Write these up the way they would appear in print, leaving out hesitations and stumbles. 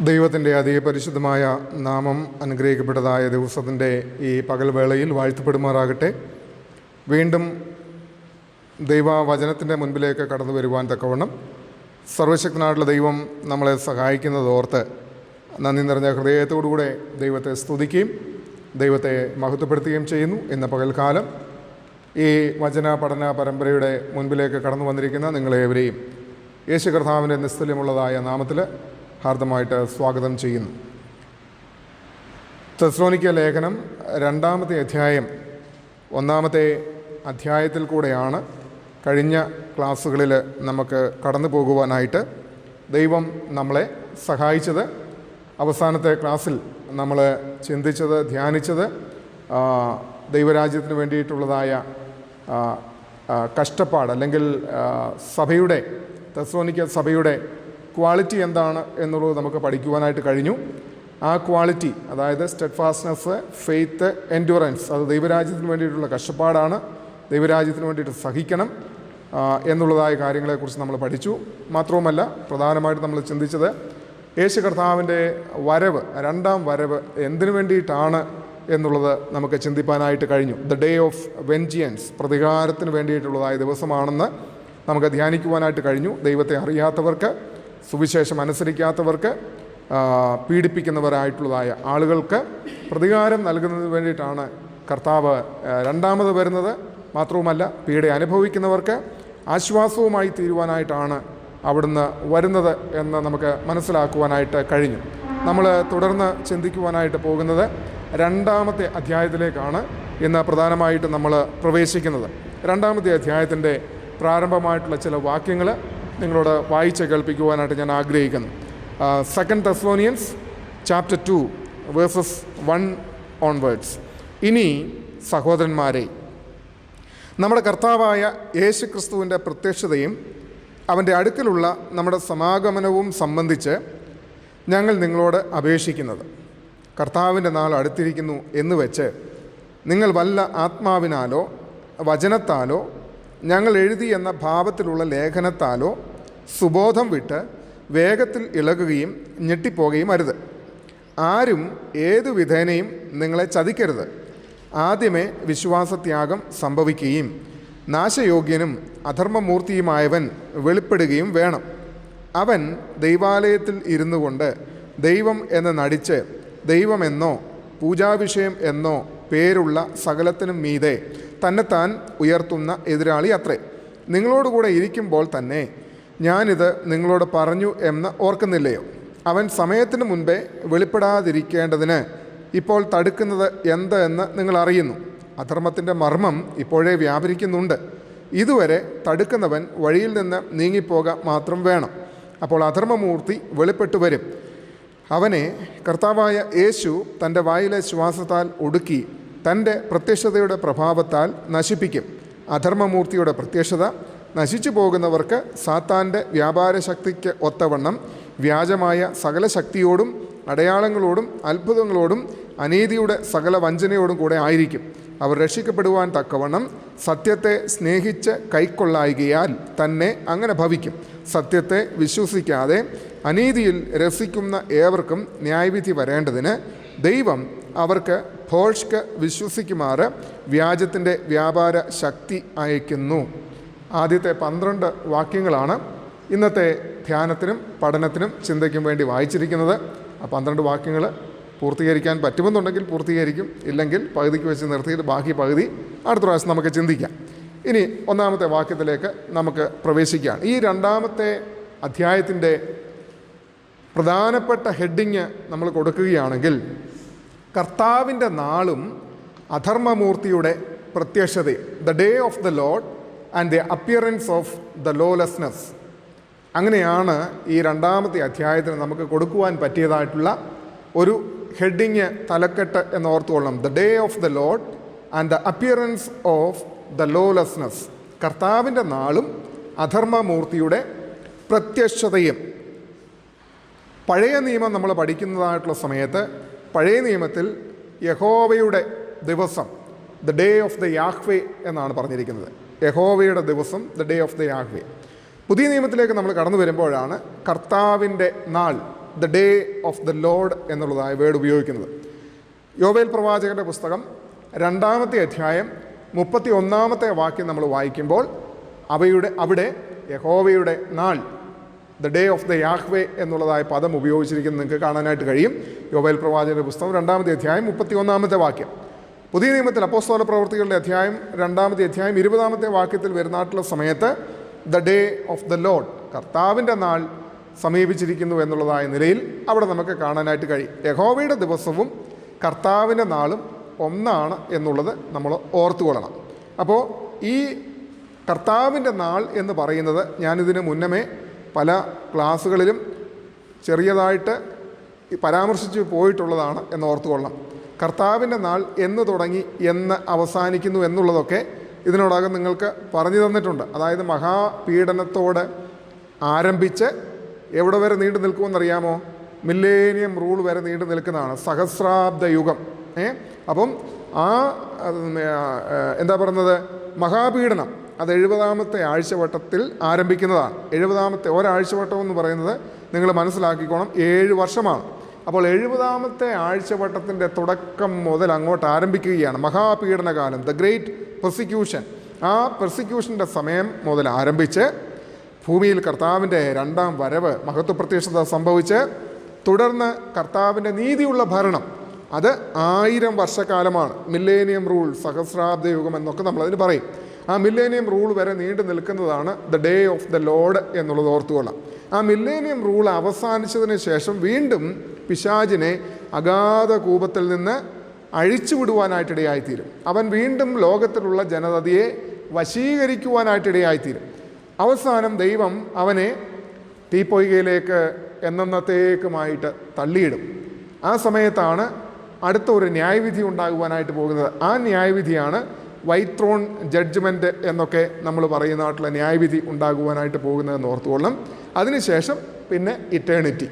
ദൈവത്തിൻ്റെ അതിപരിശുദ്ധമായ നാമം അനുഗ്രഹിക്കപ്പെട്ടതായ ദിവസത്തിൻ്റെ ഈ പകൽവേളയിൽ വാഴ്ത്തപ്പെടുമാറാകട്ടെ. വീണ്ടും ദൈവവചനത്തിൻ്റെ മുൻപിലേക്ക് കടന്നു വരുവാൻ തക്കവണ്ണം സർവശക്തനായിട്ടുള്ള ദൈവം നമ്മളെ സഹായിക്കുന്നതോർത്ത് നന്ദി നിറഞ്ഞ ഹൃദയത്തോടുകൂടെ ദൈവത്തെ സ്തുതിക്കുകയും ദൈവത്തെ മഹത്വപ്പെടുത്തുകയും ചെയ്യുന്നു. ഇന്ന് പകൽക്കാലം ഈ വചന പഠന പരമ്പരയുടെ മുൻപിലേക്ക് കടന്നു വന്നിരിക്കുന്ന നിങ്ങളേവരെയും യേശു കർത്താവിൻ്റെ നിസ്തുല്യമുള്ളതായ നാമത്തിൽ ഹാർദമായിട്ട് സ്വാഗതം ചെയ്യുന്നു. തെസ്സലോനിക്ക ലേഖനം 2-ാമത്തെ അധ്യായം 1-ാമത്തെ അധ്യായത്തിൽ കൂടെയാണ് കഴിഞ്ഞ ക്ലാസ്സുകളിൽ നമുക്ക് കടന്നു പോകുവാനായിട്ട് ദൈവം നമ്മളെ സഹായിച്ചത്. അവസാനത്തെ ക്ലാസ്സിൽ നമ്മൾ ചിന്തിച്ചത്, ധ്യാനിച്ചത് ദൈവരാജ്യത്തിന് വേണ്ടിയിട്ടുള്ളതായ കഷ്ടപ്പാട്, അല്ലെങ്കിൽ സഭയുടെ, തെസ്സലോനിക്ക സഭയുടെ ക്വാളിറ്റി എന്താണ് എന്നുള്ളത് നമുക്ക് പഠിക്കുവാനായിട്ട് കഴിഞ്ഞു. ആ ക്വാളിറ്റി, അതായത് സ്റ്റെഡ്ഫാസ്റ്റ്നെസ്, ഫെയ്ത്ത്, എൻഡ്യൂറൻസ്, അത് ദൈവരാജ്യത്തിന് വേണ്ടിയിട്ടുള്ള കഷ്ടപ്പാടാണ്. ദൈവരാജ്യത്തിന് വേണ്ടിയിട്ട് സഹിക്കണം എന്നുള്ളതായ കാര്യങ്ങളെക്കുറിച്ച് നമ്മൾ പഠിച്ചു. മാത്രവുമല്ല, പ്രധാനമായിട്ട് നമ്മൾ ചിന്തിച്ചത് യേശു കർത്താവിൻ്റെ വരവ്, 2-ാം വരവ് എന്തിനു വേണ്ടിയിട്ടാണ് എന്നുള്ളത് നമുക്ക് ചിന്തിപ്പാനായിട്ട് കഴിഞ്ഞു. ദ ഡേ ഓഫ് വെഞ്ചിയൻസ്, പ്രതികാരത്തിന് വേണ്ടിയിട്ടുള്ളതായ ദിവസമാണെന്ന് നമുക്ക് ധ്യാനിക്കുവാനായിട്ട് കഴിഞ്ഞു. ദൈവത്തെ അറിയാത്തവർക്ക്, സുവിശേഷം അനുസരിക്കാത്തവർക്ക്, പീഡിപ്പിക്കുന്നവരായിട്ടുള്ളതായ ആളുകൾക്ക് പ്രതികാരം നൽകുന്നതിന് വേണ്ടിയിട്ടാണ് കർത്താവ് 2-ാമത് വരുന്നത്. മാത്രവുമല്ല, പീഡ അനുഭവിക്കുന്നവർക്ക് ആശ്വാസവുമായി തീരുവാനായിട്ടാണ് അവിടുന്ന് വരുന്നത് എന്ന് നമുക്ക് മനസ്സിലാക്കുവാനായിട്ട് കഴിഞ്ഞു. നമ്മൾ തുടർന്ന് ചിന്തിക്കുവാനായിട്ട് പോകുന്നത് 2-ാമത്തെ അധ്യായത്തിലേക്കാണ് ഇന്ന് പ്രധാനമായിട്ട് നമ്മൾ പ്രവേശിക്കുന്നത്. 2-ാമത്തെ അധ്യായത്തിൻ്റെ പ്രാരംഭമായിട്ടുള്ള ചില വാക്യങ്ങൾ നിങ്ങളോട് വായിച്ച് കേൾപ്പിക്കുവാനായിട്ട് ഞാൻ ആഗ്രഹിക്കുന്നു. 2 Thessalonians chapter 2 verses 1 onwards. ഇനി സഹോദരന്മാരെ, നമ്മുടെ കർത്താവായ യേശു ക്രിസ്തുവിൻ്റെ പ്രത്യക്ഷതയും അവൻ്റെ അടുക്കലുള്ള നമ്മുടെ സമാഗമനവും സംബന്ധിച്ച് ഞങ്ങൾ നിങ്ങളോട് അപേക്ഷിക്കുന്നത്, കർത്താവിൻ്റെ നാൾ അടുത്തിരിക്കുന്നു എന്ന് വെച്ച് നിങ്ങൾ വല്ല ആത്മാവിനാലോ വചനത്താലോ ഞങ്ങൾ എഴുതി എന്ന ഭാവത്തിലുള്ള ലേഖനത്താലോ സുബോധം വിട്ട് വേഗത്തിൽ ഇളകുകയും ഞെട്ടിപ്പോകുകയും അരുത്. ആരും ഏതു വിധേനയും നിങ്ങളെ ചതിക്കരുത്. ആദ്യമേ വിശ്വാസത്യാഗം സംഭവിക്കുകയും നാശയോഗ്യനും അധർമ്മമൂർത്തിയുമായവൻ വെളിപ്പെടുകയും വേണം. അവൻ ദൈവാലയത്തിൽ ഇരുന്നു കൊണ്ട് ദൈവം എന്ന് നടിച്ച് ദൈവമെന്നോ പൂജാവിഷയം എന്നോ പേരുള്ള സകലത്തിനും മീതെ തന്നെത്താൻ ഉയർത്തുന്ന എതിരാളി അത്രേ. നിങ്ങളോടുകൂടെ ഇരിക്കുമ്പോൾ തന്നെ ഞാനിത് നിങ്ങളോട് പറഞ്ഞു എന്ന് ഓർക്കുന്നില്ലയോ? അവൻ സമയത്തിന് മുൻപേ വെളിപ്പെടാതിരിക്കേണ്ടതിന് ഇപ്പോൾ തടുക്കുന്നത് എന്ത് എന്ന് നിങ്ങൾ അറിയുന്നു. അധർമ്മത്തിൻ്റെ മർമ്മം ഇപ്പോഴേ വ്യാപരിക്കുന്നുണ്ട്. ഇതുവരെ തടുക്കുന്നവൻ വഴിയിൽ നിന്ന് നീങ്ങിപ്പോക മാത്രം വേണം. അപ്പോൾ അധർമ്മമൂർത്തി വെളിപ്പെട്ടു വരും. അവനെ കർത്താവായ യേശു തൻ്റെ വായിലെ ശ്വാസത്താൽ ഒടുക്കി തൻ്റെ പ്രത്യക്ഷതയുടെ പ്രഭാവത്താൽ നശിപ്പിക്കും. അധർമ്മമൂർത്തിയുടെ പ്രത്യക്ഷത നശിച്ചു പോകുന്നവർക്ക് സാത്താൻ്റെ വ്യാപാര ശക്തിക്ക് ഒത്തവണ്ണം വ്യാജമായ സകല ശക്തിയോടും അടയാളങ്ങളോടും അത്ഭുതങ്ങളോടും അനീതിയുടെ സകല വഞ്ചനയോടും കൂടെ ആയിരിക്കും. അവർ രക്ഷിക്കപ്പെടുവാൻ തക്കവണ്ണം സത്യത്തെ സ്നേഹിച്ച് കൈക്കൊള്ളായികയാൽ തന്നെ അങ്ങനെ ഭവിക്കും. സത്യത്തെ വിശ്വസിക്കാതെ അനീതിയിൽ രസിക്കുന്ന ഏവർക്കും ന്യായവിധി വരേണ്ടതിന് ദൈവം അവർക്ക് ഭോഷ്ക് വിശ്വസിക്കുമാറ് വ്യാജത്തിൻ്റെ വ്യാപാര ശക്തി അയക്കുന്നു. ആദ്യത്തെ 12 വാക്യങ്ങളാണ് ഇന്നത്തെ ധ്യാനത്തിനും പഠനത്തിനും ചിന്തയ്ക്കും വേണ്ടി വായിച്ചിരിക്കുന്നത്. ആ 12 വാക്യങ്ങൾ പൂർത്തീകരിക്കാൻ പറ്റുമെന്നുണ്ടെങ്കിൽ പൂർത്തീകരിക്കും, ഇല്ലെങ്കിൽ പകുതിക്ക് വെച്ച് നിർത്തിയിട്ട് ബാക്കി പകുതി അടുത്ത പ്രാവശ്യം നമുക്ക് ചിന്തിക്കാം. ഇനി 1-ാമത്തെ വാക്യത്തിലേക്ക് നമുക്ക് പ്രവേശിക്കാം. ഈ 2-ാമത്തെ അധ്യായത്തിൻ്റെ പ്രധാനപ്പെട്ട ഹെഡിങ് നമ്മൾ കൊടുക്കുകയാണെങ്കിൽ, കർത്താവിൻ്റെ നാളും അധർമ്മമൂർത്തിയുടെ പ്രത്യക്ഷതയും, the day of the lord and the appearance of the lawlessness. അങ്ങനെയാണ് ഈ 2-ാമത്തെ അധ്യായത്തിന് നമുക്ക് കൊടുക്കുവാൻ പറ്റിയതായിട്ടുള്ള ഒരു ഹെഡിങ്, തലക്കെട്ട് എന്ന് ഓർത്തുകൊള്ളണം. The day of the lord and the appearance of the lawlessness. കർത്താവിൻ്റെ നാളും അധർമ്മമൂർത്തിയുടെ പ്രത്യക്ഷതയും. പഴയ നിയമം നമ്മൾ പഠിക്കുന്നതായിട്ടുള്ള സമയത്ത് പഴയ നിയമത്തിൽ യഹോവയുടെ ദിവസം, the day of the Yahweh എന്നാണ് പറഞ്ഞിരിക്കുന്നത്. യഹോവയുടെ ദിവസം, the day of the Yahweh. പുതിയ നിയമത്തിലേക്ക് നമ്മൾ കടന്നു വരുമ്പോഴാണ് കർത്താവിൻ്റെ നാൾ, the day of the lord എന്നുള്ളതായ വേർഡ് ഉപയോഗിക്കുന്നത്. യോവേൽ പ്രവാചകൻ്റെ പുസ്തകം 2-ാമത്തെ അധ്യായം 31-ാമത്തെ വാക്യം നമ്മൾ വായിക്കുമ്പോൾ അവിടെ യഹോവയുടെ നാൾ, the day of the Yahweh എന്നുള്ളതായ പദം ഉപയോഗിച്ചിരിക്കുന്നത് നിങ്ങൾക്ക് കാണാനായിട്ട് കഴിയും. യോവേൽ പ്രവാചകൻ്റെ പുസ്തകം 2-ാമത്തെ അധ്യായം 31-ാമത്തെ വാക്യം. പുതിയ നിയമത്തിൽ അപ്പോസ്തല പ്രവൃത്തികളുടെ അധ്യായം 2-ാമത്തെ അധ്യായം 20-ാമത്തെ വാക്യത്തിൽ വരുന്നായിട്ടുള്ള സമയത്ത് the day of the load, കർത്താവിൻ്റെ നാൾ സമീപിച്ചിരിക്കുന്നു എന്നുള്ളതായ നിലയിൽ അവിടെ നമുക്ക് കാണാനായിട്ട് കഴിയും. യഹോവയുടെ ദിവസവും കർത്താവിൻ്റെ നാളും ഒന്നാണ് എന്നുള്ളത് നമ്മൾ ഓർത്തുകൊള്ളണം. അപ്പോൾ ഈ കർത്താവിൻ്റെ നാൾ എന്ന് പറയുന്നത് ഞാനിതിന് മുന്നമേ പല ക്ലാസ്സുകളിലും ചെറിയതായിട്ട് പരാമർശിച്ച് പോയിട്ടുള്ളതാണ് എന്ന് ഓർത്തുകൊള്ളണം. കർത്താവിൻ്റെ നാൾ എന്ന് തുടങ്ങി എന്ന് അവസാനിക്കുന്നു എന്നുള്ളതൊക്കെ ഇതിനോടകം നിങ്ങൾക്ക് പറഞ്ഞു തന്നിട്ടുണ്ട്. അതായത് മഹാപീഡനത്തോട് ആരംഭിച്ച് എവിടെ വരെ നീണ്ടു നിൽക്കുമെന്നറിയാമോ? മില്ലേനിയം റൂൾ വരെ നീണ്ടു നിൽക്കുന്നതാണ്, സഹസ്രാബ്ദ യുഗം. അപ്പം ആ എന്താ പറയുന്നത്, മഹാപീഡനം അത് 70-ാമത്തെ ആഴ്ചവട്ടത്തിൽ ആരംഭിക്കുന്നതാണ്. 70-ാമത്തെ ഒരാഴ്ചവട്ടം എന്ന് പറയുന്നത് നിങ്ങൾ മനസ്സിലാക്കിക്കോണം, 7 വർഷമാണ്. അപ്പോൾ 70-ാമത്തെ ആഴ്ചവട്ടത്തിൻ്റെ തുടക്കം മുതൽ അങ്ങോട്ട് ആരംഭിക്കുകയാണ് മഹാപീഡനകാലം, ദ ഗ്രേറ്റ് പെർസിക്യൂഷൻ. ആ പെർസിക്യൂഷൻ്റെ സമയം മുതൽ ആരംഭിച്ച് ഭൂമിയിൽ കർത്താവിൻ്റെ 2-ാം വരവ്, മഹത്വപ്രത്യക്ഷത സംഭവിച്ച് തുടർന്ന് കർത്താവിൻ്റെ നീതിയുള്ള ഭരണം, അത് 1000 വർഷക്കാലമാണ്. മില്ലേനിയം റൂൾ, സഹസ്രാബ്ദ യുഗം എന്നൊക്കെ നമ്മളതിന് പറയും. ആ മില്ലേനിയം റൂൾ വരെ നീണ്ടു നിൽക്കുന്നതാണ് the day of the load എന്നുള്ളത് ഓർത്തുകൊള്ളാം. ആ മില്ലേനിയം റൂൾ അവസാനിച്ചതിന് ശേഷം വീണ്ടും പിശാചിനെ അഗാധ കൂപത്തിൽ നിന്ന് അഴിച്ചുവിടുവാനായിട്ടിടയായിത്തീരും. അവൻ വീണ്ടും ലോകത്തിലുള്ള ജനതയെ വശീകരിക്കുവാനായിട്ടിടയായിത്തീരും. അവസാനം ദൈവം അവനെ തീപ്പൊയ്കയിലേക്ക് എന്നത്തേക്കുമായിട്ട് തള്ളിയിടും. ആ സമയത്താണ് അടുത്ത ഒരു ന്യായവിധി ഉണ്ടാകുവാനായിട്ട് പോകുന്നത്. ആ ന്യായവിധിയാണ് വൈറ്റ് ത്രോൺ ജഡ്ജ്മെൻറ്റ് എന്നൊക്കെ നമ്മൾ പറയുന്നതായിട്ടുള്ള ന്യായവിധി ഉണ്ടാകുവാനായിട്ട് പോകുന്നതെന്ന് ഓർത്തുകൊള്ളണം. അതിനുശേഷം പിന്നെ ഇറ്റേണിറ്റി,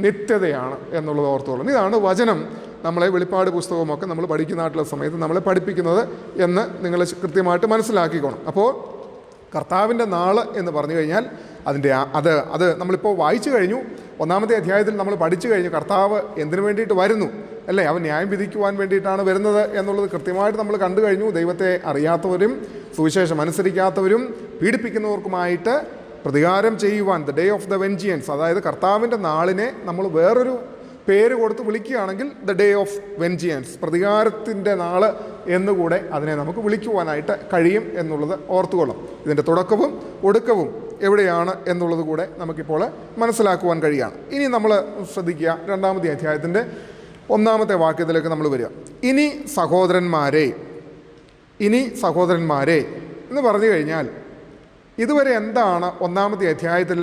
നിത്യതയാണ് എന്നുള്ളത് ഓർത്തുകൊള്ളണം. ഇതാണ് വചനം നമ്മളെ വെളിപ്പാട് പുസ്തകമൊക്കെ നമ്മൾ പഠിക്കുന്നതായിട്ടുള്ള സമയത്ത് നമ്മളെ പഠിപ്പിക്കുന്നത് എന്ന് നിങ്ങൾ കൃത്യമായിട്ട് മനസ്സിലാക്കിക്കോണം. അപ്പോൾ കർത്താവിൻ്റെ നാൾ എന്ന് പറഞ്ഞു കഴിഞ്ഞാൽ അത് നമ്മളിപ്പോൾ വായിച്ചു കഴിഞ്ഞു. 1-ാമത്തെ അധ്യായത്തിൽ നമ്മൾ പഠിച്ചു കഴിഞ്ഞു കർത്താവ് എന്തിനു വേണ്ടിയിട്ട് വരുന്നു, അല്ലേ? അവൻ ന്യായം വിധിക്കുവാൻ വേണ്ടിയിട്ടാണ് വരുന്നത് എന്നുള്ളത് കൃത്യമായിട്ട് നമ്മൾ കണ്ടു കഴിഞ്ഞു. ദൈവത്തെ അറിയാത്തവരും സുവിശേഷം അനുസരിക്കാത്തവരും പീഡിപ്പിക്കുന്നവർക്കുമായിട്ട് പ്രതികാരം ചെയ്യുവാൻ, the day of the vengeance, അതായത് കർത്താവിൻ്റെ നാളിനെ നമ്മൾ വേറൊരു പേര് കൊടുത്ത് വിളിക്കുകയാണെങ്കിൽ ദ ഡേ ഓഫ് വെഞ്ചിയൻസ്, പ്രതികാരത്തിൻ്റെ നാൾ എന്നുകൂടെ അതിനെ നമുക്ക് വിളിക്കുവാനായിട്ട് കഴിയും എന്നുള്ളത് ഓർത്തുകൊള്ളും. ഇതിൻ്റെ തുടക്കവും ഒടുക്കവും എവിടെയാണ് എന്നുള്ളത് കൂടെ നമുക്കിപ്പോൾ മനസ്സിലാക്കുവാൻ കഴിയുകയാണ്. ഇനി നമ്മൾ ശ്രദ്ധിക്കുക, 2-ാമത്തെ അധ്യായത്തിൻ്റെ 1-ാമത്തെ വാക്യത്തിലേക്ക് നമ്മൾ വരിക. ഇനി സഹോദരന്മാരെ എന്ന് പറഞ്ഞു കഴിഞ്ഞാൽ ഇതുവരെ എന്താണ് 1-ാമത്തെ അധ്യായത്തിൽ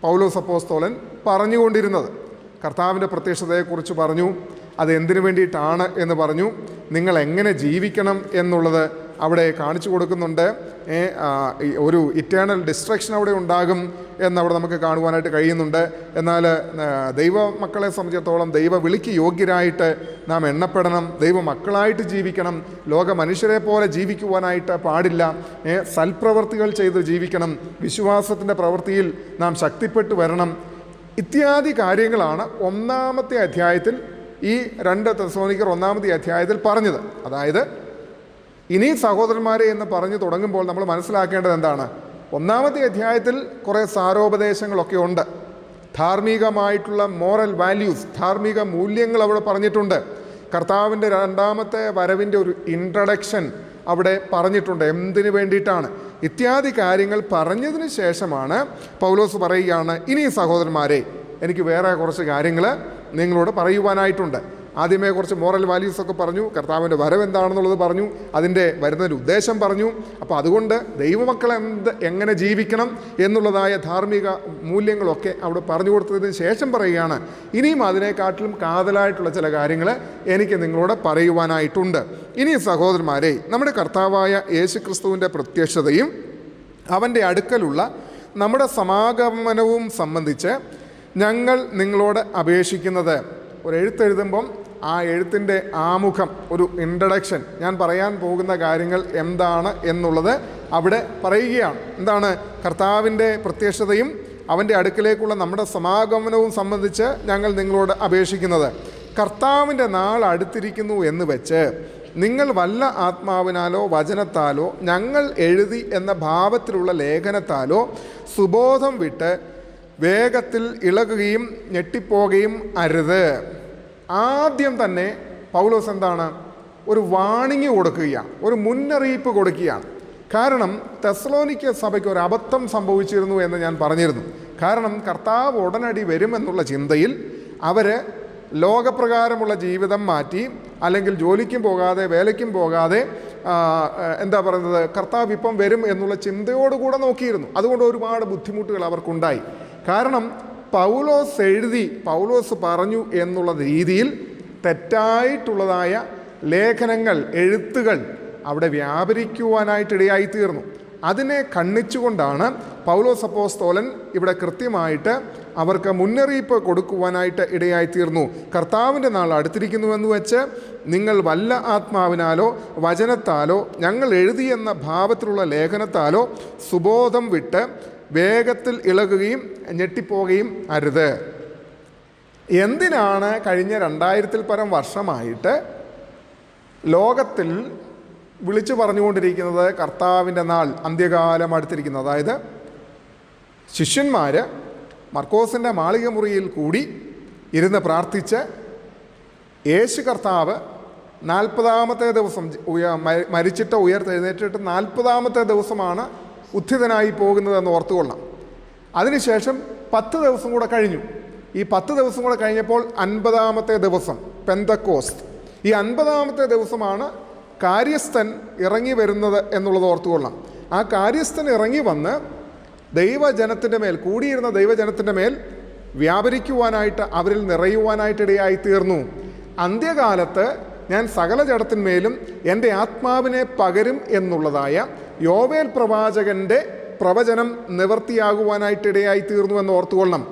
പൗലോസ് അപ്പോസ്തലൻ പറഞ്ഞുകൊണ്ടിരുന്നത്? കർത്താവിൻ്റെ പ്രത്യക്ഷതയെക്കുറിച്ച് പറഞ്ഞു, അത് എന്തിനു വേണ്ടിയിട്ടാണ് എന്ന് പറഞ്ഞു, നിങ്ങൾ എങ്ങനെ ജീവിക്കണം എന്നുള്ളത് അവിടെ കാണിച്ചു കൊടുക്കുന്നുണ്ട്. ഒരു ഇറ്റേണൽ ഡിസ്ട്രക്ഷൻ അവിടെ ഉണ്ടാകും എന്നവിടെ നമുക്ക് കാണുവാനായിട്ട് കഴിയുന്നുണ്ട്. എന്നാൽ ദൈവമക്കളെ സംബന്ധിച്ചിടത്തോളം ദൈവ വിളിക്ക് യോഗ്യരായിട്ട് നാം എണ്ണപ്പെടണം, ദൈവമക്കളായിട്ട് ജീവിക്കണം, ലോക മനുഷ്യരെ പോലെ ജീവിക്കുവാനായിട്ട് പാടില്ല, സൽപ്രവർത്തികൾ ചെയ്ത് ജീവിക്കണം, വിശ്വാസത്തിൻ്റെ പ്രവൃത്തിയിൽ നാം ശക്തിപ്പെട്ടു വരണം. ഇത്യാദി കാര്യങ്ങളാണ് 1-ാമത്തെ അധ്യായത്തിൽ ഈ 2 തെസ്സലോനിക്കർ 1-ാമത്തെ അധ്യായത്തിൽ പറഞ്ഞത്. അതായത് ഇനി സഹോദരന്മാരെ എന്ന് പറഞ്ഞു തുടങ്ങുമ്പോൾ നമ്മൾ മനസ്സിലാക്കേണ്ടത് എന്താണ്? 1-ാമത്തെ അധ്യായത്തിൽ കുറേ സാരോപദേശങ്ങളൊക്കെ ഉണ്ട്. ധാർമ്മികമായിട്ടുള്ള മോറൽ വാല്യൂസ്, ധാർമ്മിക മൂല്യങ്ങൾ അവിടെ പറഞ്ഞിട്ടുണ്ട്. കർത്താവിൻ്റെ 2-ാമത്തെ വരവിൻ്റെ ഒരു ഇൻട്രഡക്ഷൻ അവിടെ പറഞ്ഞിട്ടുണ്ട്, എന്തിനു വേണ്ടിയിട്ടാണ്. ഇത്യാദി കാര്യങ്ങൾ പറഞ്ഞതിന് ശേഷമാണ് പൗലോസ് പറയുകയാണ്, ഇനി സഹോദരന്മാരെ എനിക്ക് വേറെ കുറച്ച് കാര്യങ്ങൾ നിങ്ങളോട് പറയുവാനായിട്ടുണ്ട്. ആദ്യമേ കുറച്ച് മോറൽ വാല്യൂസൊക്കെ പറഞ്ഞു, കർത്താവിൻ്റെ വരവ് എന്താണെന്നുള്ളത് പറഞ്ഞു, അതിൻ്റെ വരുന്നൊരു ഉദ്ദേശം പറഞ്ഞു. അപ്പോൾ അതുകൊണ്ട് ദൈവമക്കൾ എങ്ങനെ ജീവിക്കണം എന്നുള്ളതായ ധാർമ്മിക മൂല്യങ്ങളൊക്കെ അവിടെ പറഞ്ഞു കൊടുത്തതിന് ശേഷം പറയുകയാണ്, ഇനിയും അതിനെക്കാട്ടിലും കാതലായിട്ടുള്ള ചില കാര്യങ്ങൾ എനിക്ക് നിങ്ങളോട് പറയുവാനായിട്ടുണ്ട്. ഇനി സഹോദരന്മാരെ, നമ്മുടെ കർത്താവായ യേശുക്രിസ്തുവിൻ്റെ പ്രത്യക്ഷതയും അവൻ്റെ അടുക്കലുള്ള നമ്മുടെ സമാഗമനവും സംബന്ധിച്ച് ഞങ്ങൾ നിങ്ങളോട് അപേക്ഷിക്കുന്നത്. ഒരു എഴുത്തെഴുതുമ്പം ആ എഴുത്തിൻ്റെ ആമുഖം, ഒരു ഇൻട്രഡക്ഷൻ, ഞാൻ പറയാൻ പോകുന്ന കാര്യങ്ങൾ എന്താണ് എന്നുള്ളത് അവിടെ പറയുകയാണ്. എന്താണ്? കർത്താവിൻ്റെ പ്രത്യക്ഷതയും അവൻ്റെ അടുക്കലേക്കുള്ള നമ്മുടെ സമാഗമനവും സംബന്ധിച്ച് ഞങ്ങൾ നിങ്ങളോട് അപേക്ഷിക്കുന്നത്, കർത്താവിൻ്റെ നാൾ അടുത്തിരിക്കുന്നു എന്ന് വെച്ച് നിങ്ങൾ വല്ല ആത്മാവിനാലോ വചനത്താലോ ഞങ്ങൾ എഴുതി എന്ന ഭാവത്തിലുള്ള ലേഖനത്താലോ സുബോധം വിട്ട് വേഗത്തിൽ ഇളകുകയും ഞെട്ടിപ്പോകുകയും അരുത്. ആദ്യം തന്നെ പൗലോസ് എന്താണ്? ഒരു വാണിംഗ് കൊടുക്കുകയാണ്, ഒരു മുന്നറിയിപ്പ് കൊടുക്കുകയാണ്. കാരണം തെസ്സലോനിക്ക സഭയ്ക്ക് ഒരു അബദ്ധം സംഭവിച്ചിരുന്നു എന്ന് ഞാൻ പറഞ്ഞിരുന്നു. കാരണം കർത്താവ് ഉടനടി വരുമെന്നുള്ള ചിന്തയിൽ അവർ ലോകപ്രകാരമുള്ള ജീവിതം മാറ്റി, അല്ലെങ്കിൽ ജോലിക്കും പോകാതെ വേലയ്ക്കും പോകാതെ എന്താ പറയുന്നത്, കർത്താവ് ഇപ്പം വരും എന്നുള്ള ചിന്തയോടുകൂടെ നോക്കിയിരുന്നു. അതുകൊണ്ട് ഒരുപാട് ബുദ്ധിമുട്ടുകൾ അവർക്കുണ്ടായി. കാരണം പൗലോസ് എഴുതി, പൗലോസ് പറഞ്ഞു എന്നുള്ള രീതിയിൽ തെറ്റായിട്ടുള്ളതായ ലേഖനങ്ങൾ, എഴുത്തുകൾ അവിടെ വ്യാപരിക്കുവാനായിട്ടിടയായി തീർന്നു. അതിനെ ഖണ്ഡിച്ചുകൊണ്ടാണ് പൗലോസ് അപ്പോസ്തലൻ ഇവിടെ കൃത്യമായിട്ട് അവർക്ക് മുന്നറിയിപ്പ് കൊടുക്കുവാനായിട്ട് ഇടയായിത്തീർന്നു. കർത്താവിൻ്റെ നാൾ അടുത്തിരിക്കുന്നുവെന്ന് വെച്ച് നിങ്ങൾ വല്ല ആത്മാവിനാലോ വചനത്താലോ ഞങ്ങൾ എഴുതിയെന്ന ഭാവത്തിലുള്ള ലേഖനത്താലോ സുബോധം വിട്ട് വേഗത്തിൽ ഇളകുകയും ഞെട്ടിപ്പോകുകയും അരുത്. എന്തിനാണ് കഴിഞ്ഞ 2000-ൽ പരം വർഷമായിട്ട് ലോകത്തിൽ വിളിച്ചു പറഞ്ഞുകൊണ്ടിരിക്കുന്നത് കർത്താവിൻ്റെ നാൾ, അന്ത്യകാലം അടുത്തിരിക്കുന്നത്? അതായത് ശിഷ്യന്മാർ മർക്കോസിൻ്റെ മാളിക മുറിയിൽ കൂടി ഇരുന്ന് പ്രാർത്ഥിച്ച് യേശു കർത്താവ് 40-ാമത്തെ ദിവസം മരിച്ചിട്ട് ഉയർത്തെഴുന്നേറ്റിട്ട് 40-ാമത്തെ ദിവസമാണ് ഉത്ഥിതനായി പോകുന്നതെന്ന് ഓർത്തുകൊള്ളാം. അതിനുശേഷം 10 ദിവസം കൂടെ കഴിഞ്ഞു. ഈ 10 ദിവസം കൂടെ കഴിഞ്ഞപ്പോൾ 50-ാമത്തെ ദിവസം പെന്തക്കോസ്ത്. ഈ 50-ാമത്തെ ദിവസമാണ് കാര്യസ്ഥൻ ഇറങ്ങി വരുന്നത് എന്നുള്ളത് ഓർത്തുകൊള്ളാം. ആ കാര്യസ്ഥൻ ഇറങ്ങി വന്ന് ദൈവജനത്തിൻ്റെ മേൽ, കൂടിയിരുന്ന ദൈവജനത്തിൻ്റെ മേൽ വ്യാപരിക്കുവാനായിട്ട്, അവരിൽ നിറയുവാനായിട്ടിടയായി തീർന്നു. അന്ത്യകാലത്ത് ഞാൻ സകല ജഡത്തിന്മേലും എൻ്റെ ആത്മാവിനെ പകരും എന്നുള്ളതായ യോവേൽ പ്രവാചകൻ്റെ പ്രവചനം നിവർത്തിയാകുവാനായിട്ടിടയായി തീർന്നു എന്ന് ഓർത്തുകൊള്ളണം.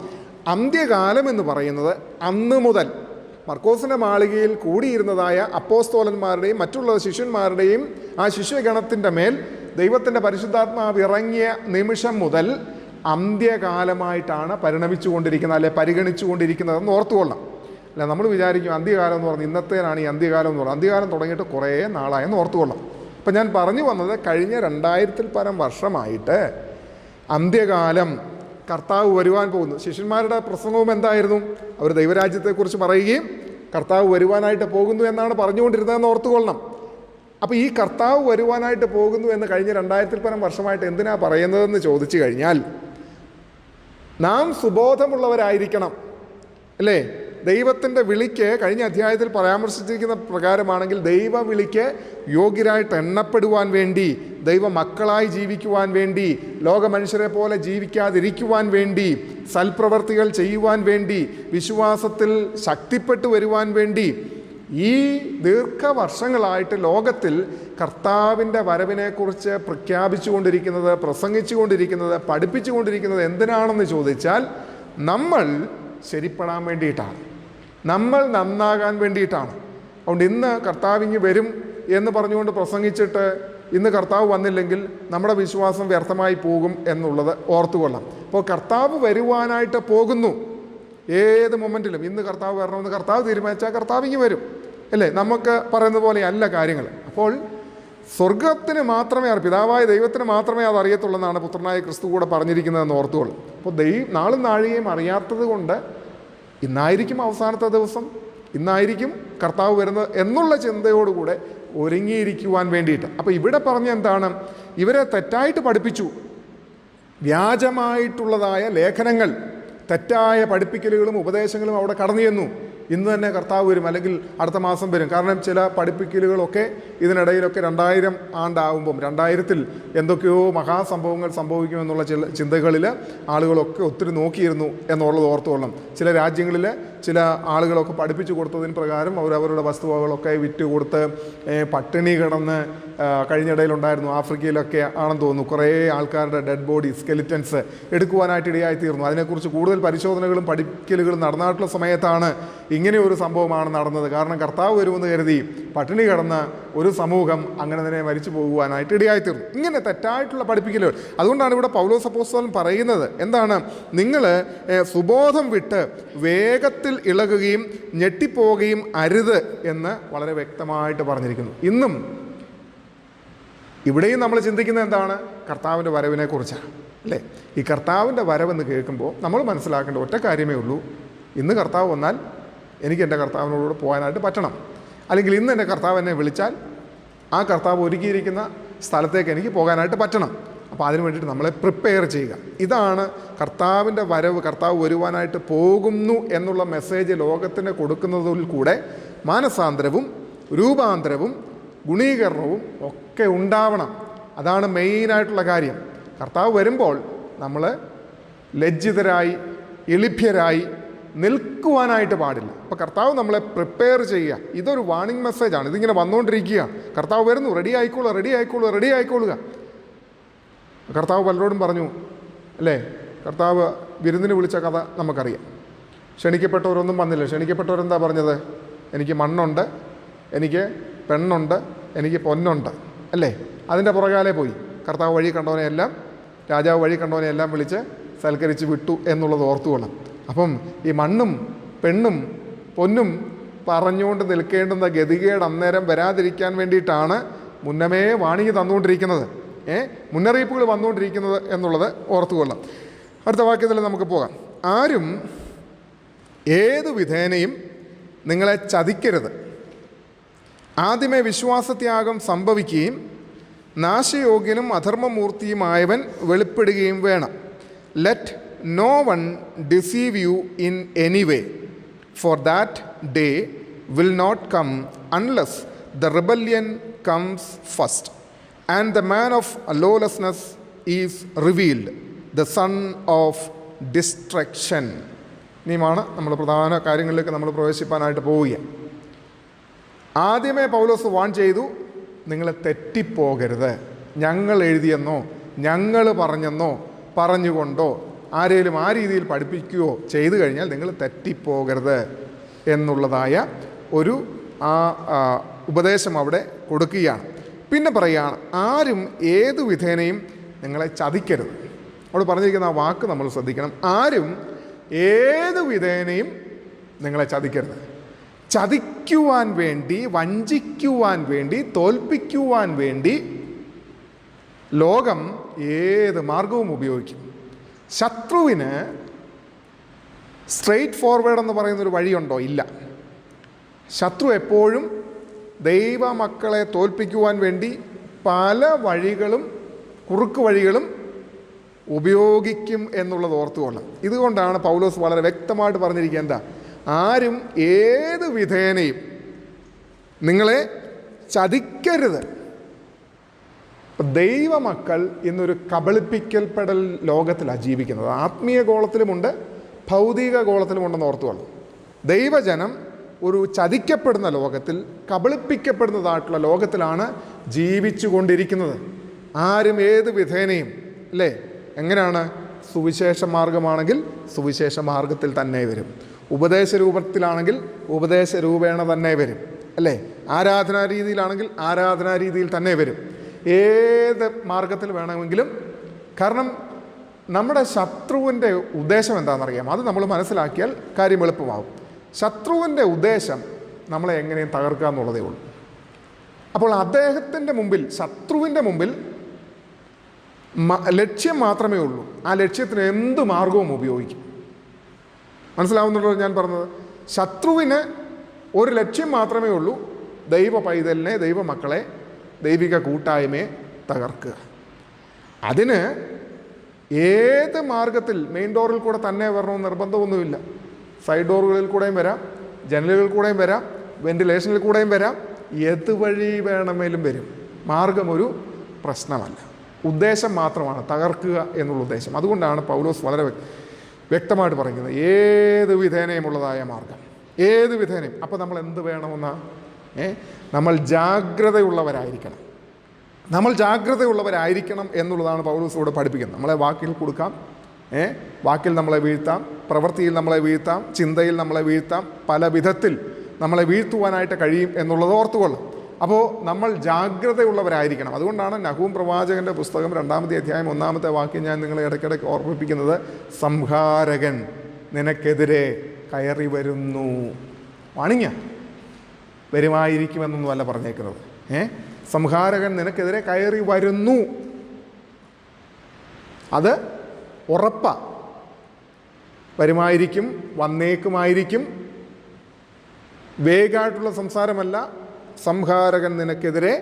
അന്ത്യകാലം എന്ന് പറയുന്നത് അന്ന് മുതൽ മർക്കോസിൻ്റെ മാളികയിൽ കൂടിയിരുന്നതായ അപ്പോസ്തോലന്മാരുടെയും മറ്റുള്ള ശിഷ്യന്മാരുടെയും ആ ശിഷ്യഗണത്തിൻ്റെ മേൽ ദൈവത്തിൻ്റെ പരിശുദ്ധാത്മാവ് ഇറങ്ങിയ നിമിഷം മുതൽ അന്ത്യകാലമായിട്ടാണ് പരിണമിച്ചുകൊണ്ടിരിക്കുന്നത്, അല്ലെ പരിഗണിച്ചു കൊണ്ടിരിക്കുന്നതെന്ന് ഓർത്തുകൊള്ളാം. അല്ല, നമ്മൾ വിചാരിക്കും അന്ത്യകാലം എന്ന് പറഞ്ഞാൽ ഇന്നത്തേനാണ് ഈ അന്ത്യകാലം എന്ന് പറയുന്നത്. അന്ത്യകാലം തുടങ്ങിയിട്ട് കുറേ നാളായെന്ന് ഓർത്തുകൊള്ളാം. അപ്പം ഞാൻ പറഞ്ഞു വന്നത് കഴിഞ്ഞ 2000-ൽ പരം വർഷമായിട്ട് അന്ത്യകാലം, കർത്താവ് വരുവാൻ പോകുന്നു. ശിഷ്യന്മാരുടെ പ്രസംഗവും എന്തായിരുന്നു? അവർ ദൈവരാജ്യത്തെക്കുറിച്ച് പറയുകയും കർത്താവ് വരുവാനായിട്ട് പോകുന്നു എന്നാണ് പറഞ്ഞുകൊണ്ടിരുന്നതെന്ന് ഓർത്തുകൊള്ളണം. അപ്പോൾ ഈ കർത്താവ് വരുവാനായിട്ട് പോകുന്നു എന്ന് കഴിഞ്ഞ 2000-ൽ പരം വർഷമായിട്ട് എന്തിനാ പറയുന്നതെന്ന് ചോദിച്ചു കഴിഞ്ഞാൽ, നാം സുബോധമുള്ളവരായിരിക്കണം, അല്ലേ? ദൈവത്തിൻ്റെ വിളിക്ക് കഴിഞ്ഞ അധ്യായത്തിൽ പരാമർശിച്ചിരിക്കുന്ന പ്രകാരമാണെങ്കിൽ ദൈവ വിളിക്ക് യോഗ്യരായിട്ട് എണ്ണപ്പെടുവാൻ വേണ്ടി, ദൈവ മക്കളായി ജീവിക്കുവാൻ വേണ്ടി, ലോക മനുഷ്യരെ പോലെ ജീവിക്കാതിരിക്കുവാൻ വേണ്ടി, സൽപ്രവർത്തികൾ ചെയ്യുവാൻ വേണ്ടി, വിശ്വാസത്തിൽ ശക്തിപ്പെട്ടു വരുവാൻ വേണ്ടി ഈ ദീർഘവർഷങ്ങളായിട്ട് ലോകത്തിൽ കർത്താവിൻ്റെ വരവിനെക്കുറിച്ച് പ്രഖ്യാപിച്ചുകൊണ്ടിരിക്കുന്നത്, പ്രസംഗിച്ചുകൊണ്ടിരിക്കുന്നത്, പഠിപ്പിച്ചുകൊണ്ടിരിക്കുന്നത് എന്തിനാണെന്ന് ചോദിച്ചാൽ നമ്മൾ ശരിപ്പെടാൻ വേണ്ടിയിട്ടാണ്, നമ്മൾ നന്നാകാൻ വേണ്ടിയിട്ടാണ്. അതുകൊണ്ട് ഇന്ന് കർത്താവിങ്ങ് വരും എന്ന് പറഞ്ഞുകൊണ്ട് പ്രസംഗിച്ചിട്ട് ഇന്ന് കർത്താവ് വന്നില്ലെങ്കിൽ നമ്മുടെ വിശ്വാസം വ്യർത്ഥമായി പോകും എന്നുള്ളത് ഓർത്തുകൊള്ളാം. അപ്പോൾ കർത്താവ് വരുവാനായിട്ട് പോകുന്നു. ഏത് മൊമെൻറ്റിലും ഇന്ന് കർത്താവ് വരണമെന്ന് കർത്താവ് തീരുമാനിച്ചാൽ കർത്താവിങ്ങ് വരും, അല്ലേ? നമുക്ക് പറയുന്നത് പോലെ അല്ല കാര്യങ്ങൾ. അപ്പോൾ സ്വർഗത്തിന് മാത്രമേ പിതാവായ ദൈവത്തിന് മാത്രമേ അത് അറിയത്തുള്ളൂ പുത്രനായ ക്രിസ്തു കൂടെ പറഞ്ഞിരിക്കുന്നതെന്ന് ഓർത്തുകൊള്ളു. അപ്പോൾ നാളും നാഴികയും അറിയാത്തത് കൊണ്ട് ഇന്നായിരിക്കും അവസാനത്തെ ദിവസം, ഇന്നായിരിക്കും കർത്താവ് വരുന്നത് എന്നുള്ള ചിന്തയോടുകൂടെ ഒരുങ്ങിയിരിക്കുവാൻ വേണ്ടിയിട്ട്. അപ്പോൾ ഇവിടെ പറഞ്ഞ എന്താണ്? ഇവരെ തെറ്റായിട്ട് പഠിപ്പിച്ചു. വ്യാജമായിട്ടുള്ളതായ ലേഖനങ്ങൾ, തെറ്റായ പഠിപ്പിക്കലുകളും ഉപദേശങ്ങളും അവിടെ കടന്നു ചെന്നു. ഇന്ന് തന്നെ കർത്താവ് വരും, അല്ലെങ്കിൽ അടുത്ത മാസം വരും. കാരണം ചില പഠിപ്പിക്കലുകളൊക്കെ ഇതിനിടയിലൊക്കെ 2000 ആണ്ടാവുമ്പം 2000-ൽ എന്തൊക്കെയോ മഹാസംഭവങ്ങൾ സംഭവിക്കുമെന്നുള്ള ചില ചിന്തകളിൽ ആളുകളൊക്കെ ഒത്തിരി നോക്കിയിരുന്നു എന്നുള്ളത് ഓർത്തുകൊള്ളണം. ചില രാജ്യങ്ങളിൽ ചില ആളുകളൊക്കെ പഠിപ്പിച്ചു കൊടുത്തതിന് പ്രകാരം അവരവരുടെ വസ്തുവകളൊക്കെ വിറ്റ് കൊടുത്ത് പട്ടിണി കിടന്ന് കഴിഞ്ഞിടയിലുണ്ടായിരുന്നു. ആഫ്രിക്കയിലൊക്കെ ആണെന്ന് തോന്നുന്നു കുറേ ആൾക്കാരുടെ ഡെഡ് ബോഡി സ്കെലിറ്റൻസ് എടുക്കുവാനായിട്ട് ഇടയായിത്തീർന്നു. അതിനെക്കുറിച്ച് കൂടുതൽ പരിശോധനകളും പഠിക്കലുകളും നടന്നിട്ടുള്ള സമയത്താണ് ഇങ്ങനെ ഒരു സംഭവമാണ് നടന്നത്. കാരണം കർത്താവ് വരുമെന്ന് കരുതി പട്ടിണി കിടന്ന ഒരു സമൂഹം അങ്ങനെ തന്നെ മരിച്ചു പോകുവാനായിട്ട് ഇടയായിത്തീർന്നു. ഇങ്ങനെ തെറ്റായിട്ടുള്ള പഠിപ്പിക്കലുകൾ. അതുകൊണ്ടാണ് ഇവിടെ പൗലോസ് അപ്പോസ്തലൻ പറയുന്നത് എന്താണ്, നിങ്ങൾ സുബോധം വിട്ട് വേഗത്തിൽ ഇളകുകയും ഞെട്ടിപ്പോവുകയും അരുത് എന്ന് വളരെ വ്യക്തമായിട്ട് പറഞ്ഞിരിക്കുന്നു. ഇന്നും ഇവിടെയും നമ്മൾ ചിന്തിക്കുന്നത് എന്താണ്, കർത്താവിൻ്റെ വരവിനെ കുറിച്ചാണ് അല്ലേ. ഈ കർത്താവിൻ്റെ വരവെന്ന് കേൾക്കുമ്പോൾ നമ്മൾ മനസ്സിലാക്കേണ്ട ഒറ്റ കാര്യമേ ഉള്ളൂ, ഇന്ന് കർത്താവ് വന്നാൽ എനിക്ക് എൻ്റെ കർത്താവിനോട് പോകാനായിട്ട് പറ്റണം. അല്ലെങ്കിൽ ഇന്ന് എൻ്റെ കർത്താവ് എന്നെ വിളിച്ചാൽ ആ കർത്താവ് ഒരുക്കിയിരിക്കുന്ന സ്ഥലത്തേക്ക് എനിക്ക് പോകാനായിട്ട് പറ്റണം. അപ്പോൾ അതിന് വേണ്ടിയിട്ട് നമ്മളെ പ്രിപ്പയർ ചെയ്യുക. ഇതാണ് കർത്താവിൻ്റെ വരവ്, കർത്താവ് വരുവാനായിട്ട് പോകുന്നു എന്നുള്ള മെസ്സേജ് ലോകത്തിന് കൊടുക്കുന്നതിൽ കൂടെ മാനസാന്തരവും രൂപാന്തരവും ഗുണീകരണവും ഒക്കെ ഉണ്ടാവണം. അതാണ് മെയിനായിട്ടുള്ള കാര്യം. കർത്താവ് വരുമ്പോൾ നമ്മൾ ലജ്ജിതരായി എളിഭ്യരായി നിൽക്കുവാനായിട്ട് പാടില്ല. അപ്പോൾ കർത്താവ് നമ്മളെ പ്രിപ്പയർ ചെയ്യുക. ഇതൊരു വാണിംഗ് മെസ്സേജാണ്. ഇതിങ്ങനെ വന്നുകൊണ്ടിരിക്കുക. കർത്താവ് വരുന്നു, റെഡി ആയിക്കോളുക, റെഡി ആയിക്കോളുക, റെഡി ആയിക്കോളുക. കർത്താവ് പലരോടും പറഞ്ഞു അല്ലേ, കർത്താവ് വിരുന്നിന് വിളിച്ച കഥ നമുക്കറിയാം. ക്ഷണിക്കപ്പെട്ടവരൊന്നും വന്നില്ല. ക്ഷണിക്കപ്പെട്ടവരെന്താ പറഞ്ഞത്, എനിക്ക് മണ്ണുണ്ട്, എനിക്ക് പെണ്ണുണ്ട്, എനിക്ക് പൊന്നുണ്ട് അല്ലേ. അതിൻ്റെ പുറകാലെ പോയി. കർത്താവ് വഴി കണ്ടവനെയെല്ലാം, രാജാവ് വഴി കണ്ടവനെയെല്ലാം വിളിച്ച് സൽക്കരിച്ച് വിട്ടു എന്നുള്ളത് ഓർത്തുകൊള്ളാം. അപ്പം ഈ മണ്ണും പെണ്ണും പൊന്നും പറഞ്ഞുകൊണ്ട് നിൽക്കേണ്ടുന്ന ഗതികേട് അന്നേരം വരാതിരിക്കാൻ വേണ്ടിയിട്ടാണ് മുന്നമേ വാണിംഗ് തന്നുകൊണ്ടിരിക്കുന്നത്, മുന്നറിയിപ്പുകൾ വന്നുകൊണ്ടിരിക്കുന്നത് എന്നുള്ളത് ഓർത്തുകൊള്ളാം. അടുത്ത വാക്യത്തിൽ നമുക്ക് പോകാം. ആരും ഏതു വിധേനയും നിങ്ങളെ ചതിക്കരുത്. ആദ്യമേ വിശ്വാസത്യാഗം സംഭവിക്കുകയും നാശയോഗ്യനും അധർമ്മമൂർത്തിയുമായവൻ വെളിപ്പെടുകയും വേണം. Let no one deceive you in any way, for that day will not come unless the rebellion comes first, and the man of lawlessness is revealed, the son of destruction. ഇനിയുമാണ് നമ്മൾ പ്രധാന കാര്യങ്ങളിലേക്ക് നമ്മൾ പ്രവേശിപ്പാനായിട്ട് പോവുക. ആദ്യമേ പൗലോസ് വാൺ ചെയ്തു, നിങ്ങൾ തെറ്റിപ്പോകരുത്. ഞങ്ങൾ എഴുതിയെന്നോ ഞങ്ങൾ പറഞ്ഞെന്നോ പറഞ്ഞുകൊണ്ടോ ആരെങ്കിലും ആ രീതിയിൽ പഠിപ്പിക്കുകയോ ചെയ്തു കഴിഞ്ഞാൽ നിങ്ങൾ തെറ്റിപ്പോകരുത് എന്നുള്ളതായ ഒരു ഉപദേശം അവിടെ കൊടുക്കുകയാണ്. പിന്നെ പറയുകയാണ്, ആരും ഏതു വിധേനയും നിങ്ങളെ ചതിക്കരുത്. അവിടെ പറഞ്ഞിരിക്കുന്ന ആ വാക്ക് നമ്മൾ ശ്രദ്ധിക്കണം. ആരും ഏതു വിധേനയും നിങ്ങളെ ചതിക്കരുത്. ചതിക്കുവാൻ വേണ്ടി, വഞ്ചിക്കുവാൻ വേണ്ടി, തോൽപ്പിക്കുവാൻ വേണ്ടി ലോകം ഏത് മാർഗവും ഉപയോഗിക്കും. ശത്രുവിന് സ്ട്രെയിറ്റ് ഫോർവേഡ് എന്ന് പറയുന്നൊരു വഴിയുണ്ടോ? ഇല്ല. ശത്രു എപ്പോഴും ദൈവമക്കളെ തോൽപ്പിക്കുവാൻ വേണ്ടി പല വഴികളും, കുറുക്ക് വഴികളും ഉപയോഗിക്കും എന്നുള്ളത് ഓർത്തുകൊള്ളാം. ഇതുകൊണ്ടാണ് പൗലോസ് വളരെ വ്യക്തമായിട്ട് പറഞ്ഞിരിക്കുക, എന്താ, ആരും ഏത് വിധേനയും നിങ്ങളെ ചതിക്കരുത്. ദൈവമക്കൾ ഇന്നൊരു കബളിപ്പിക്കൽപ്പെടൽ ലോകത്തിലാണ് ജീവിക്കുന്നത്. ആത്മീയ ഗോളത്തിലുമുണ്ട്, ഭൗതിക ഗോളത്തിലുമുണ്ടെന്ന് ഓർത്തുകൊള്ളു. ദൈവജനം ഒരു ചതിക്കപ്പെടുന്ന ലോകത്തിൽ, കബളിപ്പിക്കപ്പെടുന്നതായിട്ടുള്ള ലോകത്തിലാണ് ജീവിച്ചു കൊണ്ടിരിക്കുന്നത്. ആരും ഏത് വിധേനയും അല്ലേ. എങ്ങനെയാണ്? സുവിശേഷ മാർഗമാണെങ്കിൽ സുവിശേഷ മാർഗത്തിൽ തന്നെ വരും, ഉപദേശ രൂപത്തിലാണെങ്കിൽ ഉപദേശ രൂപേണ തന്നെ വരും അല്ലേ, ആരാധനാ രീതിയിലാണെങ്കിൽ ആരാധനാ രീതിയിൽ തന്നെ വരും, ഏത് മാർഗത്തിൽ വേണമെങ്കിലും. കാരണം നമ്മുടെ ശത്രുവിൻ്റെ ഉദ്ദേശം എന്താണെന്നറിയാം. അത് നമ്മൾ മനസ്സിലാക്കിയാൽ കാര്യം എളുപ്പമാകും. ശത്രുവിൻ്റെ ഉദ്ദേശം നമ്മളെ എങ്ങനെയും തകർക്കുക എന്നുള്ളതേ ഉള്ളൂ. അപ്പോൾ അദ്ദേഹത്തിൻ്റെ മുമ്പിൽ, ശത്രുവിൻ്റെ മുമ്പിൽ ലക്ഷ്യം മാത്രമേ ഉള്ളൂ. ആ ലക്ഷ്യത്തിന് എന്ത് മാർഗവും ഉപയോഗിക്കും. മനസ്സിലാവുന്നുണ്ടോ ഞാൻ പറഞ്ഞത്? ശത്രുവിന് ഒരു ലക്ഷ്യം മാത്രമേ ഉള്ളൂ, ദൈവ പൈതലിനെ, ദൈവമക്കളെ, ദൈവിക കൂട്ടായ്മയെ തകർക്കുക. അതിന് ഏത് മാർഗത്തിൽ, മെയിൻ ഡോറിൽ കൂടെ തന്നെ വരണമെന്ന് നിർബന്ധമൊന്നുമില്ല. സൈഡ് ഡോറുകളിൽ കൂടെയും വരാം, ജനലുകളിൽ കൂടെയും വരാം, വെന്റിലേഷനിൽ കൂടെയും വരാം, ഏത് വഴി വേണമെങ്കിലും വരും. മാർഗം ഒരു പ്രശ്നമല്ല, ഉദ്ദേശം മാത്രമാണ് തകർക്കുക എന്നുള്ള ഉദ്ദേശം. അതുകൊണ്ടാണ് പൗലോസ് വളരെ വ്യക്തമായിട്ട് പറയുന്നത്. ഏത് വിധേനയുമുള്ളതായ മാർഗം, ഏത് വിധേനയും. അപ്പോൾ നമ്മൾ എന്ത് വേണമെന്നാ? നമ്മൾ ജാഗ്രതയുള്ളവരായിരിക്കണം. നമ്മൾ ജാഗ്രതയുള്ളവരായിരിക്കണം എന്നുള്ളതാണ് പൗലോസ് ഇവിടെ പഠിപ്പിക്കുന്നത്. നമ്മളെ വാക്കിൽ കൊടുക്കാം, വാക്കിൽ നമ്മളെ വീഴ്ത്താം, പ്രവൃത്തിയിൽ നമ്മളെ വീഴ്ത്താം, ചിന്തയിൽ നമ്മളെ വീഴ്ത്താം, പല വിധത്തിൽ നമ്മളെ വീഴ്ത്തുവാനായിട്ട് കഴിയും എന്നുള്ളത് ഓർത്തുകൊള്ളാം. അപ്പോൾ നമ്മൾ ജാഗ്രതയുള്ളവരായിരിക്കണം. അതുകൊണ്ടാണ് നഹൂം പ്രവാചകൻ്റെ പുസ്തകം 2-ാമത്തെ അധ്യായം 1-ാമത്തെ വാക്യം ഞാൻ നിങ്ങളെ ഇടയ്ക്കിടയ്ക്ക് ഓർമ്മിപ്പിക്കുന്നത്. സംഹാരകൻ നിനക്കെതിരെ കയറി വരുന്നു. വാണിങ്ങ വരുമായിരിക്കുമെന്നൊന്നുമല്ല പറഞ്ഞേക്കുന്നത്. സംഹാരകൻ നിനക്കെതിരെ കയറി വരുന്നു. അത് ഉറപ്പാ. വരുമായിരിക്കും, വന്നേക്കുമായിരിക്കും. വേഗമായിട്ടുള്ള സംസാരമല്ല. സംഹാരകൻ നിനക്കെതിരെ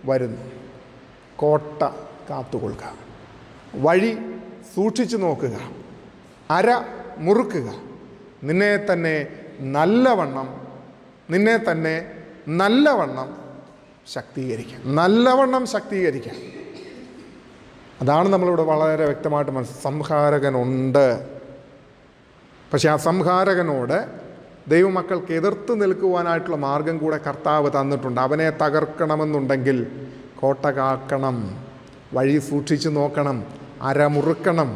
വരുന്നു. കോട്ട കാത്തുകൊള്ളുക, വഴി സൂക്ഷിച്ചു നോക്കുക, അര മുറുക്കുക, നിന്നെ തന്നെ നല്ലവണ്ണം ശക്തീകരിക്കുക. നല്ലവണ്ണം ശക്തീകരിക്കുക. അതാണ് നമ്മളിവിടെ വളരെ വ്യക്തമായിട്ട് സംഹാരകനുണ്ട്. പക്ഷെ ആ സംഹാരകനോട് ദൈവമക്കൾക്ക് എതിർത്ത് നിൽക്കുവാനായിട്ടുള്ള മാർഗം കൂടെ കർത്താവ് തന്നിട്ടുണ്ട്. അവനെ തകർക്കണമെന്നുണ്ടെങ്കിൽ കോട്ട കാക്കണം, വഴി സൂക്ഷിച്ചു നോക്കണം, അരമുറുക്കണം,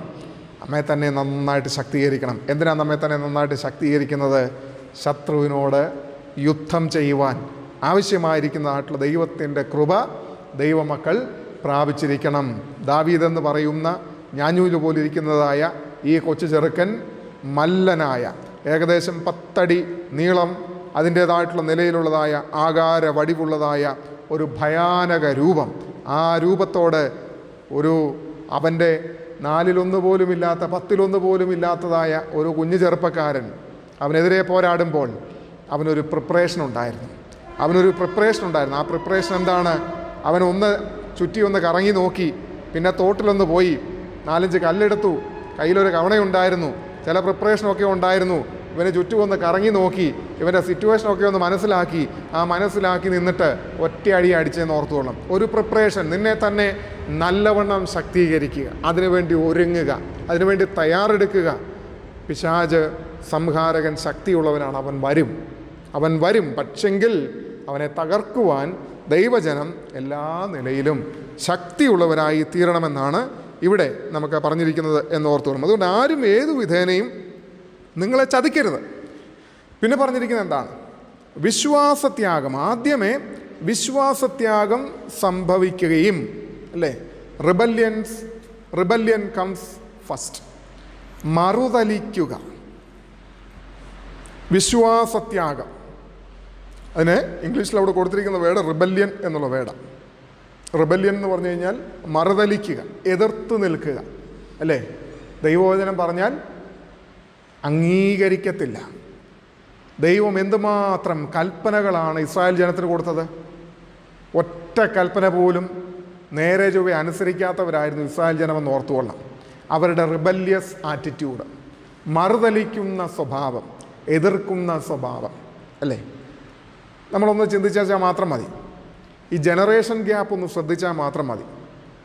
നമ്മെ തന്നെ നന്നായിട്ട് ശക്തീകരിക്കണം. എന്തിനാണ് നമ്മെ തന്നെ നന്നായിട്ട് ശക്തീകരിക്കുന്നത്? ശത്രുവിനോട് യുദ്ധം ചെയ്യുവാൻ ആവശ്യമായിരിക്കുന്നതായിട്ടുള്ള ദൈവത്തിൻ്റെ കൃപ ദൈവമക്കൾ പ്രാപിച്ചിരിക്കണം. ദാവീദെന്ന് പറയുന്ന ഞാഞ്ഞൂല് പോലിരിക്കുന്നതായ ഈ കൊച്ചു ചെറുക്കൻ മല്ലനായ, ഏകദേശം 10 അടി നീളം, അതിൻ്റേതായിട്ടുള്ള നിലയിലുള്ളതായ ആകാര വടിവുള്ളതായ ഒരു ഭയാനക രൂപം. ആ രൂപത്തോട് അവൻ്റെ 4-1 പോലുമില്ലാത്ത, 10-1 പോലുമില്ലാത്തതായ ഒരു കുഞ്ഞു ചെറുപ്പക്കാരൻ അവനെതിരെ പോരാടുമ്പോൾ അവനൊരു പ്രിപ്പറേഷൻ ഉണ്ടായിരുന്നു. ആ പ്രിപ്പറേഷൻ എന്താണ്? അവനൊന്ന് ചുറ്റി ഒന്ന് കറങ്ങി നോക്കി, പിന്നെ തോട്ടിലൊന്ന് പോയി 4-5 കല്ലെടുത്തു, കയ്യിലൊരു കവണയുണ്ടായിരുന്നു, ചില പ്രിപ്പറേഷനൊക്കെ ഉണ്ടായിരുന്നു. ഇവനെ ചുറ്റും ഒന്ന് കറങ്ങി നോക്കി, ഇവൻ്റെ സിറ്റുവേഷനൊക്കെ ഒന്ന് മനസ്സിലാക്കി നിന്നിട്ട് ഒറ്റയടി അടിച്ചെന്ന് ഓർത്തുകൊള്ളണം. ഒരു പ്രിപ്പറേഷൻ. നിന്നെ തന്നെ നല്ലവണ്ണം ശക്തീകരിക്കുക, അതിനുവേണ്ടി ഒരുങ്ങുക, അതിനുവേണ്ടി തയ്യാറെടുക്കുക. പിശാച് സംഹാരകൻ ശക്തിയുള്ളവനാണ്. അവൻ വരും. പക്ഷെങ്കിൽ അവനെ തകർക്കുവാൻ ദൈവജനം എല്ലാ നിലയിലും ശക്തിയുള്ളവരായി തീരണമെന്നാണ് ഇവിടെ നമുക്ക് പറഞ്ഞിരിക്കുന്നത് എന്നോർത്തോളും. അതുകൊണ്ട് ആരും ഏതു വിധേനയും നിങ്ങളെ ചതിക്കരുത്. പിന്നെ പറഞ്ഞിരിക്കുന്നത് എന്താണ്? വിശ്വാസത്യാഗം. ആദ്യമേ വിശ്വാസത്യാഗം സംഭവിക്കുകയും, അല്ലേ? Rebellion comes first. മറുതലിക്കുക, വിശ്വാസത്യാഗം. അതിന് ഇംഗ്ലീഷിൽ അവിടെ കൊടുത്തിരിക്കുന്ന വേർഡ് റിബല്യൻ എന്നുള്ള വേർഡാണ്. റിബല്യൻ എന്ന് പറഞ്ഞു കഴിഞ്ഞാൽ മറുതലിക്കുക, എതിർത്ത് നിൽക്കുക, അല്ലേ? ദൈവവചനം പറഞ്ഞാൽ അംഗീകരിക്കത്തില്ല. ദൈവം എന്തുമാത്രം കൽപ്പനകളാണ് ഇസ്രായേൽ ജനത്തിന് കൊടുത്തത്. ഒറ്റ കൽപ്പന പോലും നേരെ ചൊവ്വെ അനുസരിക്കാത്തവരായിരുന്നു ഇസ്രായേൽ ജനമെന്ന് ഓർത്തുകൊള്ളാം. അവരുടെ റിബല്യസ് ആറ്റിറ്റ്യൂഡ്, മറുതലിക്കുന്ന സ്വഭാവം, എതിർക്കുന്ന സ്വഭാവം, അല്ലേ? നമ്മളൊന്ന് ചിന്തിച്ചാൽ മാത്രം മതി. ഈ ജനറേഷൻ ഗ്യാപ്പ് ഒന്ന് ശ്രദ്ധിച്ചാൽ മാത്രം മതി.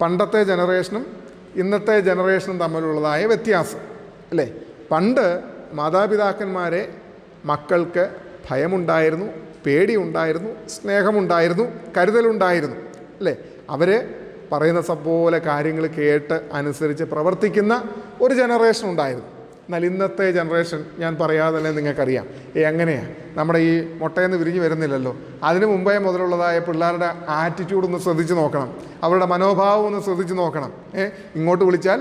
പണ്ടത്തെ ജനറേഷനും ഇന്നത്തെ ജനറേഷനും തമ്മിലുള്ളതായ വ്യത്യാസം, അല്ലേ? പണ്ട് മാതാപിതാക്കന്മാരെ മക്കൾക്ക് ഭയമുണ്ടായിരുന്നു, പേടിയുണ്ടായിരുന്നു, സ്നേഹമുണ്ടായിരുന്നു, കരുതലുണ്ടായിരുന്നു, അല്ലേ? അവർ പറയുന്ന പോലെ കാര്യങ്ങൾ കേട്ട് അനുസരിച്ച് പ്രവർത്തിക്കുന്ന ഒരു ജനറേഷൻ ഉണ്ടായിരുന്നു. എന്നാൽ ഇന്നത്തെ ജനറേഷൻ ഞാൻ പറയാതെ തന്നെ നിങ്ങൾക്കറിയാം എങ്ങനെയാണ്. നമ്മുടെ ഈ മുട്ടയെന്ന് വിരിഞ്ഞ് വരുന്നില്ലല്ലോ. അതിന് മുമ്പേ മുതലുള്ളതായ പിള്ളേരുടെ ആറ്റിറ്റ്യൂഡ് ഒന്ന് ശ്രദ്ധിച്ച് നോക്കണം, അവരുടെ മനോഭാവം ഒന്ന് ശ്രദ്ധിച്ച് നോക്കണം. ഇങ്ങോട്ട് വിളിച്ചാൽ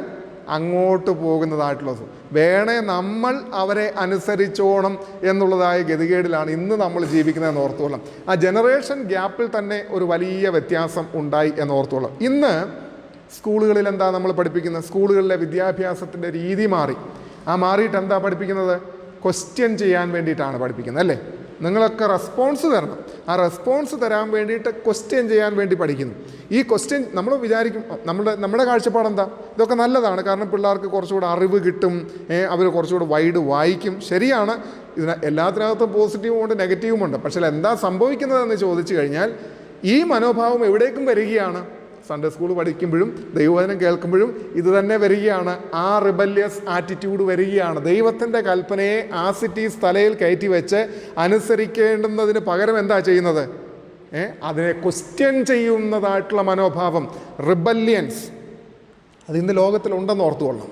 അങ്ങോട്ട് പോകുന്നതായിട്ടുള്ളത്. വേണേ നമ്മൾ അവരെ അനുസരിച്ചോണം എന്നുള്ളതായ ഗതികേടിലാണ് ഇന്ന് നമ്മൾ ജീവിക്കുന്നതെന്ന് ഓർത്തോളാം. ആ ജനറേഷൻ ഗ്യാപ്പിൽ തന്നെ ഒരു വലിയ വ്യത്യാസം ഉണ്ടായി എന്നോർത്തോളാം. ഇന്ന് സ്കൂളുകളിൽ എന്താ നമ്മൾ പഠിപ്പിക്കുന്നത്? സ്കൂളുകളിലെ വിദ്യാഭ്യാസത്തിൻ്റെ രീതി മാറി. മാറിയിട്ട് എന്താ പഠിപ്പിക്കുന്നത്? ക്വസ്റ്റ്യൻ ചെയ്യാൻ വേണ്ടിയിട്ടാണ് പഠിപ്പിക്കുന്നത്, അല്ലേ? നിങ്ങളൊക്കെ റെസ്പോൺസ് തരണം. ആ റെസ്പോൺസ് തരാൻ വേണ്ടിയിട്ട് ക്വസ്റ്റ്യൻ ചെയ്യാൻ വേണ്ടി പഠിക്കുന്നു. ഈ ക്വസ്റ്റ്യൻ നമ്മൾ വിചാരിക്കും, നമ്മുടെ കാഴ്ചപ്പാട് എന്താ? ഇതൊക്കെ നല്ലതാണ്, കാരണം പിള്ളേർക്ക് കുറച്ചുകൂടെ അറിവ് കിട്ടും, അവർ കുറച്ചുകൂടെ വൈഡ് വായിക്കും. ശരിയാണ്, ഇതിന് എല്ലാത്തിനകത്തും പോസിറ്റീവും ഉണ്ട് നെഗറ്റീവും ഉണ്ട്. പക്ഷേ എന്താ സംഭവിക്കുന്നതെന്ന് ചോദിച്ചു കഴിഞ്ഞാൽ ഈ മനോഭാവം എവിടേക്കും വരികയാണ്? സൺഡേ സ്കൂൾ പഠിക്കുമ്പോഴും ദൈവവചനം കേൾക്കുമ്പോഴും ഇത് തന്നെ വരികയാണ്. ആ റിബല്യസ് ആറ്റിറ്റ്യൂഡ് വരികയാണ്. ദൈവത്തിൻ്റെ കൽപ്പനയെ ആസിറ്റീസ് തലയിൽ കയറ്റി വെച്ച് അനുസരിക്കേണ്ടുന്നതിന് പകരം എന്താ ചെയ്യുന്നത്? അതിനെ ക്വസ്റ്റ്യൻ ചെയ്യുന്നതായിട്ടുള്ള മനോഭാവം, റിബല്യൻസ്, അതിന്ന് ലോകത്തിലുണ്ടെന്ന് ഓർത്തുകൊള്ളണം.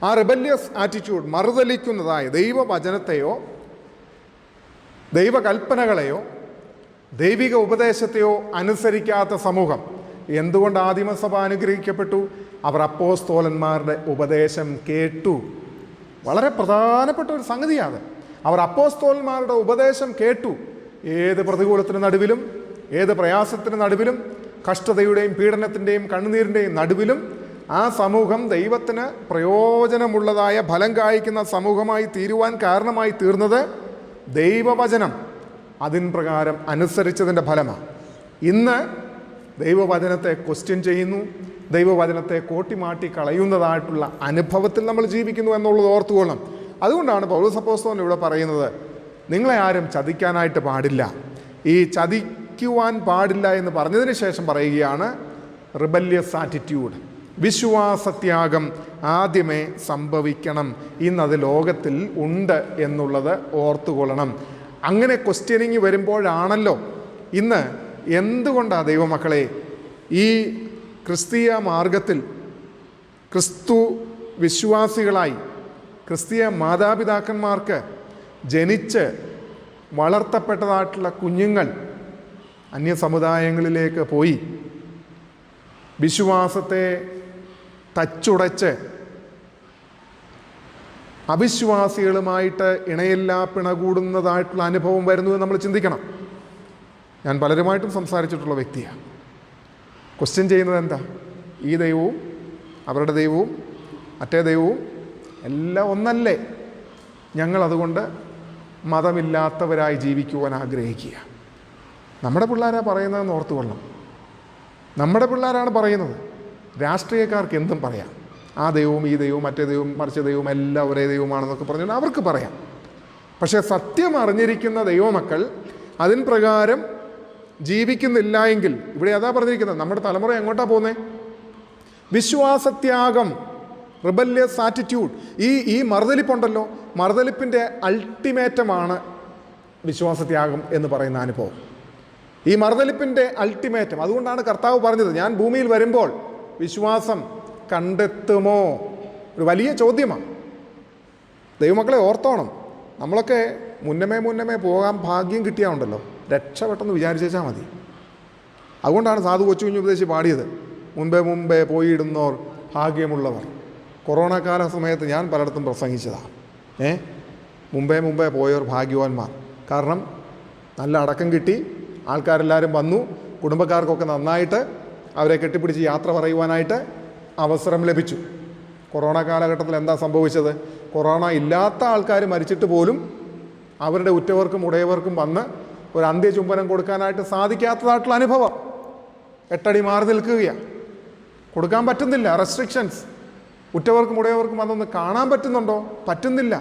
ആ റിബല്യസ് ആറ്റിറ്റ്യൂഡ്, മറുതലിക്കുന്നതായ ദൈവവചനത്തെയോ ദൈവകൽപ്പനകളെയോ ദൈവിക ഉപദേശത്തെയോ അനുസരിക്കാത്ത സമൂഹം. എന്തുകൊണ്ട് ആദിമസഭ അനുഗ്രഹിക്കപ്പെട്ടു? അവർ അപ്പോസ്തോലന്മാരുടെ ഉപദേശം കേട്ടു. വളരെ പ്രധാനപ്പെട്ട ഒരു സംഗതിയാണ്. അവർ അപ്പോസ്തോലന്മാരുടെ ഉപദേശം കേട്ടു. ഏത് പ്രതികൂലത്തിന് നടുവിലും, ഏത് പ്രയാസത്തിന് നടുവിലും, കഷ്ടതയുടെയും പീഡനത്തിൻ്റെയും കണ്ണുനീരിൻ്റെയും നടുവിലും ആ സമൂഹം ദൈവത്തിന് പ്രയോജനമുള്ളതായ ഫലം കായ്ക്കുന്ന സമൂഹമായി തീരുവാൻ കാരണമായി തീർന്നത് ദൈവവചനം അതിന് പ്രകാരം അനുസരിച്ചതിൻ്റെ ഫലമാണ്. ഇന്ന് ദൈവവചനത്തെ ക്വസ്റ്റ്യൻ ചെയ്യുന്നു, ദൈവവചനത്തെ കോട്ടിമാട്ടി കളയുന്നതായിട്ടുള്ള അനുഭവത്തിൽ നമ്മൾ ജീവിക്കുന്നു എന്നുള്ളത് ഓർത്തുകൊള്ളണം. അതുകൊണ്ടാണ് പൗലോസ് അപ്പോസ്തലൻ ഇവിടെ പറയുന്നത്, നിങ്ങളെ ആരും ചതിക്കാനായിട്ട് പാടില്ല. ഈ ചതിക്കുവാൻ പാടില്ല എന്ന് പറഞ്ഞതിന് ശേഷം പറയുകയാണ് റിബല്യസ് ആറ്റിറ്റ്യൂഡ്, വിശ്വാസത്യാഗം ആദ്യമേ സംഭവിക്കണം. ഇന്നത് ലോകത്തിൽ ഉണ്ട് എന്നുള്ളത് ഓർത്തുകൊള്ളണം. അങ്ങനെ ക്വസ്റ്റ്യനിങ് വരുമ്പോഴാണല്ലോ ഇന്ന് എന്തുകൊണ്ടാണ് ദൈവമക്കളെ ഈ ക്രിസ്തീയ മാർഗത്തിൽ ക്രിസ്തു വിശ്വാസികളായി ക്രിസ്തീയ മാതാപിതാക്കന്മാർക്ക് ജനിച്ച് വളർത്തപ്പെട്ടതായിട്ടുള്ള കുഞ്ഞുങ്ങൾ അന്യസമുദായങ്ങളിലേക്ക് പോയി വിശ്വാസത്തെ തച്ചുടച്ച് അവിശ്വാസികളുമായിട്ട് ഇണയെല്ലാ പിണകൂടുന്നതായിട്ടുള്ള അനുഭവം വരുന്നു എന്ന് നമ്മൾ ചിന്തിക്കണം. ഞാൻ പലരുമായിട്ടും സംസാരിച്ചിട്ടുള്ള വ്യക്തിയാണ്. ക്വസ്റ്റ്യൻ ചെയ്യുന്നത് എന്താ? ഈ ദൈവവും അവരുടെ ദൈവവും മറ്റേ ദൈവവും എല്ലാം ഒന്നല്ലേ? ഞങ്ങളതുകൊണ്ട് മതമില്ലാത്തവരായി ജീവിക്കുവാൻ ആഗ്രഹിക്കുക. നമ്മുടെ പിള്ളേരാണ് പറയുന്നതെന്ന് ഓർത്തുകൊള്ളണം. നമ്മുടെ പിള്ളേരാണ് പറയുന്നത്. രാഷ്ട്രീയക്കാർക്ക് എന്തും പറയാം. ആ ദൈവവും ഈ ദൈവവും മറ്റേ ദൈവവും മറിച്ച ദൈവവും എല്ലാം ഒരേ ദൈവമാണെന്നൊക്കെ പറഞ്ഞുകൊണ്ട് അവർക്ക് പറയാം. പക്ഷേ സത്യം അറിഞ്ഞിരിക്കുന്ന ദൈവമക്കൾ അതിന് പ്രകാരം ജീവിക്കുന്നില്ല എങ്കിൽ, ഇവിടെ അതാ പറഞ്ഞിരിക്കുന്നത്, നമ്മുടെ തലമുറ എങ്ങോട്ടാണ് പോകുന്നത്? വിശ്വാസത്യാഗം, റിബല്യസ് ആറ്റിറ്റ്യൂഡ്. ഈ മറുതലിപ്പുണ്ടല്ലോ, മറുതലിപ്പിൻ്റെ അൾട്ടിമേറ്റമാണ് വിശ്വാസത്യാഗം എന്ന് പറയുന്ന അനുഭവം. ഈ മറുതലിപ്പിൻ്റെ അൾട്ടിമേറ്റം. അതുകൊണ്ടാണ് കർത്താവ് പറഞ്ഞത്, ഞാൻ ഭൂമിയിൽ വരുമ്പോൾ വിശ്വാസം കണ്ടെത്തുമോ? ഒരു വലിയ ചോദ്യമാണ്. ദൈവമക്കളെ ഓർത്തോണം, നമ്മളൊക്കെ മുന്നമേ പോകാൻ ഭാഗ്യം കിട്ടിയാണ്ടല്ലോ രക്ഷപ്പെട്ടെന്ന് വിചാരിച്ചാൽ മതി. അതുകൊണ്ടാണ് സാധു കൊച്ചു കുഞ്ഞു ഉപദേശിച്ച് പാടിയത്, മുമ്പേ പോയിടുന്നോർ ഭാഗ്യമുള്ളവർ. കൊറോണ കാല സമയത്ത് ഞാൻ പലയിടത്തും പ്രസംഗിച്ചതാണ്. മുമ്പേ പോയവർ ഭാഗ്യവാന്മാർ. കാരണം നല്ല അടക്കം കിട്ടി, ആൾക്കാരെല്ലാവരും വന്നു, കുടുംബക്കാർക്കൊക്കെ നന്നായിട്ട് അവരെ കെട്ടിപ്പിടിച്ച് യാത്ര പറയുവാനായിട്ട് അവസരം ലഭിച്ചു. കൊറോണ കാലഘട്ടത്തിൽ എന്താ സംഭവിച്ചത്? കൊറോണ ഇല്ലാത്ത ആൾക്കാർ മരിച്ചിട്ട് പോലും അവരുടെ ഉറ്റവർക്കും ഉടയവർക്കും വന്ന് ഒരു അന്ത്യചുംബനം കൊടുക്കാനായിട്ട് സാധിക്കാത്തതായിട്ടുള്ള അനുഭവം. 8 അടി മാറി നിൽക്കുകയാണ്, കൊടുക്കാൻ പറ്റുന്നില്ല. റെസ്ട്രിക്ഷൻസ്. ഉറ്റവർക്കും ഉടയവർക്കും അതൊന്ന് കാണാൻ പറ്റുന്നുണ്ടോ? പറ്റുന്നില്ല.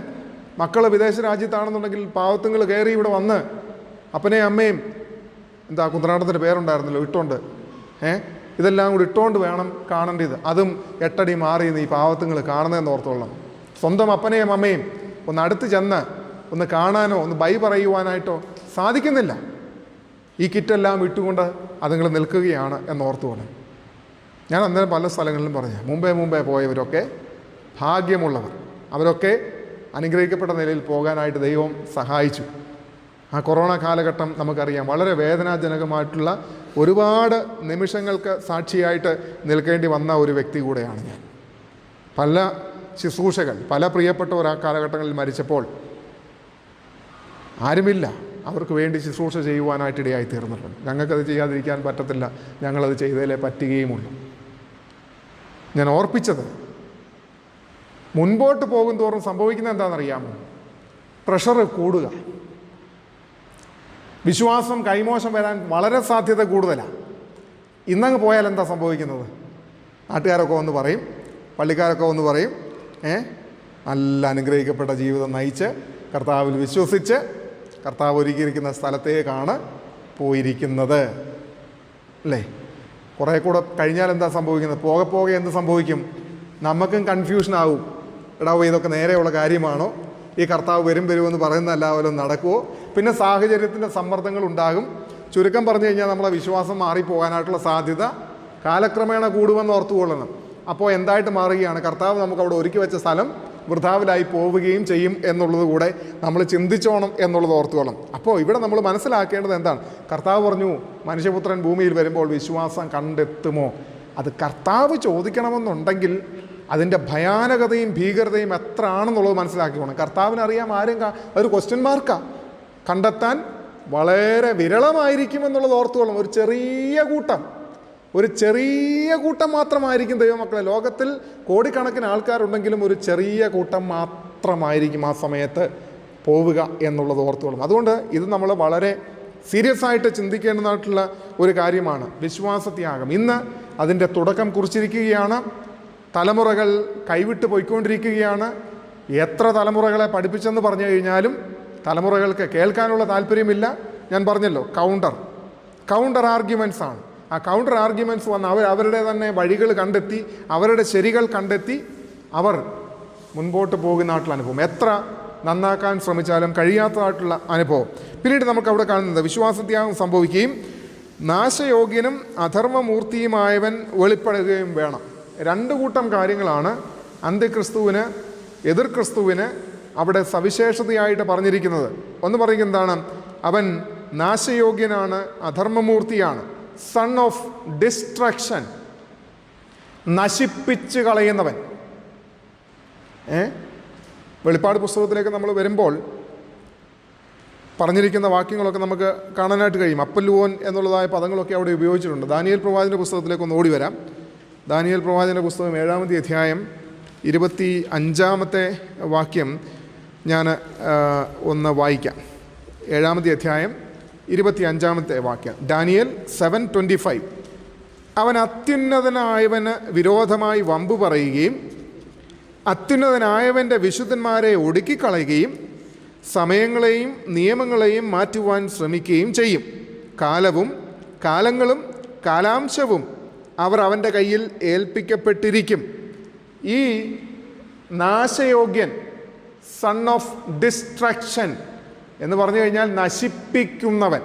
മക്കൾ വിദേശ രാജ്യത്താണെന്നുണ്ടെങ്കിൽ പാവത്തുങ്ങൾ കയറി ഇവിടെ വന്ന് അപ്പനെയും അമ്മയും, എന്താ കുന്ത്രാണ്ടത്തിൻ്റെ പേരുണ്ടായിരുന്നല്ലോ, ഇട്ടോണ്ട് ഇതെല്ലാം കൂടി ഇട്ടുകൊണ്ട് വേണം കാണേണ്ടത്. അതും 8 അടി മാറി ഈ പാവത്തുങ്ങൾ കാണുന്നതെന്ന് ഓർത്തോളണം. സ്വന്തം അപ്പനെയും അമ്മയും ഒന്ന് അടുത്ത് ചെന്ന് ഒന്ന് കാണാനോ ഒന്ന് ബൈ പറയുവാനായിട്ടോ സാധിക്കുന്നില്ല. ഈ കിറ്റെല്ലാം ഇട്ടുകൊണ്ട് അതുങ്ങൾ നിൽക്കുകയാണ് എന്നോർത്തുകൊണ്ട് ഞാൻ അന്നേരം പല സ്ഥലങ്ങളിലും പറഞ്ഞു, മുമ്പേ പോയവരൊക്കെ ഭാഗ്യമുള്ളവർ. അവരൊക്കെ അനുഗ്രഹിക്കപ്പെട്ട നിലയിൽ പോകാനായിട്ട് ദൈവം സഹായിച്ചു. ആ കൊറോണ കാലഘട്ടം നമുക്കറിയാം, വളരെ വേദനാജനകമായിട്ടുള്ള ഒരുപാട് നിമിഷങ്ങൾക്ക് സാക്ഷിയായിട്ട് നിൽക്കേണ്ടി വന്ന ഒരു വ്യക്തി കൂടെയാണ് ഞാൻ. പല ശുശ്രൂഷകൾ, പല പ്രിയപ്പെട്ടവർ ആ കാലഘട്ടങ്ങളിൽ മരിച്ചപ്പോൾ ആരുമില്ല അവർക്ക് വേണ്ടി ശുശ്രൂഷ ചെയ്യുവാനായിട്ട് ഇടയായി തീർന്നിട്ടുണ്ട്. ഞങ്ങൾക്കത് ചെയ്യാതിരിക്കാൻ പറ്റത്തില്ല, ഞങ്ങളത് ചെയ്തതിലേ പറ്റുകയുമുള്ളൂ. ഞാൻ ഓർപ്പിച്ചത്, മുൻപോട്ട് പോകും തോറും സംഭവിക്കുന്നത് എന്താണെന്നറിയാമോ? പ്രഷർ കൂടുക, വിശ്വാസം കൈമോശം വരാൻ വളരെ സാധ്യത കൂടുതലാണ്. ഇന്നങ്ങ് പോയാൽ എന്താ സംഭവിക്കുന്നത്? നാട്ടുകാരൊക്കെ വന്ന് പറയും, പള്ളിക്കാരൊക്കെ വന്ന് പറയും, നല്ല അനുഗ്രഹിക്കപ്പെട്ട ജീവിതം നയിച്ച് കർത്താവിൽ വിശ്വസിച്ച് കർത്താവ് ഒരുക്കിയിരിക്കുന്ന സ്ഥലത്തേക്കാണ് പോയിരിക്കുന്നത്, അല്ലേ? കുറേ കൂടെ കഴിഞ്ഞാൽ എന്താ സംഭവിക്കുന്നത്? പോകെ പോകെ എന്ത് സംഭവിക്കും? നമുക്കും കൺഫ്യൂഷനാവും. എടാവോ, ഇതൊക്കെ നേരെയുള്ള കാര്യമാണോ? ഈ കർത്താവ് വരുമെന്ന് പറയുന്ന എല്ലാവരും നടക്കുമോ? പിന്നെ സാഹചര്യത്തിൻ്റെ സമ്മർദ്ദങ്ങൾ ഉണ്ടാകും. ചുരുക്കം പറഞ്ഞു കഴിഞ്ഞാൽ നമ്മളെ വിശ്വാസം മാറിപ്പോകാനായിട്ടുള്ള സാധ്യത കാലക്രമേണ കൂടുമെന്ന് ഓർത്തുകൊള്ളണം. അപ്പോൾ എന്തായിട്ട് മാറുകയാണ്? കർത്താവ് നമുക്ക് അവിടെ ഒരുക്കി വെച്ച സ്ഥലം വൃഥാവിലായി പോവുകയും ചെയ്യും എന്നുള്ളത് കൂടെ നമ്മൾ ചിന്തിച്ചോണം എന്നുള്ളത് ഓർത്തുകൊള്ളണം. അപ്പോൾ ഇവിടെ നമ്മൾ മനസ്സിലാക്കേണ്ടത് എന്താണ്? കർത്താവ് പറഞ്ഞു മനുഷ്യപുത്രൻ ഭൂമിയിൽ വരുമ്പോൾ വിശ്വാസം കണ്ടെത്തുമോ? അത് കർത്താവ് ചോദിക്കണമെന്നുണ്ടെങ്കിൽ അതിൻ്റെ ഭയാനകതയും ഭീകരതയും എത്ര ആണെന്നുള്ളത് മനസ്സിലാക്കിക്കോണം. കർത്താവിനറിയാം, ആരും ഒരു ക്വസ്റ്റ്യൻ മാർക്കാണ്. കണ്ടെത്താൻ വളരെ വിരളമായിരിക്കുമെന്നുള്ളത് ഓർത്തുകൊള്ളണം. ഒരു ചെറിയ കൂട്ടം മാത്രമായിരിക്കും ദൈവമക്കളെ. ലോകത്തിൽ കോടിക്കണക്കിന് ആൾക്കാരുണ്ടെങ്കിലും ഒരു ചെറിയ കൂട്ടം മാത്രമായിരിക്കും ആ സമയത്ത് പോവുക എന്നുള്ളത് ഓർത്തുകൊള്ളും. അതുകൊണ്ട് ഇത് നമ്മൾ വളരെ സീരിയസ് ആയിട്ട് ചിന്തിക്കേണ്ടതായിട്ടുള്ള ഒരു കാര്യമാണ്. വിശ്വാസത്യാഗം ഇന്ന് അതിൻ്റെ തുടക്കം കുറിച്ചിരിക്കുകയാണ്. തലമുറകൾ കൈവിട്ട് പോയിക്കൊണ്ടിരിക്കുകയാണ്. എത്ര തലമുറകളെ പഠിപ്പിച്ചെന്ന് പറഞ്ഞു കഴിഞ്ഞാലും തലമുറകൾക്ക് കേൾക്കാനുള്ള താല്പര്യമില്ല. ഞാൻ പറഞ്ഞല്ലോ, കൗണ്ടർ ആർഗ്യുമെൻറ്റ്സ് ആണ്. ആ കൗണ്ടർ ആർഗ്യുമെൻറ്റ്സ് വന്ന് അവരുടെ തന്നെ വഴികൾ കണ്ടെത്തി, അവരുടെ ശരികൾ കണ്ടെത്തി അവർ മുൻപോട്ട് പോകുന്നതായിട്ടുള്ള അനുഭവം, എത്ര നന്നാക്കാൻ ശ്രമിച്ചാലും കഴിയാത്തതായിട്ടുള്ള അനുഭവം. പിന്നീട് നമുക്ക് അവിടെ കാണുന്നത് വിശ്വാസത്യാഗം സംഭവിക്കുകയും നാശയോഗ്യനും അധർമ്മമൂർത്തിയുമായവൻ വെളിപ്പെടുകയും വേണം. രണ്ട് കൂട്ടം കാര്യങ്ങളാണ് അന്ത്യക്രിസ്തുവിന്, എതിർ ക്രിസ്തുവിന് അവിടെ സവിശേഷതയായിട്ട് പറഞ്ഞിരിക്കുന്നത്. ഒന്ന് പറയുന്നത് എന്താണ്? അവൻ നാശയോഗ്യനാണ്, അധർമ്മമൂർത്തിയാണ്, സൺ ഓഫ് ഡിസ്ട്രക്ഷൻ, നശിപ്പിച്ച് കളയുന്നവൻ. വെളിപ്പാട് പുസ്തകത്തിലേക്ക് നമ്മൾ വരുമ്പോൾ പറഞ്ഞിരിക്കുന്ന വാക്യങ്ങളൊക്കെ നമുക്ക് കാണാനായിട്ട് കഴിയും. അപ്പല്ലുവോൻ എന്നുള്ളതായ പദങ്ങളൊക്കെ അവിടെ ഉപയോഗിച്ചിട്ടുണ്ട്. ദാനിയേൽ പ്രവാചകൻ്റെ പുസ്തകത്തിലേക്ക് ഒന്ന് ഓടി വരാം. ദാനിയേൽ പ്രവാചകൻ്റെ പുസ്തകം 7-ാമത്തെ അധ്യായം 25-ാമത്തെ വാക്യം ഞാൻ ഒന്ന് വായിക്കാം. 7-ാമത്തെ അധ്യായം 25-ാമത്തെ വാക്യം, ഡാനിയേൽ 7:25. അവൻ അത്യുന്നതനായവന് വിരോധമായി വമ്പ് പറയുകയും അത്യുന്നതനായവൻ്റെ വിശുദ്ധന്മാരെ ഒടുക്കിക്കളയുകയും സമയങ്ങളെയും നിയമങ്ങളെയും മാറ്റുവാൻ ശ്രമിക്കുകയും ചെയ്യും. കാലങ്ങളും കാലാംശവും അവർ അവൻ്റെ കയ്യിൽ ഏൽപ്പിക്കപ്പെട്ടിരിക്കും. ഈ നാശയോഗ്യൻ, സൺ ഓഫ് ഡിസ്ട്രക്ഷൻ എന്ന് പറഞ്ഞു കഴിഞ്ഞാൽ നശിപ്പിക്കുന്നവൻ,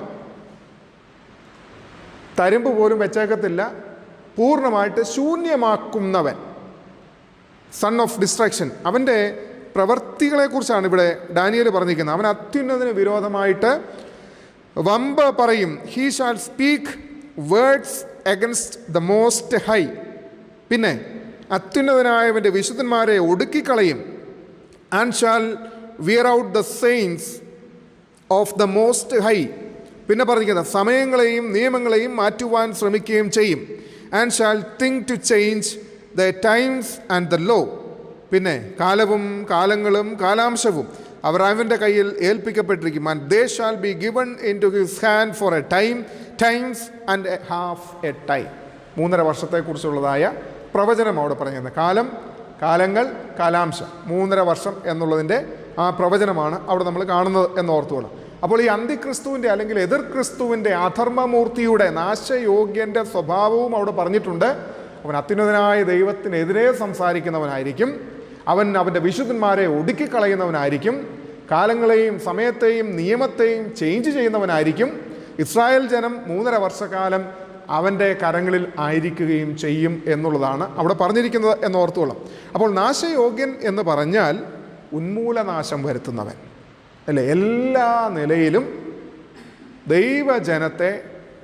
തരുമ്പ് പോലും വെച്ചേക്കത്തില്ല, പൂർണ്ണമായിട്ട് ശൂന്യമാക്കുന്നവൻ, സൺ ഓഫ് ഡിസ്ട്രക്ഷൻ. അവൻ്റെ പ്രവൃത്തികളെക്കുറിച്ചാണ് ഇവിടെ ഡാനിയേൽ പറഞ്ഞിരിക്കുന്നത്. അവൻ അത്യുന്നതിന് വിരോധമായിട്ട് വമ്പ് പറയും. He shall speak words against the most high. പിന്നെ അത്യുന്നതനായവൻ്റെ വിശുദ്ധന്മാരെ ഒടുക്കിക്കളയും. And shall wear out the saints of the most high. പിന്നെ പറഞ്ഞിരിക്കുന്നത് സമയങ്ങളെയും നിയമങ്ങളെയും മാറ്റുവാൻ ശ്രമിക്കുകയും ചെയ്യും. And shall think to change the times and the law. പിന്നെ കാലങ്ങളും കാലാംശവും അവർ അവൻ്റെ കയ്യിൽ ഏൽപ്പിക്കപ്പെട്ടിരിക്കും. And they shall be given into his hand for a times and a half a time. 3.5 വർഷത്തെക്കുറിച്ചുള്ളതായ പ്രവചനം അവിടെ പറഞ്ഞിരുന്നത്. കാലങ്ങൾ കാലാംശം 3.5 വർഷം എന്നുള്ളതിൻ്റെ ആ പ്രവചനമാണ് അവിടെ നമ്മൾ കാണുന്നത് എന്ന് ഓർത്തുകൊള്ളാം. അപ്പോൾ ഈ അന്തിക്രിസ്തുവിൻ്റെ അല്ലെങ്കിൽ എതിർ ക്രിസ്തുവിൻ്റെ അധർമ്മമൂർത്തിയുടെ നാശയോഗ്യൻ്റെ സ്വഭാവവും അവിടെ പറഞ്ഞിട്ടുണ്ട്. അവൻ അത്യുന്നതനായ ദൈവത്തിനെതിരെ സംസാരിക്കുന്നവനായിരിക്കും. അവൻ അവൻ്റെ വിശുദ്ധന്മാരെ ഒടുക്കിക്കളയുന്നവനായിരിക്കും. കാലങ്ങളെയും സമയത്തെയും നിയമത്തെയും ചേഞ്ച് ചെയ്യുന്നവനായിരിക്കും. ഇസ്രായേൽ ജനം 3.5 വർഷക്കാലം അവൻ്റെ കരങ്ങളിൽ ആയിരിക്കുകയും ചെയ്യും എന്നുള്ളതാണ് അവിടെ പറഞ്ഞിരിക്കുന്നത് എന്നോർത്തോളം. അപ്പോൾ നാശയോഗ്യൻ എന്ന് പറഞ്ഞാൽ ഉന്മൂലനാശം വരുത്തുന്നവൻ അല്ലേ? എല്ലാ നിലയിലും ദൈവജനത്തെ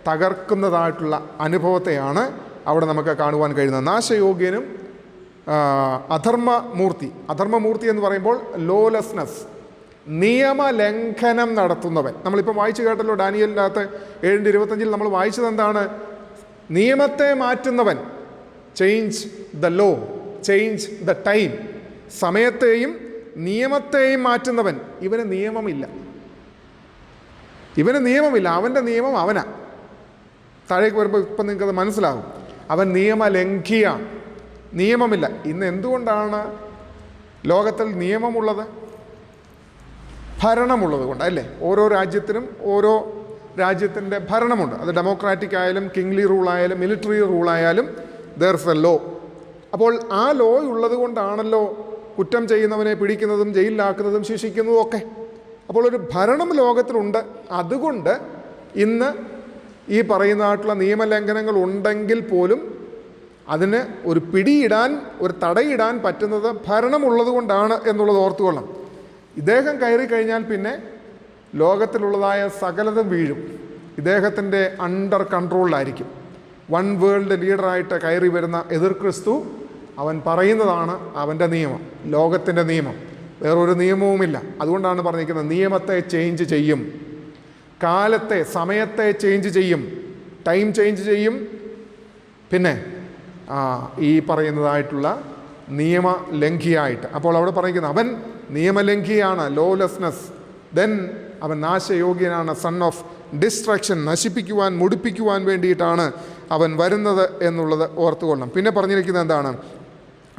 തകർക്കുന്നതായിട്ടുള്ള അനുഭവത്തെയാണ് അവിടെ നമുക്ക് കാണുവാൻ കഴിയുന്നത്. നാശയോഗ്യനും അധർമ്മമൂർത്തി എന്ന് പറയുമ്പോൾ ലോലെസ്നെസ്, നിയമലംഘനം നടത്തുന്നവൻ. നമ്മളിപ്പോൾ വായിച്ചു കേട്ടല്ലോ ഡാനിയേലിൻ്റെ അകത്ത് 7:25 നമ്മൾ വായിച്ചത് എന്താണ്? നിയമത്തെ മാറ്റുന്നവൻ, change the law, change the time. സമയത്തെയും നിയമത്തെയും മാറ്റുന്നവൻ. ഇവന് നിയമമില്ല, അവൻ്റെ നിയമം അവനാ. താഴേക്ക് വരുമ്പോൾ ഇപ്പം നിങ്ങൾക്കത് മനസ്സിലാകും. അവൻ നിയമലംഘിയാണ്, നിയമമില്ല. ഇന്ന് എന്തുകൊണ്ടാണ് ലോകത്തിൽ നിയമമുള്ളത്? ഭരണമുള്ളത് കൊണ്ട് അല്ലേ? ഓരോ രാജ്യത്തിനും ഓരോ രാജ്യത്തിൻ്റെ ഭരണമുണ്ട്. അത് ഡെമോക്രാറ്റിക് ആയാലും കിങ്ലി റൂളായാലും മിലിറ്ററി റൂളായാലും ദെയർസ് എ ലോ. അപ്പോൾ ആ ലോ ഉള്ളത് കൊണ്ടാണല്ലോ കുറ്റം ചെയ്യുന്നവനെ പിടിക്കുന്നതും ജയിലിലാക്കുന്നതും ശിക്ഷിക്കുന്നതും ഒക്കെ. അപ്പോൾ ഒരു ഭരണം ലോകത്തിലുണ്ട്. അതുകൊണ്ട് ഇന്ന് ഈ പറയുന്നതായിട്ടുള്ള നിയമലംഘനങ്ങൾ ഉണ്ടെങ്കിൽ പോലും അതിന് ഒരു പിടിയിടാൻ, ഒരു തടയിടാൻ പറ്റുന്നത് ഭരണമുള്ളത് കൊണ്ടാണ് എന്നുള്ളത് ഓർത്തുകൊള്ളണം. ഇദ്ദേഹം കയറി കഴിഞ്ഞാൽ പിന്നെ ലോകത്തിലുള്ളതായ സകലതും വീഴും. ഇദ്ദേഹത്തിൻ്റെ അണ്ടർ കൺട്രോളിലായിരിക്കും. വൺ വേൾഡ് ലീഡറായിട്ട് കയറി വരുന്ന എതിർ ക്രിസ്തു അവൻ പറയുന്നതാണ് അവൻ്റെ നിയമം, ലോകത്തിൻ്റെ നിയമം. വേറൊരു നിയമവുമില്ല. അതുകൊണ്ടാണ് പറഞ്ഞിരിക്കുന്നത് നിയമത്തെ ചേഞ്ച് ചെയ്യും, കാലത്തെ സമയത്തെ ചേഞ്ച് ചെയ്യും, ടൈം ചേഞ്ച് ചെയ്യും. പിന്നെ ഈ പറയുന്നതായിട്ടുള്ള നിയമലംഘിയായിട്ട്. അപ്പോൾ അവിടെ പറയുന്നത് അവൻ നിയമലംഘിയാണ്, ലോലെസ്നെസ്. ദെൻ അവൻ നാശയോഗ്യനാണ്, സൺ ഓഫ് ഡിസ്ട്രക്ഷൻ, നശിപ്പിക്കുവാൻ മുടിപ്പിക്കുവാൻ വേണ്ടിയിട്ടാണ് അവൻ വരുന്നത് എന്നുള്ളത് ഓർത്തുകൊള്ളണം. പിന്നെ പറഞ്ഞിരിക്കുന്നത് എന്താണ്?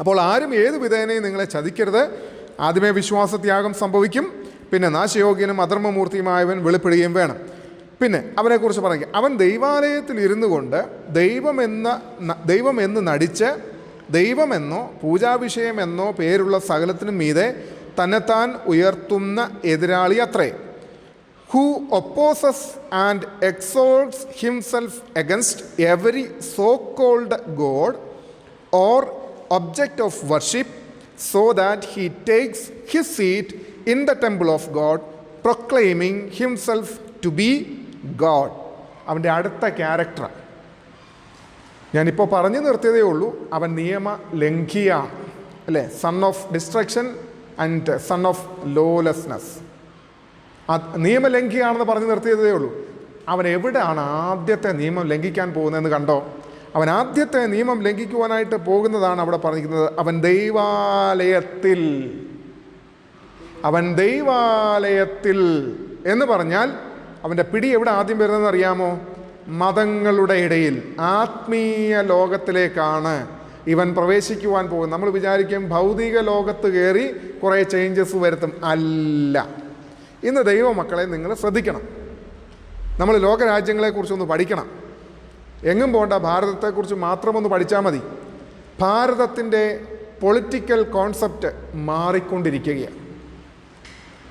അപ്പോൾ ആരും ഏത് വിധേനയും നിങ്ങളെ ചതിക്കരുത്. ആദ്യമേ വിശ്വാസത്യാഗം സംഭവിക്കും, പിന്നെ നാശയോഗ്യനും അധർമ്മമൂർത്തിയുമായവൻ വെളിപ്പെടുകയും വേണം. പിന്നെ അവനെക്കുറിച്ച് പറയുക, അവൻ ദൈവാലയത്തിൽ ഇരുന്നു കൊണ്ട് ദൈവമെന്ന് നടിച്ച് ദൈവമെന്നോ പൂജാവിഷയമെന്നോ പേരുള്ള സകലത്തിനും മീതെ തന്നെത്താൻ ഉയർത്തുന്ന എതിരാളി അത്രേ. Who opposes and exalts himself against every so called god or object of worship, so that he takes his seat in the temple of God, proclaiming himself to be God. അവൻ്റെ അടുത്ത ക്യാരക്ടർ ഞാനിപ്പോൾ പറഞ്ഞു നിർത്തിയതേ ഉള്ളൂ. അവൻ നിയമലംഘിയാണ്, അല്ലേ? Son of destruction and son of lawlessness. നിയമലംഘിയാണെന്ന് പറഞ്ഞു നിർത്തിയതേ ഉള്ളൂ. അവൻ എവിടെയാണ് ആദ്യത്തെ നിയമം ലംഘിക്കാൻ പോകുന്നതെന്ന് കണ്ടോ? അവൻ ആദ്യത്തെ നിയമം ലംഘിക്കുവാനായിട്ട് പോകുന്നതാണ് അവിടെ പറഞ്ഞിരിക്കുന്നത്. അവൻ ദൈവാലയത്തിൽ എന്ന് പറഞ്ഞാൽ അവൻ്റെ പിടി എവിടെ ആദ്യം വരുന്നതെന്ന് അറിയാമോ? മതങ്ങളുടെ ഇടയിൽ, ആത്മീയ ലോകത്തിലേക്കാണ് ഇവൻ പ്രവേശിക്കുവാൻ പോകുന്നത്. നമ്മൾ വിചാരിക്കും ഭൗതിക ലോകത്ത് കയറി കുറേ ചേഞ്ചസ് വരുത്തും. അല്ല. ഇന്ന് ദൈവമക്കളെ നിങ്ങൾ ശ്രദ്ധിക്കണം. നമ്മൾ ലോകരാജ്യങ്ങളെക്കുറിച്ചൊന്ന് പഠിക്കണം. എങ്ങും പോകണ്ട, ഭാരതത്തെക്കുറിച്ച് മാത്രമൊന്ന് പഠിച്ചാൽ മതി. ഭാരതത്തിൻ്റെ പൊളിറ്റിക്കൽ കോൺസെപ്റ്റ് മാറിക്കൊണ്ടിരിക്കുകയാണ്.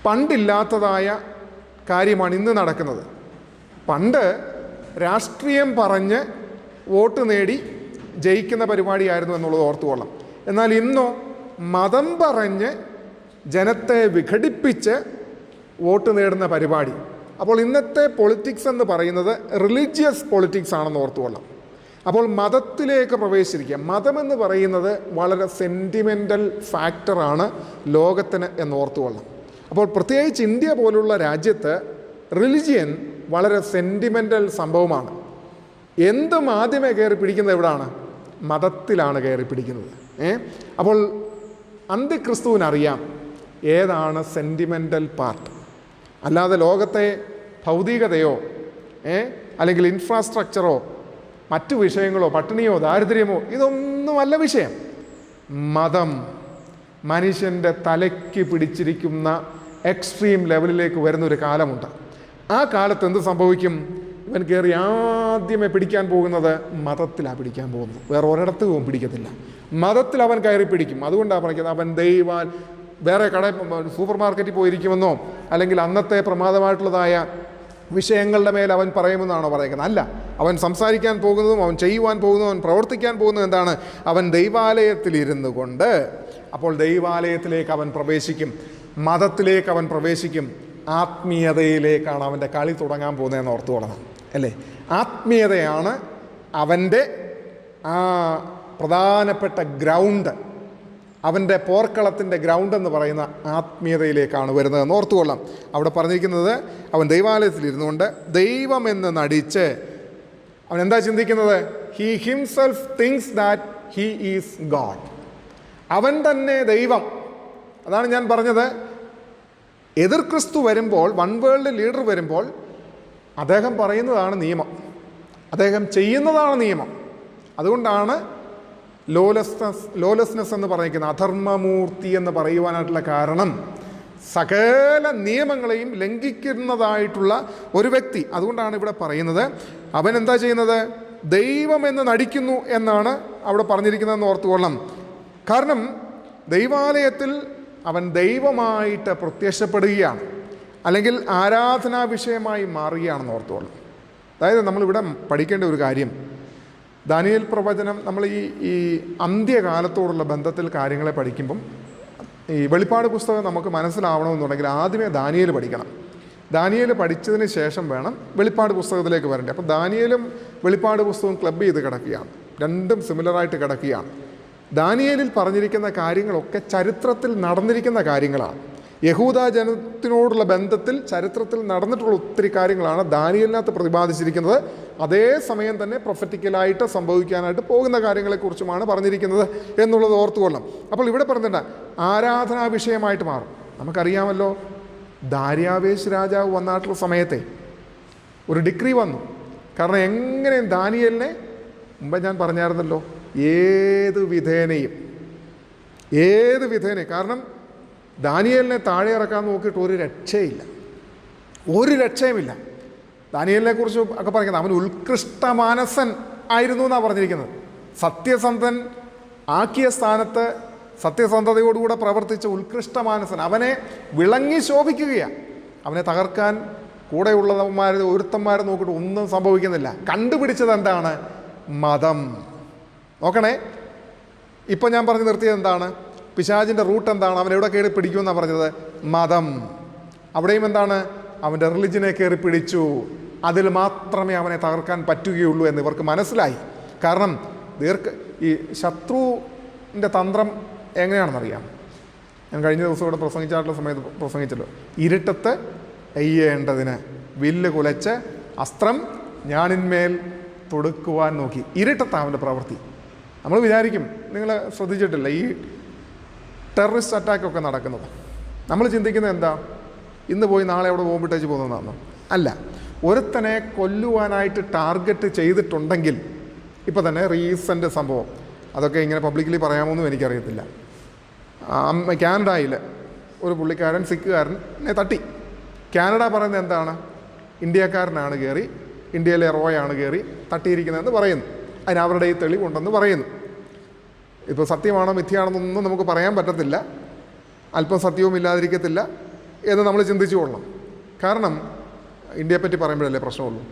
പണ്ടില്ലാത്തതായ കാര്യമാണ് ഇന്ന് നടക്കുന്നത്. പണ്ട് രാഷ്ട്രീയം പറഞ്ഞ് വോട്ട് നേടി ജയിക്കുന്ന പരിപാടിയായിരുന്നു എന്നുള്ളത് ഓർത്തുകൊള്ളാം. എന്നാൽ ഇന്നോ മതം പറഞ്ഞ് ജനത്തെ വിഘടിപ്പിച്ച് വോട്ട് നേടുന്ന പരിപാടി. അപ്പോൾ ഇന്നത്തെ പൊളിറ്റിക്സ് എന്ന് പറയുന്നത് റിലീജിയസ് പൊളിറ്റിക്സ് ആണെന്ന് ഓർത്തുകൊള്ളാം. അപ്പോൾ മതത്തിലേക്ക് പ്രവേശിച്ചിരിക്കുക. മതമെന്ന് പറയുന്നത് വളരെ സെൻറ്റിമെൻ്റൽ ഫാക്ടറാണ് ലോകത്തിന് എന്ന് ഓർത്തുകൊള്ളാം. അപ്പോൾ പ്രത്യേകിച്ച് ഇന്ത്യ പോലുള്ള രാജ്യത്ത് റിലിജിയൻ വളരെ സെൻറ്റിമെൻ്റൽ സംഭവമാണ്. എന്തും ആദ്യമേ കയറി പിടിക്കുന്നത് എവിടാണ്? മതത്തിലാണ് കയറി പിടിക്കുന്നത്. അപ്പോൾ അന്ത്യക്രിസ്തുവിനറിയാം ഏതാണ് സെൻറ്റിമെൻ്റൽ പാർട്ട്. അല്ലാതെ ലോകത്തെ ഭൗതികതയോ അല്ലെങ്കിൽ ഇൻഫ്രാസ്ട്രക്ചറോ മറ്റു വിഷയങ്ങളോ പട്ടിണിയോ ദാരിദ്ര്യമോ ഇതൊന്നുമല്ല വിഷയം. മതം മനുഷ്യൻ്റെ തലയ്ക്ക് പിടിച്ചിരിക്കുന്ന എക്സ്ട്രീം ലെവലിലേക്ക് വരുന്നൊരു കാലമുണ്ട്. ആ കാലത്ത് എന്ത് സംഭവിക്കും? ഇവൻ കയറി ആദ്യമേ പിടിക്കാൻ പോകുന്നത് മതത്തിലാണ് പിടിക്കാൻ പോകുന്നത്. വേറെ ഒരിടത്തും പിടിക്കത്തില്ല. മതത്തിൽ അവൻ കയറി പിടിക്കും. അതുകൊണ്ടാണ് പറയുന്നത് അവൻ വേറെ സൂപ്പർ മാർക്കറ്റിൽ പോയിരിക്കുമെന്നോ അല്ലെങ്കിൽ അന്നത്തെ പ്രമാദമായിട്ടുള്ളതായ വിഷയങ്ങളുടെ മേൽ അവൻ പറയുമെന്നാണോ പറയുന്നത്? അല്ല. അവൻ സംസാരിക്കാൻ പോകുന്നതും അവൻ ചെയ്യുവാൻ പോകുന്നതും അവൻ പ്രവർത്തിക്കാൻ പോകുന്നതും എന്താണ്? അവൻ ദൈവാലയത്തിലിരുന്നു കൊണ്ട്. അപ്പോൾ ദൈവാലയത്തിലേക്ക് അവൻ പ്രവേശിക്കും, മതത്തിലേക്ക് അവൻ പ്രവേശിക്കും, ആത്മീയതയിലേക്കാണ് അവൻ്റെ കളി തുടങ്ങാൻ പോകുന്നതെന്ന് ഓർത്തു കൊള്ളണം, അല്ലേ? ആത്മീയതയാണ് അവൻ്റെ ആ പ്രധാനപ്പെട്ട ഗ്രൗണ്ട്. അവൻ്റെ പോർക്കളത്തിൻ്റെ ഗ്രൗണ്ട് എന്ന് പറയുന്ന ആത്മീയതയിലേക്കാണ് വരുന്നതെന്ന് ഓർത്തുകൊള്ളാം. അവിടെ പറഞ്ഞിരിക്കുന്നത് അവൻ ദൈവാലയത്തിലിരുന്നു കൊണ്ട് ദൈവമെന്ന് നടിച്ച് അവൻ എന്താ ചിന്തിക്കുന്നത്? He himself things that he is God. അവൻ തന്നെ ദൈവം. അതാണ് ഞാൻ പറഞ്ഞത്. എതിർ ക്രിസ്തു വരുമ്പോൾ, വൺ വേൾഡ് ലീഡർ വരുമ്പോൾ അദ്ദേഹം പറയുന്നതാണ് നിയമം, അദ്ദേഹം ചെയ്യുന്നതാണ് നിയമം. അതുകൊണ്ടാണ് ലോലെസ്നെസ് എന്ന് പറഞ്ഞിരിക്കുന്നത്. അധർമ്മമൂർത്തി എന്ന് പറയുവാനായിട്ടുള്ള കാരണം സകല നിയമങ്ങളെയും ലംഘിക്കുന്നതായിട്ടുള്ള ഒരു വ്യക്തി. അതുകൊണ്ടാണ് ഇവിടെ പറയുന്നത് അവൻ എന്താ ചെയ്യുന്നത്? ദൈവമെന്ന് നടിക്കുന്നു എന്നാണ് അവിടെ പറഞ്ഞിരിക്കുന്നതെന്ന് ഓർത്തുകൊള്ളാം. കാരണം ദൈവാലയത്തിൽ അവൻ ദൈവമായിട്ട് പ്രത്യക്ഷപ്പെടുകയാണ്, അല്ലെങ്കിൽ ആരാധനാ വിഷയമായി മാറുകയാണെന്ന് ഓർത്തുകൊള്ളാം. അതായത് നമ്മളിവിടെ പഠിക്കേണ്ട ഒരു കാര്യം, ദാനിയേൽ പ്രവചനം നമ്മൾ ഈ അന്ത്യകാലത്തോടുള്ള ബന്ധത്തിൽ കാര്യങ്ങളെ പഠിക്കുമ്പം ഈ വെളിപ്പാട് പുസ്തകം നമുക്ക് മനസ്സിലാവണമെന്നുണ്ടെങ്കിൽ ആദ്യമേ ദാനിയേൽ പഠിക്കണം. ദാനിയേൽ പഠിച്ചതിന് ശേഷം വേണം വെളിപ്പാട് പുസ്തകത്തിലേക്ക് വരേണ്ടത്. അപ്പോൾ ദാനിയേലും വെളിപ്പാട് പുസ്തകവും ക്ലബ് ചെയ്ത് കിടക്കുകയാണ്, രണ്ടും സിമിലറായിട്ട് കിടക്കുകയാണ്. ദാനിയേലിൽ പറഞ്ഞിരിക്കുന്ന കാര്യങ്ങളൊക്കെ ചരിത്രത്തിൽ നടന്നിരിക്കുന്ന കാര്യങ്ങളാണ്. യഹൂദ ജനത്തിനോടുള്ള ബന്ധത്തിൽ ചരിത്രത്തിൽ നടന്നിട്ടുള്ള ഒത്തിരി കാര്യങ്ങളാണ് ദാനിയേലിനകത്ത് പ്രതിപാദിച്ചിരിക്കുന്നത്. അതേസമയം തന്നെ പ്രൊഫറ്റിക്കലായിട്ട് സംഭവിക്കാനായിട്ട് പോകുന്ന കാര്യങ്ങളെക്കുറിച്ചുമാണ് പറഞ്ഞിരിക്കുന്നത് എന്നുള്ളത് ഓർത്തുകൊള്ളാം. അപ്പോൾ ഇവിടെ പറഞ്ഞിട്ട് ആരാധനാ വിഷയമായിട്ട് മാറും. നമുക്കറിയാമല്ലോ, ദാര്യാവേശ് രാജാവ് വന്നായിട്ടുള്ള സമയത്തെ ഒരു ഡിക്രി വന്നു. കാരണം എങ്ങനെയും ദാനിയേലിനെ മുമ്പ് ഞാൻ പറഞ്ഞായിരുന്നല്ലോ, ഏത് വിധേനയും കാരണം ദാനിയേലിനെ താഴെ ഇറക്കാൻ നോക്കിയിട്ട് ഒരു രക്ഷയുമില്ല. ദാനിയേലിനെ കുറിച്ച് ഒക്കെ പറയുന്നത് അവൻ ഉത്കൃഷ്ട മാനസൻ ആയിരുന്നു എന്നാണ് പറഞ്ഞിരിക്കുന്നത്. സത്യസന്ധൻ ആക്കിയ സ്ഥാനത്ത് സത്യസന്ധതയോടുകൂടെ പ്രവർത്തിച്ച ഉത്കൃഷ്ട മാനസൻ, അവനെ വിളങ്ങി ശോഭിക്കുകയാണ്. അവനെ തകർക്കാൻ ഒരുത്തന്മാരെ നോക്കിയിട്ട് ഒന്നും സംഭവിക്കുന്നില്ല. കണ്ടുപിടിച്ചത് എന്താണ്? മതം. നോക്കണേ, ഇപ്പം ഞാൻ പറഞ്ഞു നിർത്തിയത് എന്താണ്? പിശാചിൻ്റെ റൂട്ട് എന്താണ്? അവൻ എവിടെ കയറി പിടിക്കുമെന്നാണ് പറഞ്ഞത്? മതം. അവിടെയും എന്താണ്? അവൻ്റെ റിലിജനെ കയറി പിടിച്ചു. അതിൽ മാത്രമേ അവനെ തകർക്കാൻ പറ്റുകയുള്ളൂ എന്ന് ഇവർക്ക് മനസ്സിലായി. കാരണം ഈ ശത്രുവിൻ്റെ തന്ത്രം എങ്ങനെയാണെന്നറിയാം. ഞാൻ കഴിഞ്ഞ ദിവസം ഇവിടെ പ്രസംഗിച്ചായിട്ടുള്ള സമയത്ത് പ്രസംഗിച്ചല്ലോ, ഇരുട്ടത്ത് എയ്യേണ്ടതിന് വില്ല് കുലച്ച് അസ്ത്രം ഞാണിന്മേൽ തൊടുക്കുവാൻ നോക്കി. ഇരുട്ടത്താണ് അവൻ്റെ പ്രവൃത്തി. നമ്മൾ വിചാരിക്കും, നിങ്ങൾ ശ്രദ്ധിച്ചിട്ടില്ല, ഈ ടെററിസ്റ്റ് അറ്റാക്കൊക്കെ നടക്കുന്നത് നമ്മൾ ചിന്തിക്കുന്നത് എന്താ? ഇന്ന് പോയി നാളെ അവിടെ ബോംബിട്ടേച്ച് പോകുന്നതാണോ? അല്ല. ഒരുത്തനെ കൊല്ലുവാനായിട്ട് ടാർഗറ്റ് ചെയ്തിട്ടുണ്ടെങ്കിൽ, ഇപ്പോൾ തന്നെ റീസെൻ്റ് സംഭവം, അതൊക്കെ ഇങ്ങനെ പബ്ലിക്കലി പറയാമോന്നും എനിക്കറിയത്തില്ല. കാനഡയിൽ ഒരു പുള്ളിക്കാരൻ സിഖുകാരനെ തട്ടി. കാനഡ പറയുന്നത് എന്താണ്? ഇന്ത്യക്കാരനാണ് കയറി, ഇന്ത്യയിലെ റോയാണ് കയറി തട്ടിയിരിക്കുന്നതെന്ന് പറയുന്നു. അതിന് അവരുടെ ഈ തെളിവുണ്ടെന്ന് പറയുന്നു. ഇപ്പോൾ സത്യമാണോ മിഥ്യയാണെന്നൊന്നും നമുക്ക് പറയാൻ പറ്റത്തില്ല. അല്പം സത്യവും ഇല്ലാതിരിക്കത്തില്ല എന്ന് നമ്മൾ ചിന്തിച്ചു കൊള്ളണം. കാരണം ഇന്ത്യയെ പറ്റി പറയുമ്പോഴല്ലേ പ്രശ്നമുള്ളൂ.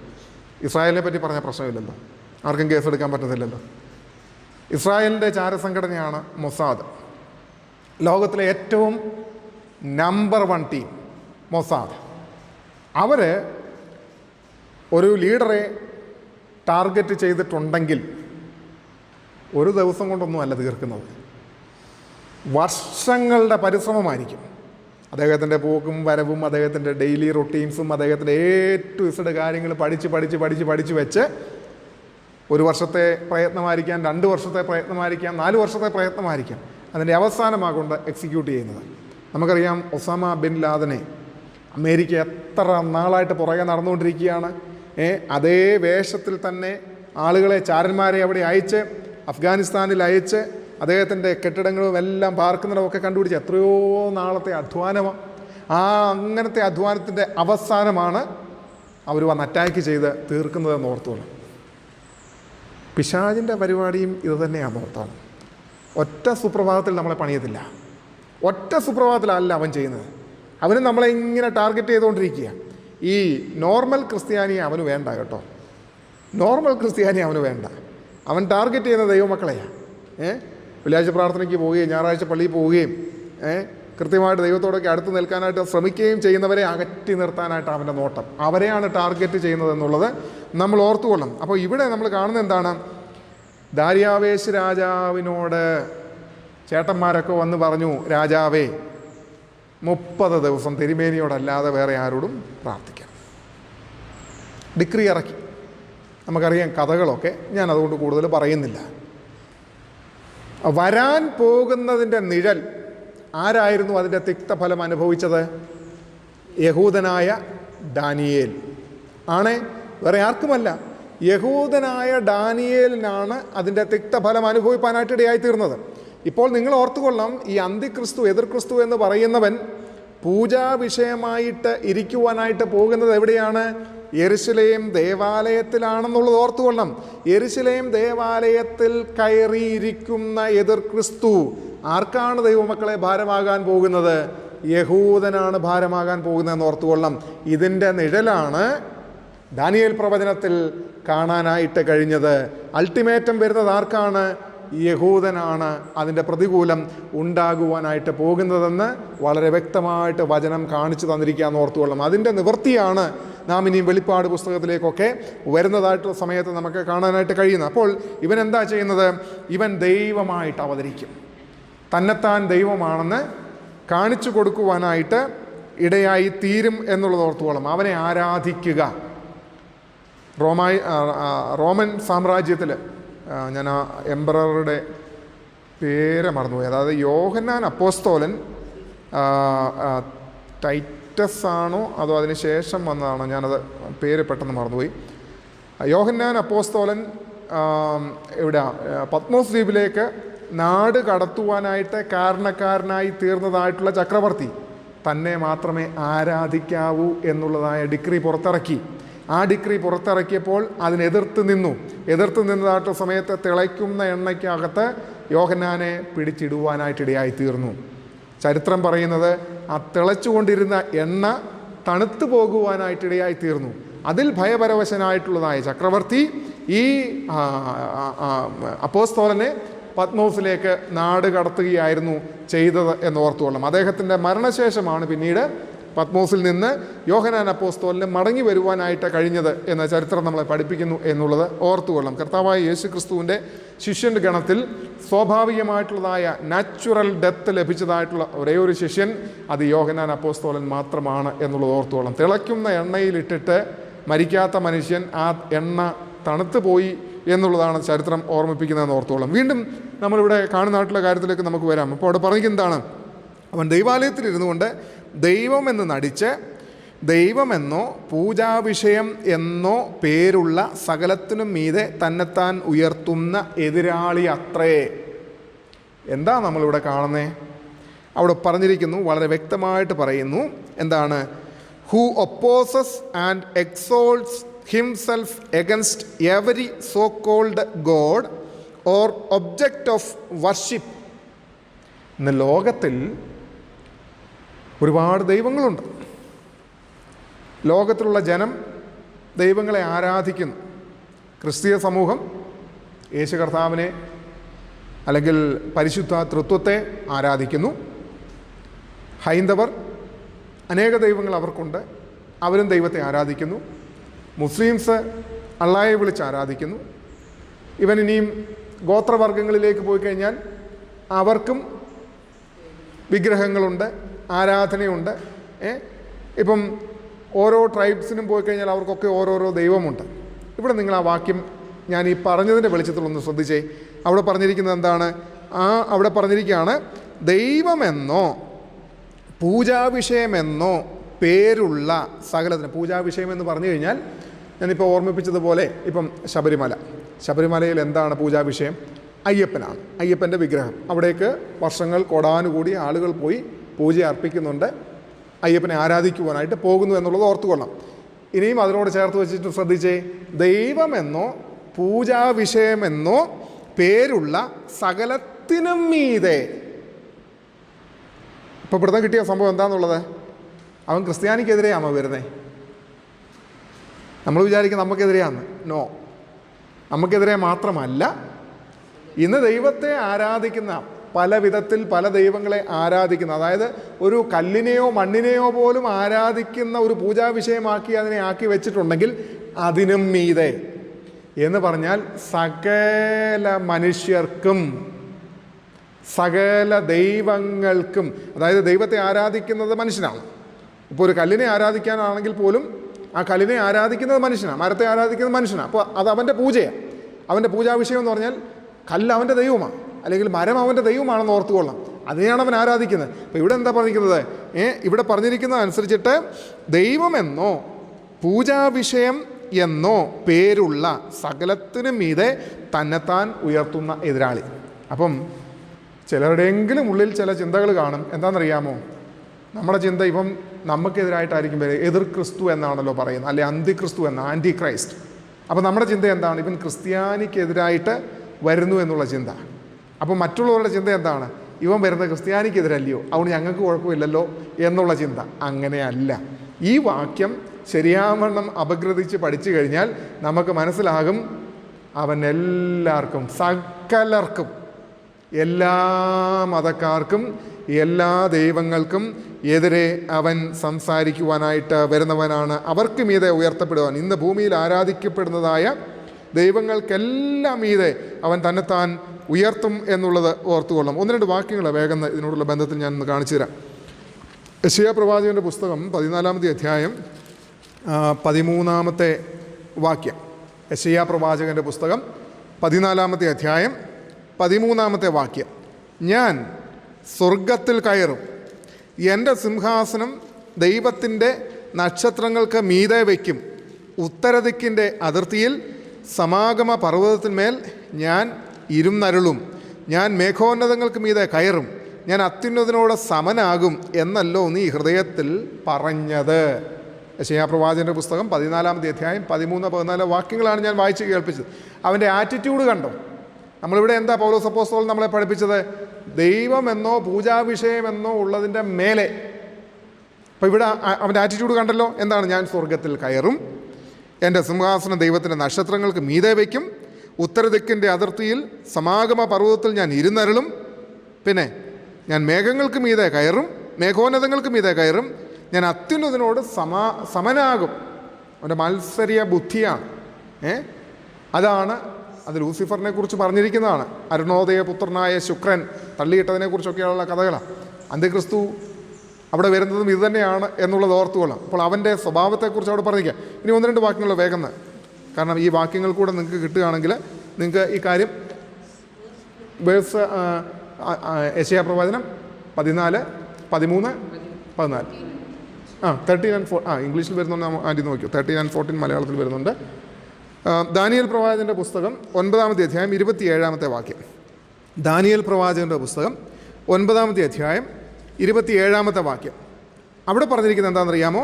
ഇസ്രായേലിനെ പറ്റി പറഞ്ഞാൽ പ്രശ്നമില്ലല്ലോ, ആർക്കും കേസെടുക്കാൻ പറ്റത്തില്ലല്ലോ. ഇസ്രായേലിൻ്റെ ചാരസംഘടനയാണ് മൊസാദ്. ലോകത്തിലെ ഏറ്റവും നമ്പർ 1 ടീം മൊസാദ്. അവർ ഒരു ലീഡറെ ടാർഗറ്റ് ചെയ്തിട്ടുണ്ടെങ്കിൽ ഒരു ദിവസം കൊണ്ടൊന്നും അല്ല തീർക്കുന്നത്, വർഷങ്ങളുടെ പരിശ്രമമായിരിക്കും. അദ്ദേഹത്തിൻ്റെ പോക്കും വരവും, അദ്ദേഹത്തിൻ്റെ ഡെയിലി റൊട്ടീൻസും, അദ്ദേഹത്തിൻ്റെ A to Z കാര്യങ്ങൾ പഠിച്ച് വെച്ച് 1 വർഷത്തെ പ്രയത്നമായിരിക്കാം, 2 വർഷത്തെ പ്രയത്നമായിരിക്കാം, 4 വർഷത്തെ പ്രയത്നമായിരിക്കാം. അതിൻ്റെ അവസാനമാകൊണ്ട് എക്സിക്യൂട്ട് ചെയ്യുന്നത്. നമുക്കറിയാം, ഒസാമ ബിൻ ലാദനെ അമേരിക്ക എത്ര നാളായിട്ട് പുറകെ നടന്നുകൊണ്ടിരിക്കുകയാണ്. അതേ വേഷത്തിൽ തന്നെ ആളുകളെ, ചാരന്മാരെ അവിടെ അയച്ച് അഫ്ഗാനിസ്ഥാനിൽ അയച്ച് അദ്ദേഹത്തിൻ്റെ കെട്ടിടങ്ങളും എല്ലാം പാർക്കുന്നിടമൊക്കെ കണ്ടുപിടിച്ച് എത്രയോ നാളത്തെ അധ്വാനമാണ്. അങ്ങനത്തെ അധ്വാനത്തിൻ്റെ അവസാനമാണ് അവർ വന്ന് അറ്റാക്ക് ചെയ്ത് തീർക്കുന്നതെന്ന് ഓർത്തോളൂ. പിശാചിൻ്റെ പരിപാടിയും ഇത് തന്നെയാണെന്ന് ഓർത്താണ്. ഒറ്റ സുപ്രഭാതത്തിൽ നമ്മളെ പണിയത്തില്ല. ഒറ്റ സുപ്രഭാതത്തിലല്ല അവൻ ചെയ്യുന്നത്. അവന് നമ്മളെ ഇങ്ങനെ ടാർഗറ്റ് ചെയ്തുകൊണ്ടിരിക്കുക. ഈ നോർമൽ ക്രിസ്ത്യാനി അവന് വേണ്ട കേട്ടോ. നോർമൽ ക്രിസ്ത്യാനി അവന് വേണ്ട. അവൻ ടാർഗറ്റ് ചെയ്യുന്ന ദൈവമക്കളെയാണ്. വെള്ളിയാഴ്ച പ്രാർത്ഥനയ്ക്ക് പോവുകയും ഞായറാഴ്ച പള്ളിയിൽ പോവുകയും കൃത്യമായിട്ട് ദൈവത്തോടൊക്കെ അടുത്ത് നിൽക്കാനായിട്ട് ശ്രമിക്കുകയും ചെയ്യുന്നവരെ അകറ്റി നിർത്താനായിട്ട് അവൻ്റെ നോട്ടം. അവരെയാണ് ടാർഗറ്റ് ചെയ്യുന്നതെന്നുള്ളത് നമ്മൾ ഓർത്തുകൊള്ളണം. അപ്പോൾ ഇവിടെ നമ്മൾ കാണുന്നത് എന്താണ്? ദാര്യാവേശ് രാജാവിനോട് ചേട്ടന്മാരൊക്കെ വന്ന് പറഞ്ഞു, രാജാവേ 30 ദിവസം തിരുമേനിയോടല്ലാതെ വേറെ ആരോടും പ്രാർത്ഥിക്കണം. ഡിക്രി ഇറക്കി. നമുക്കറിയാം കഥകളൊക്കെ, ഞാൻ അതുകൊണ്ട് കൂടുതൽ പറയുന്നില്ല. വരാൻ പോകുന്നതിൻ്റെ നിഴൽ ആരായിരുന്നു അതിൻ്റെ തിക്തഫലം അനുഭവിച്ചത്? യഹൂദനായ ദാനിയേൽ ആണ്, വേറെ ആർക്കുമല്ല. യഹൂദനായ ദാനിയേലിനാണ് അതിൻ്റെ തിക്തഫലം അനുഭവിപ്പാനായിട്ട് ഇടയായിത്തീർന്നത്. ഇപ്പോൾ നിങ്ങൾ ഓർത്തുകൊള്ളാം, ഈ അന്തിക്രിസ്തു, എതിർ ക്രിസ്തു എന്ന് പറയുന്നവൻ പൂജാ വിഷയമായിട്ട് ഇരിക്കുവാനായിട്ട് പോകുന്നത് എവിടെയാണ്? യെരുശലേം ദേവാലയത്തിലാണെന്നുള്ളത് ഓർത്തുകൊള്ളണം. യെരുശലേം ദേവാലയത്തിൽ കയറിയിരിക്കുന്ന എതിർ ക്രിസ്തു ആർക്കാണ് ദൈവമക്കളെ ഭാരമാകാൻ പോകുന്നത്? യഹൂദനാണ് ഭാരമാകാൻ പോകുന്നതെന്ന് ഓർത്തുകൊള്ളണം. ഇതിൻ്റെ നിഴലാണ് ദാനിയേൽ പ്രവചനത്തിൽ കാണാനായിട്ട് കഴിഞ്ഞത്. അൾട്ടിമേറ്റം വരുന്നത് ആർക്കാണ്? യഹൂദനാണ് അതിൻ്റെ പ്രതികൂലം ഉണ്ടാകുവാനായിട്ട് പോകുന്നതെന്ന് വളരെ വ്യക്തമായിട്ട് വചനം കാണിച്ചു തന്നിരിക്കുകയെന്ന് ഓർത്തുകൊള്ളണം. അതിൻ്റെ നിവൃത്തിയാണ് നാം ഇനിയും വെളിപ്പാട് പുസ്തകത്തിലേക്കൊക്കെ വരുന്നതായിട്ടുള്ള സമയത്ത് നമുക്ക് കാണാനായിട്ട് കഴിയുന്നത്. അപ്പോൾ ഇവൻ എന്താ ചെയ്യുന്നത്? ഇവൻ ദൈവമായിട്ട് അവതരിക്കും. തന്നെത്താൻ ദൈവമാണെന്ന് കാണിച്ചു കൊടുക്കുവാനായിട്ട് ഇടയായി തീരും എന്നുള്ളത് ഓർത്തുകൊള്ളണം. അവനെ ആരാധിക്കുക. റോമൻ സാമ്രാജ്യത്തിൽ, ഞാൻ ആ എംപററുടെ പേര് മറന്നുപോയി, അതായത് യോഹന്നാൻ അപ്പോസ്തോലൻ, ടൈറ്റസ് ആണോ അതോ അതിന് ശേഷം വന്നതാണോ, ഞാനത് പേര് പെട്ടെന്ന് മറന്നുപോയി. യോഹന്നാൻ അപ്പോസ്തോലൻ ഇവിടെ പത്മോസ് ദ്വീപിലേക്ക് നാട് കടത്തുവാനായിട്ട് കാരണക്കാരനായി തീർന്നതായിട്ടുള്ള ചക്രവർത്തി തന്നെ മാത്രമേ ആരാധിക്കാവൂ എന്നുള്ളതായ ഡിക്രി പുറത്തിറക്കി. ആ ഡിക്രി പുറത്തിറക്കിയപ്പോൾ അതിനെതിർത്ത് നിന്നതായിട്ടുള്ള സമയത്ത് തിളയ്ക്കുന്ന എണ്ണയ്ക്കകത്ത് യോഹന്നാനെ പിടിച്ചിടുവാനായിട്ടിടയായി തീർന്നു. ചരിത്രം പറയുന്നത് ആ തിളച്ചുകൊണ്ടിരുന്ന എണ്ണ തണുത്തു പോകുവാനായിട്ടിടയായി തീർന്നു. അതിൽ ഭയപരവശനായിട്ടുള്ളതായ ചക്രവർത്തി ഈ അപ്പോസ്തോലനെ പത്മോസിലേക്ക് നാട് കടത്തുകയായിരുന്നു ചെയ്തത് എന്ന് ഓർത്തുകൊള്ളണം. അദ്ദേഹത്തിൻ്റെ മരണശേഷമാണ് പിന്നീട് പത്മോസിൽ നിന്ന് യോഹന്നാൻ അപ്പോസ്തോലിന് മടങ്ങി വരുവാനായിട്ട് കഴിഞ്ഞത് എന്ന ചരിത്രം നമ്മളെ പഠിപ്പിക്കുന്നു എന്നുള്ളത് ഓർത്തുകൊള്ളണം. കർത്താവായ യേശു ക്രിസ്തുവിൻ്റെ ശിഷ്യൻ്റെ ഗണത്തിൽ സ്വാഭാവികമായിട്ടുള്ളതായ നാച്ചുറൽ ഡെത്ത് ലഭിച്ചതായിട്ടുള്ള ഒരേ ഒരു ശിഷ്യൻ അത് യോഹന്നാൻ അപ്പോസ്തോലൻ മാത്രമാണ് എന്നുള്ളത് ഓർത്തുകൊള്ളണം. തിളയ്ക്കുന്ന എണ്ണയിലിട്ടിട്ട് മരിക്കാത്ത മനുഷ്യൻ ആ എണ്ണ തണുത്തു പോയി എന്നുള്ളതാണ് ചരിത്രം ഓർമ്മിപ്പിക്കുന്നതെന്ന് ഓർത്തോളം. വീണ്ടും നമ്മളിവിടെ കാണുന്നതായിട്ടുള്ള കാര്യത്തിലേക്ക് നമുക്ക് വരാം. അപ്പോൾ അവിടെ പറഞ്ഞിരിക്കുന്നതാണ്, അവൻ ദൈവാലയത്തിലിരുന്നു കൊണ്ട് ദൈവമെന്ന് നടിച്ച് ദൈവമെന്നോ പൂജാവിഷയം എന്നോ പേരുള്ള സകലത്തിനും മീതെ തന്നെത്താൻ ഉയർത്തുന്ന എതിരാളി അത്രേ. എന്താ നമ്മളിവിടെ കാണുന്നേ? അവിടെ പറഞ്ഞിരിക്കുന്നു, വളരെ വ്യക്തമായിട്ട് പറയുന്നു. എന്താണ്? Who opposes and exalts himself against every so-called God or object of worship. ഇന്ന് ലോകത്തിൽ ഒരുപാട് ദൈവങ്ങളുണ്ട്. ലോകത്തിലുള്ള ജനം ദൈവങ്ങളെ ആരാധിക്കുന്നു. ക്രിസ്തീയ സമൂഹം യേശു കർത്താവിനെ അല്ലെങ്കിൽ പരിശുദ്ധ തൃത്വത്തെ ആരാധിക്കുന്നു. ഹൈന്ദവർ അനേക ദൈവങ്ങൾ അവർക്കുണ്ട്, അവരും ദൈവത്തെ ആരാധിക്കുന്നു. മുസ്ലിംസ് അള്ളാഹയെ വിളിച്ച് ആരാധിക്കുന്നു. ഇവൻ ഇനിയും ഗോത്രവർഗങ്ങളിലേക്ക് പോയി കഴിഞ്ഞാൽ അവർക്കും വിഗ്രഹങ്ങളുണ്ട്, ആരാധനയുണ്ട്. ഇപ്പം ഓരോ ട്രൈബ്സിനും പോയി കഴിഞ്ഞാൽ അവർക്കൊക്കെ ഓരോരോ ദൈവമുണ്ട്. ഇവിടെ നിങ്ങൾ ആ വാക്യം ഞാൻ ഈ പറഞ്ഞതിൻ്റെ വെളിച്ചത്തിലൊന്ന് ശ്രദ്ധിച്ചേ. അവിടെ പറഞ്ഞിരിക്കുന്നത് എന്താണ്? അവിടെ പറഞ്ഞിരിക്കുകയാണ്, ദൈവമെന്നോ പൂജാവിഷയമെന്നോ പേരുള്ള സകലത്തിന്. പൂജാവിഷയം എന്ന് പറഞ്ഞു കഴിഞ്ഞാൽ ഞാനിപ്പോൾ ഓർമ്മിപ്പിച്ചതുപോലെ, ഇപ്പം ശബരിമലയിൽ എന്താണ് പൂജാവിഷയം? അയ്യപ്പനാണ്. അയ്യപ്പൻ്റെ വിഗ്രഹം. അവിടേക്ക് വർഷങ്ങൾ കൊടാനുകൂടി ആളുകൾ പോയി പൂജ അർപ്പിക്കുന്നുണ്ട്, അയ്യപ്പനെ ആരാധിക്കുവാനായിട്ട് പോകുന്നു എന്നുള്ളത് ഓർത്തുകൊള്ളാം. ഇനിയും അതിനോട് ചേർത്ത് വെച്ചിട്ട് ശ്രദ്ധിച്ചേ, ദൈവമെന്നോ പൂജാവിഷയമെന്നോ പേരുള്ള സകലത്തിനും മീതെ. ഇപ്പോൾ ഇവിടുന്ന് കിട്ടിയ സംഭവം എന്താണെന്നുള്ളത്, അവൻ ക്രിസ്ത്യാനിക്കെതിരെയാണോ വരുന്നത്? നമ്മൾ വിചാരിക്കും നമുക്കെതിരെയാണ്. നോ, നമുക്കെതിരെ മാത്രമല്ല, ഇന്ന് ദൈവത്തെ ആരാധിക്കുന്ന പല വിധത്തിൽ പല ദൈവങ്ങളെ ആരാധിക്കുന്ന, അതായത് ഒരു കല്ലിനെയോ മണ്ണിനെയോ പോലും ആരാധിക്കുന്ന ഒരു പൂജാവിഷയമാക്കി അതിനെ ആക്കി വെച്ചിട്ടുണ്ടെങ്കിൽ അതിനും മീതെ എന്ന് പറഞ്ഞാൽ സകല മനുഷ്യർക്കും സകല ദൈവങ്ങൾക്കും, അതായത് ദൈവത്തെ ആരാധിക്കുന്നത് മനുഷ്യനാണ്. ഇപ്പോൾ ഒരു കല്ലിനെ ആരാധിക്കാനാണെങ്കിൽ പോലും ആ കല്ലിനെ ആരാധിക്കുന്നത് മനുഷ്യനാണ്, മരത്തെ ആരാധിക്കുന്നത് മനുഷ്യനാണ്. അപ്പോൾ അത് അവൻ്റെ പൂജയാണ്. അവൻ്റെ പൂജാവിഷയം എന്ന് പറഞ്ഞാൽ കല്ല് അവൻ്റെ ദൈവമാണ്, അല്ലെങ്കിൽ മരം അവൻ്റെ ദൈവമാണെന്ന് ഓർത്തുകൊള്ളാം. അതിനെയാണ് അവൻ ആരാധിക്കുന്നത്. അപ്പോൾ ഇവിടെ എന്താ പറഞ്ഞിരിക്കുന്നത്? ഇവിടെ പറഞ്ഞിരിക്കുന്നത് അനുസരിച്ചിട്ട് ദൈവമെന്നോ പൂജാവിഷയം എന്നോ പേരുള്ള സകലത്തിനും മീതെ തന്നെത്താൻ ഉയർത്തുന്ന എതിരാളി. അപ്പം ചിലരുടെയെങ്കിലും ഉള്ളിൽ ചില ചിന്തകൾ കാണും. എന്താണെന്നറിയാമോ? നമ്മുടെ ചിന്ത ഇപ്പം നമുക്കെതിരായിട്ടായിരിക്കും വരിക. എതിർ ക്രിസ്തു എന്നാണല്ലോ പറയുന്നത്, അല്ലെ അന്തിക്രിസ്തു എന്ന, ആൻറ്റി ക്രൈസ്റ്റ്. അപ്പോൾ നമ്മുടെ ചിന്ത എന്താണ്? ഇവൻ ക്രിസ്ത്യാനിക്കെതിരായിട്ട് വരുന്നു എന്നുള്ള ചിന്ത. അപ്പോൾ മറ്റുള്ളവരുടെ ചിന്ത എന്താണ്? ഇവൻ വരുന്നത് ക്രിസ്ത്യാനിക്കെതിരല്ലയോ, അതുകൊണ്ട് ഞങ്ങൾക്ക് കുഴപ്പമില്ലല്ലോ എന്നുള്ള ചിന്ത. അങ്ങനെയല്ല. ഈ വാക്യം ശരിയാവണ്ണം അപഗ്രഥിച്ച് പഠിച്ചു കഴിഞ്ഞാൽ നമുക്ക് മനസ്സിലാകും, അവൻ എല്ലാവർക്കും, സകലർക്കും, എല്ലാ മതക്കാർക്കും, എല്ലാ ദൈവങ്ങൾക്കും എതിരെ അവൻ സംസാരിക്കുവാനായിട്ട് വരുന്നവനാണ്. അവർക്ക് മീതെ ഉയർത്തപ്പെടുവാൻ, ഇന്ന് ഭൂമിയിൽ ആരാധിക്കപ്പെടുന്നതായ ദൈവങ്ങൾക്കെല്ലാം മീതെ അവൻ തന്നെത്താൻ ഉയർത്തും എന്നുള്ളത് ഓർത്തുകൊള്ളാം. 1-2 വാക്യങ്ങൾ വേഗം ഇതിനോടുള്ള ബന്ധത്തിൽ ഞാൻ ഒന്ന് കാണിച്ചു തരാം. യെശയ്യാ പ്രവാചകൻ്റെ പുസ്തകം 14-ാമത്തെ അധ്യായം 13-ാമത്തെ വാക്യം. യെശയ്യാ പ്രവാചകൻ്റെ പുസ്തകം 14-ാമത്തെ അധ്യായം 13-ാമത്തെ വാക്യം. ഞാൻ സ്വർഗത്തിൽ കയറും, എൻ്റെ സിംഹാസനം ദൈവത്തിൻ്റെ നക്ഷത്രങ്ങൾക്ക് മീതെ വയ്ക്കും. ഉത്തരദിക്കിൻ്റെ അതിർത്തിയിൽ സമാഗമ പർവ്വതത്തിന്മേൽ ഞാൻ ഇരുന്നരുളും. ഞാൻ മേഘോന്നതങ്ങൾക്ക് മീതെ കയറും, ഞാൻ അത്യുന്നതനോട് സമനാകും എന്നല്ലോ നീ ഹൃദയത്തിൽ പറഞ്ഞത്. യെശയ്യാ പ്രവാചകൻ്റെ പുസ്തകം 14-ാമത്തെ അധ്യായം 13-14 വാക്യങ്ങളാണ് ഞാൻ വായിച്ച് കേൾപ്പിച്ചത്. അവൻ്റെ ആറ്റിറ്റ്യൂഡ് കണ്ടോ? നമ്മളിവിടെ എന്താ പൗലോസ് അപ്പോസ്തലൻ നമ്മളെ പഠിപ്പിച്ചത്? ദൈവമെന്നോ പൂജാവിഷയമെന്നോ ഉള്ളതിൻ്റെ മേലെ. അപ്പോൾ ഇവിടെ അവൻ്റെ ആറ്റിറ്റ്യൂഡ് കണ്ടല്ലോ. എന്താണ്? ഞാൻ സ്വർഗത്തിൽ കയറും, എൻ്റെ സിംഹാസനം ദൈവത്തിൻ്റെ നക്ഷത്രങ്ങൾക്ക് മീതെ വയ്ക്കും. ഉത്തരദിക്കിൻ്റെ അതിർത്തിയിൽ സമാഗമ പർവ്വതത്തിൽ ഞാൻ ഇരുന്നരുളും. പിന്നെ ഞാൻ മേഘങ്ങൾക്ക് മീതെ കയറും, മേഘോന്നതങ്ങൾക്ക് മീതെ കയറും. ഞാൻ അത്യുന്നതനോട് സമനാകും. അവൻ്റെ മത്സരീയ ബുദ്ധിയാണ്. അതാണ് അത് ലൂസിഫറിനെ കുറിച്ച് പറഞ്ഞിരിക്കുന്നതാണ്. അരുണോദയ പുത്രനായ ശുക്രൻ തള്ളിയിട്ടതിനെ കുറിച്ചൊക്കെയുള്ള കഥകളാണ്. അന്ത്യക്രിസ്തു അവിടെ വരുന്നതും ഇത് തന്നെയാണ് എന്നുള്ളത് ഓർത്തുകൊള്ളാം. അപ്പോൾ അവൻ്റെ സ്വഭാവത്തെക്കുറിച്ച് അവിടെ പറഞ്ഞിരിക്കുക. ഇനി 1-2 വാക്യങ്ങൾ വേഗം, കാരണം ഈ വാക്യങ്ങൾ കൂടെ നിങ്ങൾക്ക് കിട്ടുകയാണെങ്കിൽ നിങ്ങൾക്ക് ഈ കാര്യം വേഴ്സ് യെശയ്യാ പ്രവചനം 14, 13, 14 13 and 14 ഇംഗ്ലീഷിൽ വരുന്നുണ്ട്. ആൻറ്റി നോക്കിയോ? 13 and 14 മലയാളത്തിൽ വരുന്നുണ്ട്. ദാനിയേൽ പ്രവാചകൻ്റെ പുസ്തകം 9-ാമത്തെ അധ്യായം 27-ാമത്തെ വാക്യം. ദാനിയേൽ പ്രവാചകൻ്റെ പുസ്തകം 9-ാമത്തെ അധ്യായം 27-ാമത്തെ വാക്യം. അവിടെ പറഞ്ഞിരിക്കുന്നത് എന്താണെന്നറിയാമോ?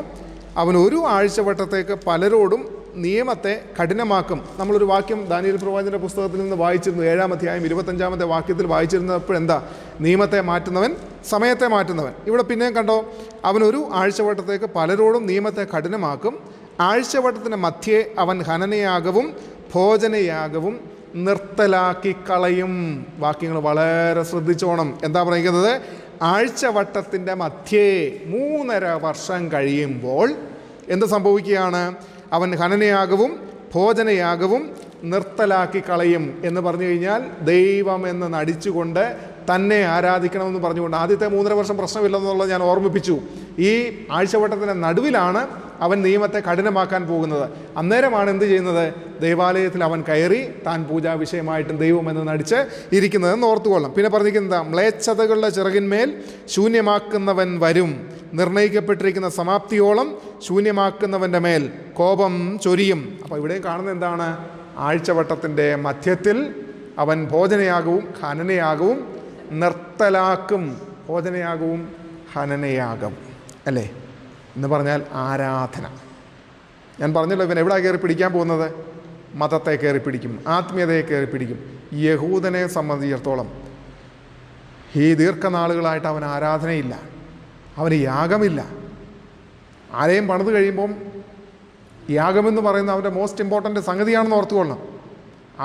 അവൻ ഒരു ആഴ്ചവട്ടത്തേക്ക് പലരോടും നിയമത്തെ കഠിനമാക്കും. നമ്മളൊരു വാക്യം ദാനിയേൽ പ്രവാചകൻ്റെ പുസ്തകത്തിൽ നിന്ന് വായിച്ചിരുന്നു. 7-ാം അധ്യായം 25-ാമത്തെ വാക്യത്തിൽ വായിച്ചിരുന്നപ്പോഴെന്താ? നിയമത്തെ മാറ്റുന്നവൻ, സമയത്തെ മാറ്റുന്നവൻ. ഇവിടെ പിന്നെയും കണ്ടോ? അവനൊരു ആഴ്ചവട്ടത്തേക്ക് പലരോടും നിയമത്തെ കഠിനമാക്കും. ആഴ്ചവട്ടത്തിന് മധ്യേ അവൻ ഹനനയാഗവും ഭോജനയാഗവും നിർത്തലാക്കി കളയും. വാക്യങ്ങൾ വളരെ ശ്രദ്ധിച്ചോണം. എന്താ പറയുന്നത്? ആഴ്ചവട്ടത്തിൻ്റെ മധ്യേ 3.5 വർഷം കഴിയുമ്പോൾ എന്ത് സംഭവിക്കുകയാണ്? അവൻ ഹനനയാഗവും ഭോജനയാഗവും നിർത്തലാക്കി കളയും എന്ന് പറഞ്ഞു കഴിഞ്ഞാൽ ദൈവമെന്ന് നടിച്ചുകൊണ്ട് തന്നെ ആരാധിക്കണമെന്ന് പറഞ്ഞുകൊണ്ട്. ആദ്യത്തെ 3.5 വർഷം പ്രശ്നമില്ലെന്നുള്ളത് ഞാൻ ഓർമ്മിപ്പിച്ചു. ഈ ആഴ്ചവട്ടത്തിൻ്റെ നടുവിലാണ് അവൻ നിയമത്തെ കഠിനമാക്കാൻ പോകുന്നത്. അന്നേരമാണ് എന്ത് ചെയ്യുന്നത്? ദൈവാലയത്തിൽ അവൻ കയറി താൻ പൂജാ വിഷയമായിട്ടും ദൈവമെന്ന് നടിച്ച് ഇരിക്കുന്നതെന്ന് ഓർത്തുകൊള്ളാം. പിന്നെ പറഞ്ഞിരിക്കുന്നത്, മ്ലേച്ഛതകളുടെ ചിറകിന്മേൽ ശൂന്യമാക്കുന്നവൻ വരും. നിർണയിക്കപ്പെട്ടിരിക്കുന്ന സമാപ്തിയോളം ശൂന്യമാക്കുന്നവൻ്റെ മേൽ കോപം ചൊരിയും. അപ്പോൾ ഇവിടെയും കാണുന്നത് എന്താണ്? ആഴ്ചവട്ടത്തിൻ്റെ മധ്യത്തിൽ അവൻ ഭോജനയാഗവും ഹനനയാഗവും നിർത്തലാക്കും. ഭോജനയാഗവും ഹനനയാഗം അല്ലേ എന്ന് പറഞ്ഞാൽ ആരാധന. ഞാൻ പറഞ്ഞല്ലോ, ഇവൻ എവിടെ കയറി പിടിക്കാൻ പോകുന്നത്? മതത്തെ കയറി പിടിക്കും, ആത്മീയതയെ കയറി പിടിക്കും. യഹൂദനെ സംബന്ധിച്ചിടത്തോളം ഈ ദീർഘനാളുകളായിട്ട് അവൻ ആരാധനയില്ല, അവന് യാഗമില്ല. ആലയം പണിത് കഴിയുമ്പം യാഗമെന്ന് പറയുന്ന അവൻ്റെ മോസ്റ്റ് ഇമ്പോർട്ടൻ്റ് സംഗതിയാണെന്ന് ഓർത്തുകൊള്ളണം.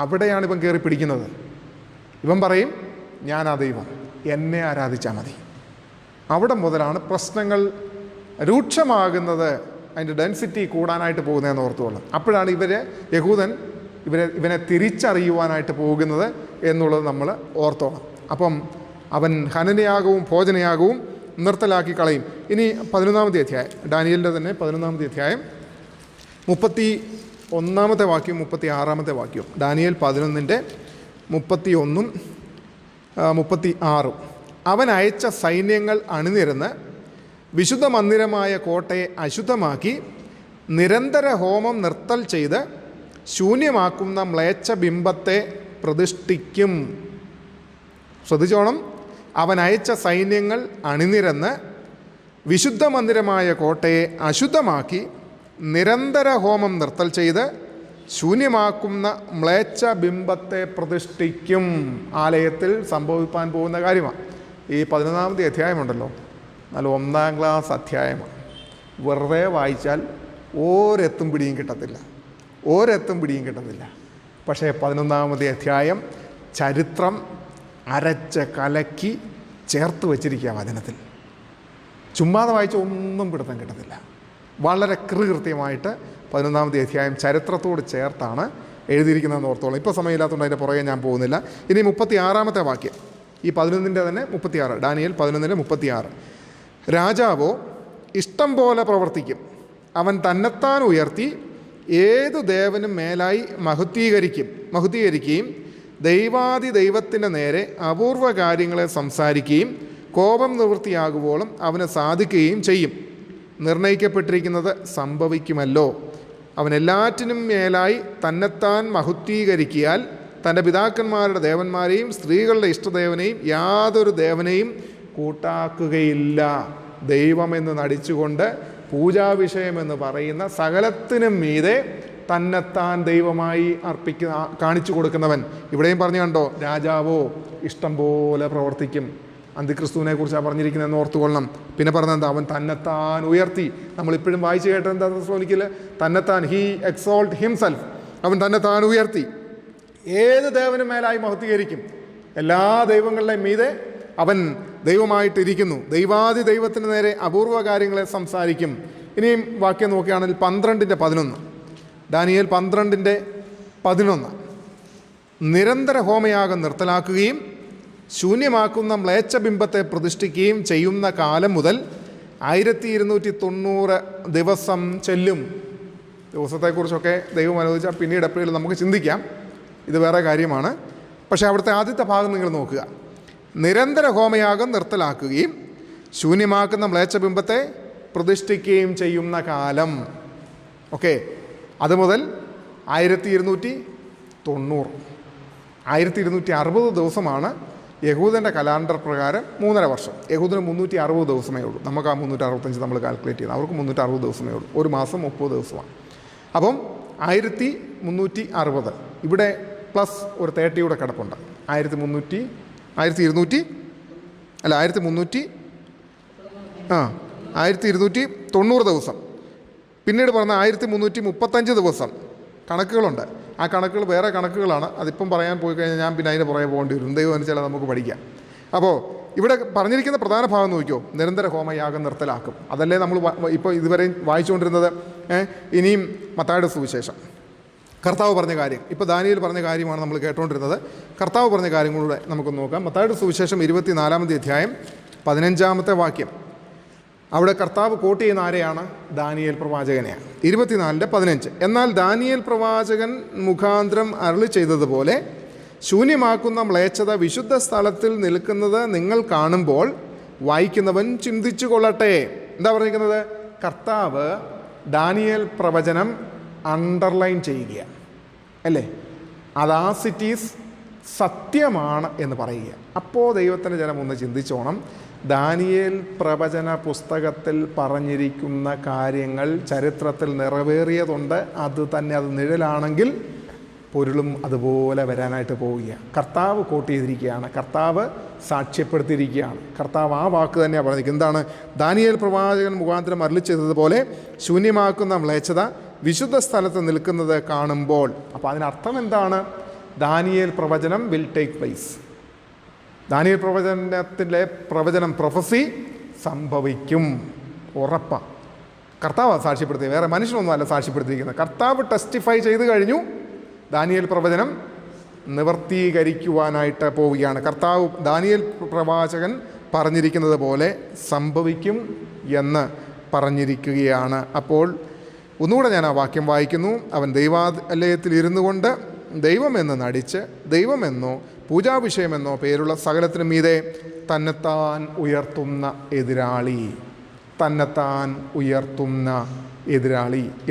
അവിടെയാണ് ഇവൻ കയറി പിടിക്കുന്നത്. ഇവൻ പറയും, ഞാനാ ദൈവം, എന്നെ ആരാധിച്ചാൽ മതി. അവിടെ മുതലാണ് പ്രശ്നങ്ങൾ രൂക്ഷമാകുന്നത്, അതിൻ്റെ ഡെൻസിറ്റി കൂടാനായിട്ട് പോകുന്നതെന്ന് ഓർത്തുകൊള്ളണം. അപ്പോഴാണ് ഇവനെ തിരിച്ചറിയുവാനായിട്ട് പോകുന്നത് എന്നുള്ളത് നമ്മൾ ഓർത്തോണം. അപ്പം അവൻ ഹനനയാഗവും ഭോജനയാഗവും നിർത്തലാക്കി കളയും. ഇനി 11-ാമത്തെ അധ്യായം, ഡാനിയേലിൻ്റെ തന്നെ 11-ാമത്തെ അധ്യായം 31-ാമത്തെ വാക്യവും 36-ാമത്തെ വാക്യവും. ഡാനിയേൽ 11-ൻ്റെ 31-ഉം 36-ഉം. അവൻ അയച്ച സൈന്യങ്ങൾ അണിനിരന്ന് വിശുദ്ധ മന്ദിരമായ കോട്ടയെ അശുദ്ധമാക്കി നിരന്തര ഹോമം നിർത്തൽ ചെയ്ത് ശൂന്യമാക്കുന്ന മ്ലേച്ഛ ബിംബത്തെ പ്രതിഷ്ഠിക്കും. ശ്രദ്ധിച്ചോണം. അവൻ അയച്ച സൈന്യങ്ങൾ അണിനിരന്ന് വിശുദ്ധ മന്ദിരമായ കോട്ടയെ അശുദ്ധമാക്കി നിരന്തര ഹോമം നിർത്തൽ ചെയ്ത് ശൂന്യമാക്കുന്ന മ്ലേച്ഛ ബിംബത്തെ പ്രതിഷ്ഠിക്കും. ആലയത്തിൽ സംഭവിപ്പാൻ പോകുന്ന കാര്യമാണ്. ഈ 11-ാമത്തെ അധ്യായമുണ്ടല്ലോ, നല്ല 1-ാം ക്ലാസ് അധ്യായമാണ്. വെറുതെ വായിച്ചാൽ ഒരെത്തും പിടിയും കിട്ടത്തില്ല. പക്ഷേ 11-ാമത്തെ അധ്യായം ചരിത്രം അരച്ച് കലക്കി ചേർത്ത് വച്ചിരിക്കുക വചനത്തിൽ. ചുമ്മാതെ വായിച്ച ഒന്നും പിടുത്തം കിട്ടത്തില്ല. വളരെ കൃത്യമായിട്ട് 11-ാമത്തെ അധ്യായം ചരിത്രത്തോട് ചേർത്താണ് എഴുതിയിരിക്കുന്നതെന്ന് ഓർത്തോളം. ഇപ്പോൾ സമയമില്ലാത്തതുകൊണ്ട് അതിൻ്റെ പുറകെ ഞാൻ പോകുന്നില്ല. ഇനി 36-ാമത്തെ വാക്യം, ഈ 11-ൻ്റെ തന്നെ 36, ഡാനിയേൽ 11-36. രാജാവോ ഇഷ്ടം പോലെ പ്രവർത്തിക്കും, അവൻ തന്നെത്താൻ ഉയർത്തി ഏതു ദേവനും മേലായി മഹുദ്ധീകരിക്കുകയും ദൈവത്തിൻ്റെ നേരെ അപൂർവ കാര്യങ്ങളെ സംസാരിക്കുകയും കോപം നിവൃത്തിയാകുവോളം അവന് സാധിക്കുകയും ചെയ്യും. നിർണയിക്കപ്പെട്ടിരിക്കുന്നത് സംഭവിക്കുമല്ലോ. അവൻ എല്ലാറ്റിനും മേലായി തന്നെത്താൻ മഹുദ്ധീകരിക്കിയാൽ തൻ്റെ പിതാക്കന്മാരുടെ ദേവന്മാരെയും സ്ത്രീകളുടെ ഇഷ്ടദേവനെയും യാതൊരു ദേവനെയും കൂട്ടാക്കുകയില്ല. ദൈവമെന്ന് നടിച്ചുകൊണ്ട് പൂജാവിഷയമെന്ന് പറയുന്ന സകലത്തിനും മീതെ തന്നെത്താൻ ദൈവമായി കാണിച്ചു കൊടുക്കുന്നവൻ. ഇവിടെയും പറഞ്ഞു കണ്ടോ, രാജാവോ ഇഷ്ടം പോലെ പ്രവർത്തിക്കും. അന്തിക്രിസ്തുവിനെ കുറിച്ചാണ് പറഞ്ഞിരിക്കുന്നതെന്ന് ഓർത്തുകൊള്ളണം. പിന്നെ പറഞ്ഞെന്താ, അവൻ തന്നെത്താൻ ഉയർത്തി. നമ്മളിപ്പോഴും വായിച്ചു കേട്ടെന്താ തെസ്സലോനിക്കയിൽ, തന്നെത്താൻ, ഹീ എക്സോൾട്ട് ഹിംസെൽഫ്, അവൻ തന്നെത്താൻ ഉയർത്തി ഏത് ദേവനും മേലായി മഹത്വീകരിക്കും. എല്ലാ ദൈവങ്ങളുടെയും മീതെ അവൻ ദൈവമായിട്ടിരിക്കുന്നു. ദൈവത്തിന് നേരെ അപൂർവ കാര്യങ്ങളെ സംസാരിക്കും. ഇനിയും വാക്യം നോക്കുകയാണെങ്കിൽ 12-11, ഡാനിയേൽ 12-11. നിരന്തര ഹോമയാഗം നിർത്തലാക്കുകയും ശൂന്യമാക്കുന്ന മ്ലേച്ഛബിംബത്തെ പ്രതിഷ്ഠിക്കുകയും ചെയ്യുന്ന കാലം മുതൽ 1290 ദിവസം ചെല്ലും. ദിവസത്തെക്കുറിച്ചൊക്കെ ദൈവം അനുവദിച്ചാൽ പിന്നീട് എപ്പോഴും നമുക്ക് ചിന്തിക്കാം, ഇത് വേറെ കാര്യമാണ്. പക്ഷേ അവിടുത്തെ ആദ്യത്തെ ഭാഗം നിങ്ങൾ നോക്കുക. നിരന്തര ഹോമയാഗം നിർത്തലാക്കുകയും ശൂന്യമാക്കുന്ന മ്ലേച്ഛബിംബത്തെ പ്രതിഷ്ഠിക്കുകയും ചെയ്യുന്ന കാലം. ഓക്കെ, അതുമുതൽ 1290, 1260 ദിവസമാണ് യഹൂദൻ്റെ കലണ്ടർ പ്രകാരം 3.5 വർഷം. യഹൂദന് 360 ദിവസമേ ഉള്ളൂ. നമുക്ക് ആ 365 നമ്മൾ കാൽക്കുലേറ്റ് ചെയ്യുന്നത്, അവർക്ക് 360 ദിവസമേ ഉള്ളൂ. ഒരു മാസം 30 ദിവസമാണ്. അപ്പം 1360 ഇവിടെ പ്ലസ് ഒരു 30 കൂടെ കിടപ്പുണ്ട്. 1290 ദിവസം. പിന്നീട് പറഞ്ഞ 1335 ദിവസം. കണക്കുകളുണ്ട്. ആ കണക്കുകൾ വേറെ കണക്കുകളാണ്. അതിപ്പം പറയാൻ പോയി കഴിഞ്ഞാൽ ഞാൻ പിന്നെ അതിൻ്റെ പുറകെ പോകേണ്ടി വരും. ദൈവം അനുസരിച്ചാൽ നമുക്ക് പഠിക്കാം. അപ്പോൾ ഇവിടെ പറഞ്ഞിരിക്കുന്ന പ്രധാന ഭാഗം നോക്കിയോ, നിരന്തര ഹോമയാഗം നിർത്തലാക്കും. അതല്ലേ നമ്മൾ ഇപ്പോൾ ഇതുവരെയും വായിച്ചുകൊണ്ടിരുന്നത്. ഇനിയും മത്തായിയുടെ സുവിശേഷം കർത്താവ് പറഞ്ഞ കാര്യം, ഇപ്പോൾ ദാനിയേൽ പറഞ്ഞ കാര്യമാണ് നമ്മൾ കേട്ടുകൊണ്ടിരുന്നത്. കർത്താവ് പറഞ്ഞ കാര്യങ്ങളുടെ നമുക്കൊന്ന് നോക്കാം. മത്തായിയുടെ സുവിശേഷം 24-ാമത്തെ അധ്യായം 15-ാമത്തെ വാക്യം. അവിടെ കർത്താവ് കോട്ട് ചെയ്യുന്ന ആരെയാണ്? ദാനിയേൽ പ്രവാചകനെയാണ്. 24-15. എന്നാൽ ദാനിയേൽ പ്രവാചകൻ മുഖാന്തരം അരുളി ചെയ്തതുപോലെ ശൂന്യമാക്കുന്ന മ്ലേച്ഛത വിശുദ്ധ സ്ഥലത്തിൽ നിൽക്കുന്നത് നിങ്ങൾ കാണുമ്പോൾ വായിക്കുന്നവൻ ചിന്തിച്ചു കൊള്ളട്ടെ. എന്താ പറഞ്ഞിരിക്കുന്നത്? കർത്താവ് ദാനിയേൽ പ്രവചനം അണ്ടർലൈൻ ചെയ്യുക അല്ലേ, അതാസ് ഇറ്റ് ഈസ് സത്യമാണ് എന്ന് പറയുക. അപ്പോൾ ദൈവത്തിൻ്റെ ജനം ഒന്ന് ചിന്തിച്ചോണം, ദാനിയേൽ പ്രവചന പുസ്തകത്തിൽ പറഞ്ഞിരിക്കുന്ന കാര്യങ്ങൾ ചരിത്രത്തിൽ നിറവേറിയതുണ്ട്. അത് നിഴലാണെങ്കിൽ പൊരുളും അതുപോലെ വരാനായിട്ട് പോവുക. കർത്താവ് കോട്ട് ചെയ്തിരിക്കുകയാണ്, കർത്താവ് സാക്ഷ്യപ്പെടുത്തിയിരിക്കുകയാണ്. കർത്താവ് ആ വാക്ക് തന്നെയാണ് പറഞ്ഞിരിക്കുന്നത്. എന്താണ്? ദാനിയേൽ പ്രവാചകൻ മുഖാന്തരം അരുളി ചെയ്തതുപോലെ ശൂന്യമാക്കുന്ന മ്ലേച്ഛത വിശുദ്ധ സ്ഥലത്ത് നിൽക്കുന്നത് കാണുമ്പോൾ. അപ്പോൾ അതിനർത്ഥം എന്താണ്? ദാനിയേൽ പ്രവചനം വിൽ ടേക്ക് പ്ലേസ്. ദാനിയേൽ പ്രവചനം പ്രൊഫസി സംഭവിക്കും, ഉറപ്പാണ്. കർത്താവ് സാക്ഷ്യപ്പെടുത്തി, വേറെ മനുഷ്യനൊന്നുമല്ല സാക്ഷ്യപ്പെടുത്തിയിരിക്കുന്നത്. കർത്താവ് ടെസ്റ്റിഫൈ ചെയ്ത് കഴിഞ്ഞു, ദാനിയേൽ പ്രവചനം നിവർത്തീകരിക്കുവാനായിട്ട് പോവുകയാണ്. കർത്താവ് ദാനിയേൽ പ്രവാചകൻ പറഞ്ഞിരിക്കുന്നത് പോലെ സംഭവിക്കും എന്ന് പറഞ്ഞിരിക്കുകയാണ്. അപ്പോൾ ഒന്നുകൂടെ ഞാൻ ആ വാക്യം വായിക്കുന്നു. അവൻ ദൈവാലയത്തിൽ ഇരുന്നു കൊണ്ട് ദൈവമെന്ന് നടിച്ച് ദൈവമെന്നോ പൂജാവിഷയമെന്നോ പേരുള്ള സകലത്തിനും മീതെ തന്നെത്താൻ ഉയർത്തുന്ന എതിരാളി.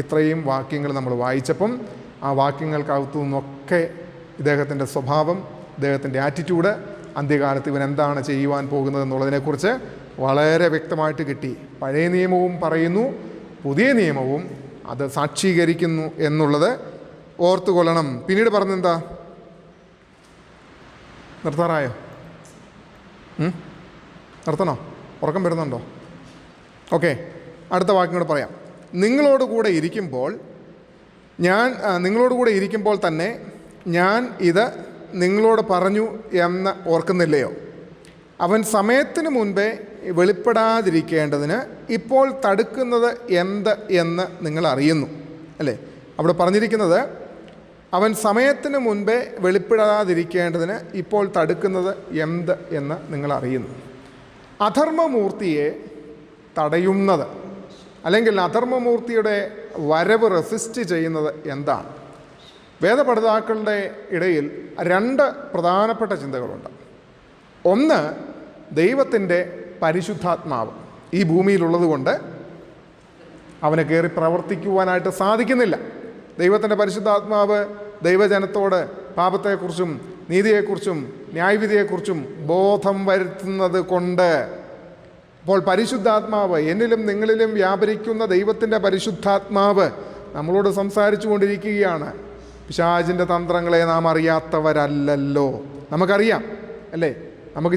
ഇത്രയും വാക്യങ്ങൾ നമ്മൾ വായിച്ചപ്പം ആ വാക്യങ്ങൾക്കകത്തു നിന്നൊക്കെ ഇദ്ദേഹത്തിൻ്റെ സ്വഭാവം, ഇദ്ദേഹത്തിൻ്റെ ആറ്റിറ്റ്യൂഡ്, അന്ത്യകാലത്ത് ഇവൻ എന്താണ് ചെയ്യുവാൻ പോകുന്നത് എന്നുള്ളതിനെക്കുറിച്ച് വളരെ വ്യക്തമായിട്ട് കിട്ടി. പഴയ നിയമവും പറയുന്നു, പുതിയ നിയമവും അത് സാക്ഷീകരിക്കുന്നു എന്നുള്ളത് ഓർത്തുകൊള്ളണം. പിന്നീട് പറഞ്ഞെന്താ? നിർത്താറായോ? നിർത്തണോ? ഉറക്കം വരുന്നുണ്ടോ? ഓക്കെ, അടുത്ത വാക്യം കൂടെ പറയാം. നിങ്ങളോട് കൂടെ ഇരിക്കുമ്പോൾ തന്നെ ഞാൻ ഇത് നിങ്ങളോട് പറഞ്ഞു എന്ന് ഓർക്കുന്നില്ലയോ? അവൻ സമയത്തിന് മുൻപേ വെളിപ്പെടാതിരിക്കേണ്ടതിന് ഇപ്പോൾ തടുക്കുന്നത് എന്ത് എന്ന് നിങ്ങൾ അറിയുന്നു. അല്ലേ? അവിടെ പറഞ്ഞിരിക്കുന്നത് അവൻ സമയത്തിന് മുൻപേ വെളിപ്പെടാതിരിക്കേണ്ടതിന് ഇപ്പോൾ തടുക്കുന്നത് എന്ത് എന്ന് നിങ്ങൾ അറിയുന്നു. അധർമ്മമൂർത്തിയെ തടയുന്നത്, അല്ലെങ്കിൽ അധർമ്മമൂർത്തിയുടെ വരവ് റെസിസ്റ്റ് ചെയ്യുന്നത് എന്താണ്? വേദപഠിതാക്കളുടെ ഇടയിൽ 2 പ്രധാനപ്പെട്ട ചിന്തകളുണ്ട്. ഒന്ന്, ദൈവത്തിൻ്റെ പരിശുദ്ധാത്മാവ് ഈ ഭൂമിയിലുള്ളത് കൊണ്ട് അവനെ കയറി പ്രവർത്തിക്കുവാനായിട്ട് സാധിക്കുന്നില്ല. ദൈവത്തിൻ്റെ പരിശുദ്ധാത്മാവ് ദൈവജനത്തോട് പാപത്തെക്കുറിച്ചും നീതിയെക്കുറിച്ചും ന്യായവിധിയെക്കുറിച്ചും ബോധം വരുത്തുന്നത് കൊണ്ട്, അപ്പോൾ പരിശുദ്ധാത്മാവ്, എന്നിലും നിങ്ങളിലും വ്യാപരിക്കുന്ന ദൈവത്തിൻ്റെ പരിശുദ്ധാത്മാവ് നമ്മളോട് സംസാരിച്ചു കൊണ്ടിരിക്കുകയാണ്. പിശാചിൻ്റെ തന്ത്രങ്ങളെ നാം അറിയാത്തവരല്ലല്ലോ. നമുക്കറിയാം, അല്ലേ? നമ്മൾ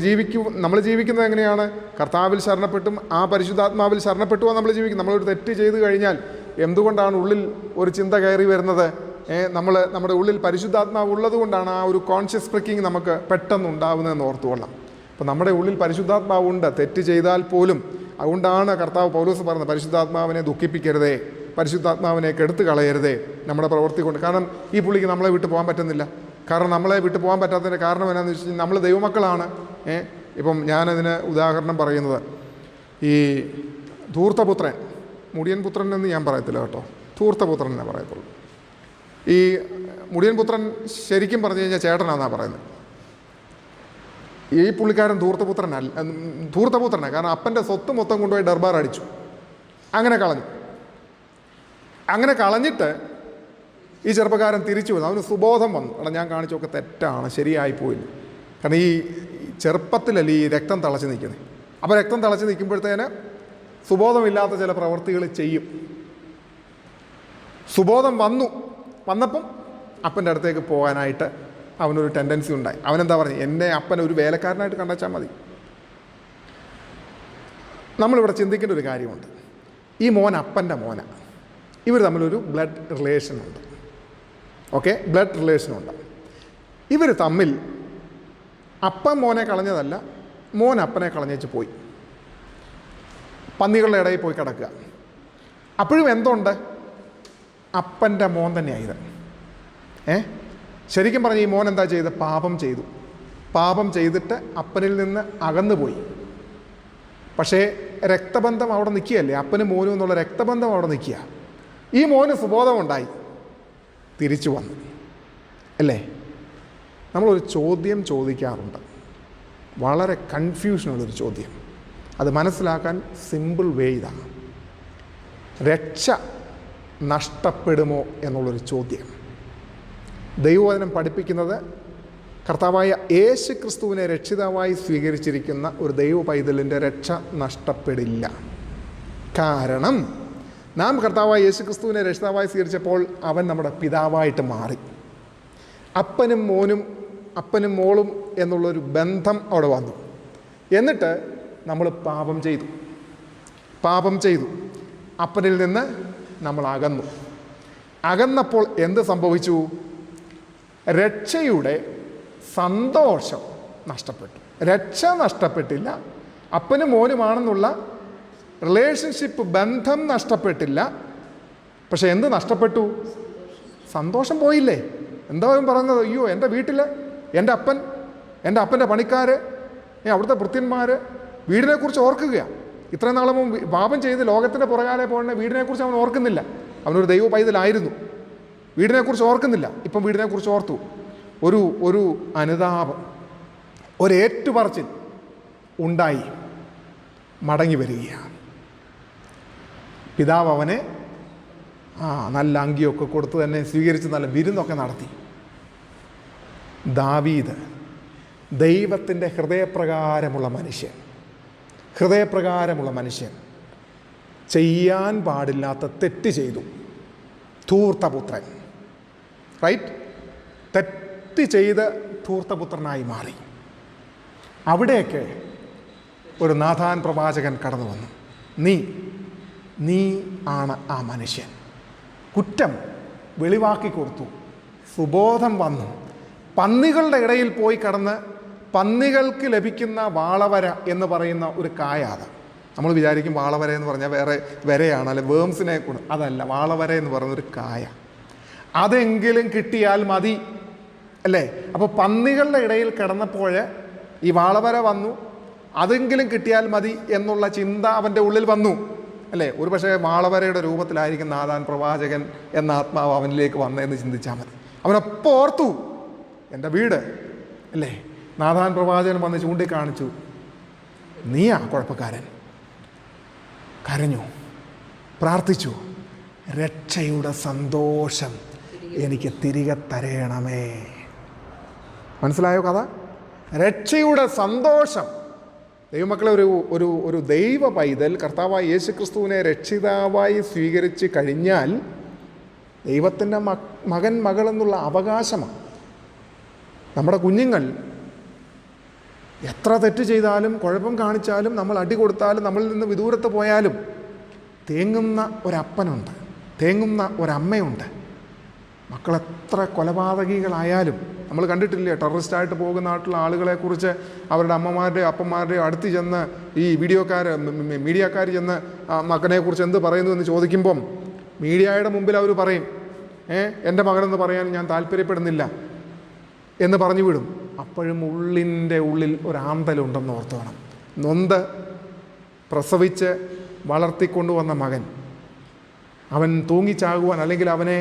ജീവിക്കുന്നത് എങ്ങനെയാണ്? കർത്താവിൽ ശരണപ്പെട്ടും ആ പരിശുദ്ധാത്മാവിൽ ശരണപ്പെട്ടുമോ നമ്മൾ ജീവിക്കും. നമ്മളൊരു തെറ്റ് ചെയ്തു കഴിഞ്ഞാൽ എന്തുകൊണ്ടാണ് ഉള്ളിൽ ഒരു ചിന്ത കയറി വരുന്നത്? നമ്മുടെ ഉള്ളിൽ പരിശുദ്ധാത്മാവ് ഉള്ളത് കൊണ്ടാണ് ആ ഒരു കോൺഷ്യസ് പ്രിക്കിങ് നമുക്ക് പെട്ടെന്ന് ഉണ്ടാവുന്നതെന്ന് ഓർത്തുകൊള്ളാം. അപ്പോൾ നമ്മുടെ ഉള്ളിൽ പരിശുദ്ധാത്മാവുണ്ട്, തെറ്റ് ചെയ്താൽ പോലും. അതുകൊണ്ടാണ് കർത്താവ് പൗലോസ് പറയുന്നത്, പരിശുദ്ധാത്മാവിനെ ദുഃഖിപ്പിക്കരുതേ, പരിശുദ്ധാത്മാവിനെ കെടുത്ത് കളയരുതേ നമ്മുടെ പ്രവൃത്തി കൊണ്ട്. കാരണം ഈ പുള്ളിക്ക് നമ്മളെ വിട്ട് പോകാൻ പറ്റുന്നില്ല. കാരണം നമ്മളെ വിട്ട് പോകാൻ പറ്റാത്തതിൻ്റെ കാരണം എന്നാന്ന് വെച്ച് കഴിഞ്ഞാൽ നമ്മൾ ദൈവമക്കളാണ്. ഇപ്പം ഞാനതിന് ഉദാഹരണം പറയുന്നത്, ഈ ധൂർത്തപുത്രൻ, മുടിയൻ പുത്രൻ എന്ന് ഞാൻ പറയത്തില്ല കേട്ടോ, ധൂർത്തപുത്രൻ എന്നേ പറയത്തുള്ളൂ. ഈ മുടിയൻ പുത്രൻ ശരിക്കും പറഞ്ഞു കഴിഞ്ഞാൽ ചേട്ടനാണെന്നാണ് പറയുന്നത്. ഈ പുള്ളിക്കാരൻ ധൂർത്തപുത്രനാണ്. കാരണം അപ്പൻ്റെ സ്വത്ത് മൊത്തം കൊണ്ടുപോയി ദർബാർ അടിച്ചു, അങ്ങനെ കളഞ്ഞിട്ട് ഈ ചെറുപ്പക്കാരൻ തിരിച്ചു വന്നു. അവന് സുബോധം വന്നു, എടാ ഞാൻ കാണിച്ചൊക്കെ തെറ്റാണ്, ശരിയായിപ്പോയില്ല. കാരണം ഈ ചെറുപ്പത്തിലല്ലേ ഈ രക്തം തിളച്ച് നിൽക്കുന്നത്. അപ്പോൾ രക്തം തിളച്ച് നിൽക്കുമ്പോഴത്തേന് സുബോധമില്ലാത്ത ചില പ്രവൃത്തികൾ ചെയ്യും. സുബോധം വന്നപ്പം അപ്പൻ്റെ അടുത്തേക്ക് പോകാനായിട്ട് അവനൊരു ടെൻഡൻസി ഉണ്ടായി. അവനെന്താ പറഞ്ഞു, എന്നെ അപ്പനെ ഒരു വേലക്കാരനായിട്ട് കണ്ടാച്ചാൽ മതി. നമ്മളിവിടെ ചിന്തിക്കേണ്ട ഒരു കാര്യമുണ്ട്. ഈ മോൻ അപ്പൻ്റെ മോന, ഇവർ തമ്മിലൊരു ബ്ലഡ് റിലേഷനുണ്ട്. ഓക്കെ, ബ്ലഡ് റിലേഷനുണ്ട്. ഇവർ തമ്മിൽ അപ്പൻ മോനെ കളഞ്ഞതല്ല, മോൻ അപ്പനെ കളഞ്ഞേച്ച് പോയി പന്നികളുടെ ഇടയിൽ പോയി കിടക്കുക. അപ്പോഴും എന്തുണ്ട്? അപ്പൻ്റെ മോൻ തന്നെയായത്. ശരിക്കും പറഞ്ഞ് ഈ മോൻ എന്താ ചെയ്ത്? പാപം ചെയ്തിട്ട് അപ്പനിൽ നിന്ന് അകന്നുപോയി. പക്ഷേ രക്തബന്ധം അവിടെ നിൽക്കുകയല്ലേ, അപ്പനും മോനും എന്നുള്ള രക്തബന്ധം അവിടെ നിൽക്കുക. ഈ മോന് സുബോധമുണ്ടായി, തിരിച്ചു വന്നു. അല്ലേ? നമ്മളൊരു ചോദ്യം ചോദിക്കാറുണ്ട്, വളരെ കൺഫ്യൂഷനുള്ളൊരു ചോദ്യം. അത് മനസ്സിലാക്കാൻ സിമ്പിൾ വേ ഇതാണ്: രക്ഷ നഷ്ടപ്പെടുമോ എന്നുള്ളൊരു ചോദ്യം. ദൈവവചനം പഠിപ്പിക്കുന്നത് കർത്താവായ യേശു ക്രിസ്തുവിനെ രക്ഷിതാവായി സ്വീകരിച്ചിരിക്കുന്ന ഒരു ദൈവ പൈതലിൻ്റെ രക്ഷ നഷ്ടപ്പെടില്ല. കാരണം നാം കർത്താവായ യേശു ക്രിസ്തുവിനെ രക്ഷിതാവായി സ്വീകരിച്ചപ്പോൾ അവൻ നമ്മുടെ പിതാവായിട്ട് മാറി. അപ്പനും മോളും എന്നുള്ളൊരു ബന്ധം അവിടെ വന്നു. എന്നിട്ട് നമ്മൾ പാപം ചെയ്തു അപ്പനിൽ നിന്ന് നമ്മൾ അകന്നപ്പോൾ എന്ത് സംഭവിച്ചു? രക്ഷയുടെ സന്തോഷം നഷ്ടപ്പെട്ടു. രക്ഷ നഷ്ടപ്പെട്ടില്ല, അപ്പനും മോനുമാണെന്നുള്ള റിലേഷൻഷിപ്പ് ബന്ധം നഷ്ടപ്പെട്ടില്ല. പക്ഷെ എന്ത് നഷ്ടപ്പെട്ടു? സന്തോഷം പോയില്ലേ? എന്താ പറയുന്നത്? അയ്യോ, എൻ്റെ വീട്ടിൽ എൻ്റെ അപ്പൻ്റെ പണിക്കാർ, അവിടുത്തെ ഭൃത്യന്മാർ വീടിനെക്കുറിച്ച് ഓർക്കുകയാണ്. ഇത്രയും നാളും പാപം ചെയ്ത് ലോകത്തിൻ്റെ പുറകാലെ പോകുന്ന വീടിനെക്കുറിച്ച് അവൻ ഓർക്കുന്നില്ല. അവനൊരു ദൈവ പൈതലായിരുന്നു, വീടിനെക്കുറിച്ച് ഓർക്കുന്നില്ല. ഇപ്പം വീടിനെക്കുറിച്ച് ഓർത്തു. ഒരു അനുതാപം, ഒരേറ്റുപറച്ചിൽ ഉണ്ടായി, മടങ്ങി വരികയാണ്. പിതാവ് അവനെ നല്ല അങ്കിയൊക്കെ കൊടുത്ത് തന്നെ സ്വീകരിച്ച് നല്ല വിരുന്നൊക്കെ നടത്തി. ദാവീദ് ദൈവത്തിൻ്റെ ഹൃദയപ്രകാരമുള്ള മനുഷ്യൻ, ഹൃദയപ്രകാരമുള്ള മനുഷ്യൻ ചെയ്യാൻ പാടില്ലാത്ത തെറ്റ് ചെയ്തു. ധൂർത്തപുത്രൻ, റൈറ്റ്? തെറ്റ് ചെയ്ത് ധൂർത്തപുത്രനായി മാറി. അവിടെയൊക്കെ ഒരു നാഥാൻ പ്രവാചകൻ കടന്നു വന്നു. നീ ആണ് ആ മനുഷ്യൻ. കുറ്റം വെളിവാക്കി കൊടുത്തു. സുബോധം വന്നു. പന്നികളുടെ ഇടയിൽ പോയി കടന്ന് പന്നികൾക്ക് ലഭിക്കുന്ന വാളവര എന്ന് പറയുന്ന ഒരു കായാണ്. നമ്മൾ വിചാരിക്കും വാളവര എന്ന് പറഞ്ഞാൽ വേറെ വരയാണ്, അല്ലെ വേംസിനെ കൊണ്ട്. അതല്ല, വാളവര എന്ന് പറയുന്നൊരു കായ. അതെങ്കിലും കിട്ടിയാൽ മതി, അല്ലേ? അപ്പോൾ പന്നികളുടെ ഇടയിൽ കിടന്നപ്പോൾ ഈ വാളവര വന്നു, അതെങ്കിലും കിട്ടിയാൽ മതി എന്നുള്ള ചിന്ത അവൻ്റെ ഉള്ളിൽ വന്നു, അല്ലേ? ഒരു പക്ഷേ വാളവരയുടെ രൂപത്തിലായിരിക്കും നാഥാൻ പ്രവാചകൻ എന്ന ആത്മാവ് അവനിലേക്ക് വന്നതെന്ന് ചിന്തിച്ചാൽ മതി. അവനൊപ്പം ഓർത്തു, എൻ്റെ വീട്, അല്ലേ? നാഥാൻ പ്രവാചകൻ വന്ന് ചൂണ്ടിക്കാണിച്ചു, നീയാ കുഴപ്പക്കാരൻ. കരഞ്ഞു, പ്രാർത്ഥിച്ചു, രക്ഷയുടെ സന്തോഷം എനിക്ക് തിരികെ തരയണമേ. മനസ്സിലായോ കഥ? രക്ഷയുടെ സന്തോഷം. ദൈവമക്കളെ, ഒരു ദൈവ പൈതൽ കർത്താവായ യേശു ക്രിസ്തുവിനെ രക്ഷിതാവായി സ്വീകരിച്ച് കഴിഞ്ഞാൽ ദൈവത്തിൻ്റെ മകൻ മകൾ എന്നുള്ള അവകാശമാണ്. നമ്മുടെ കുഞ്ഞുങ്ങൾ എത്ര തെറ്റ് ചെയ്താലും, കുഴപ്പം കാണിച്ചാലും, നമ്മൾ അടി കൊടുത്താലും, നമ്മളിൽ നിന്ന് വിദൂരത്ത് പോയാലും തേങ്ങുന്ന ഒരപ്പനുണ്ട്, തേങ്ങുന്ന ഒരമ്മയുണ്ട്. മക്കളെത്ര കൊലപാതകികളായാലും, നമ്മൾ കണ്ടിട്ടില്ലേ ടെററിസ്റ്റായിട്ട് പോകുന്ന നാട്ടിലുള്ള ആളുകളെക്കുറിച്ച് അവരുടെ അമ്മമാരുടെയോ അപ്പന്മാരുടെയോ അടുത്ത് ചെന്ന് ഈ മീഡിയക്കാർ ചെന്ന് മകനെക്കുറിച്ച് എന്ത് പറയുന്നു എന്ന് ചോദിക്കുമ്പം മീഡിയയുടെ മുമ്പിൽ അവർ പറയും, എൻ്റെ മകനെന്ന് പറയാൻ ഞാൻ താല്പര്യപ്പെടുന്നില്ല എന്ന് പറഞ്ഞു വിടും. അപ്പോഴും ഉള്ളിൻ്റെ ഉള്ളിൽ ഒരാന്തലുണ്ടെന്ന് ഓർത്തോണം. നൊന്ത് പ്രസവിച്ച് വളർത്തിക്കൊണ്ടുവന്ന മകൻ, അവൻ തൂങ്ങിച്ചാകുവാൻ അല്ലെങ്കിൽ അവനെ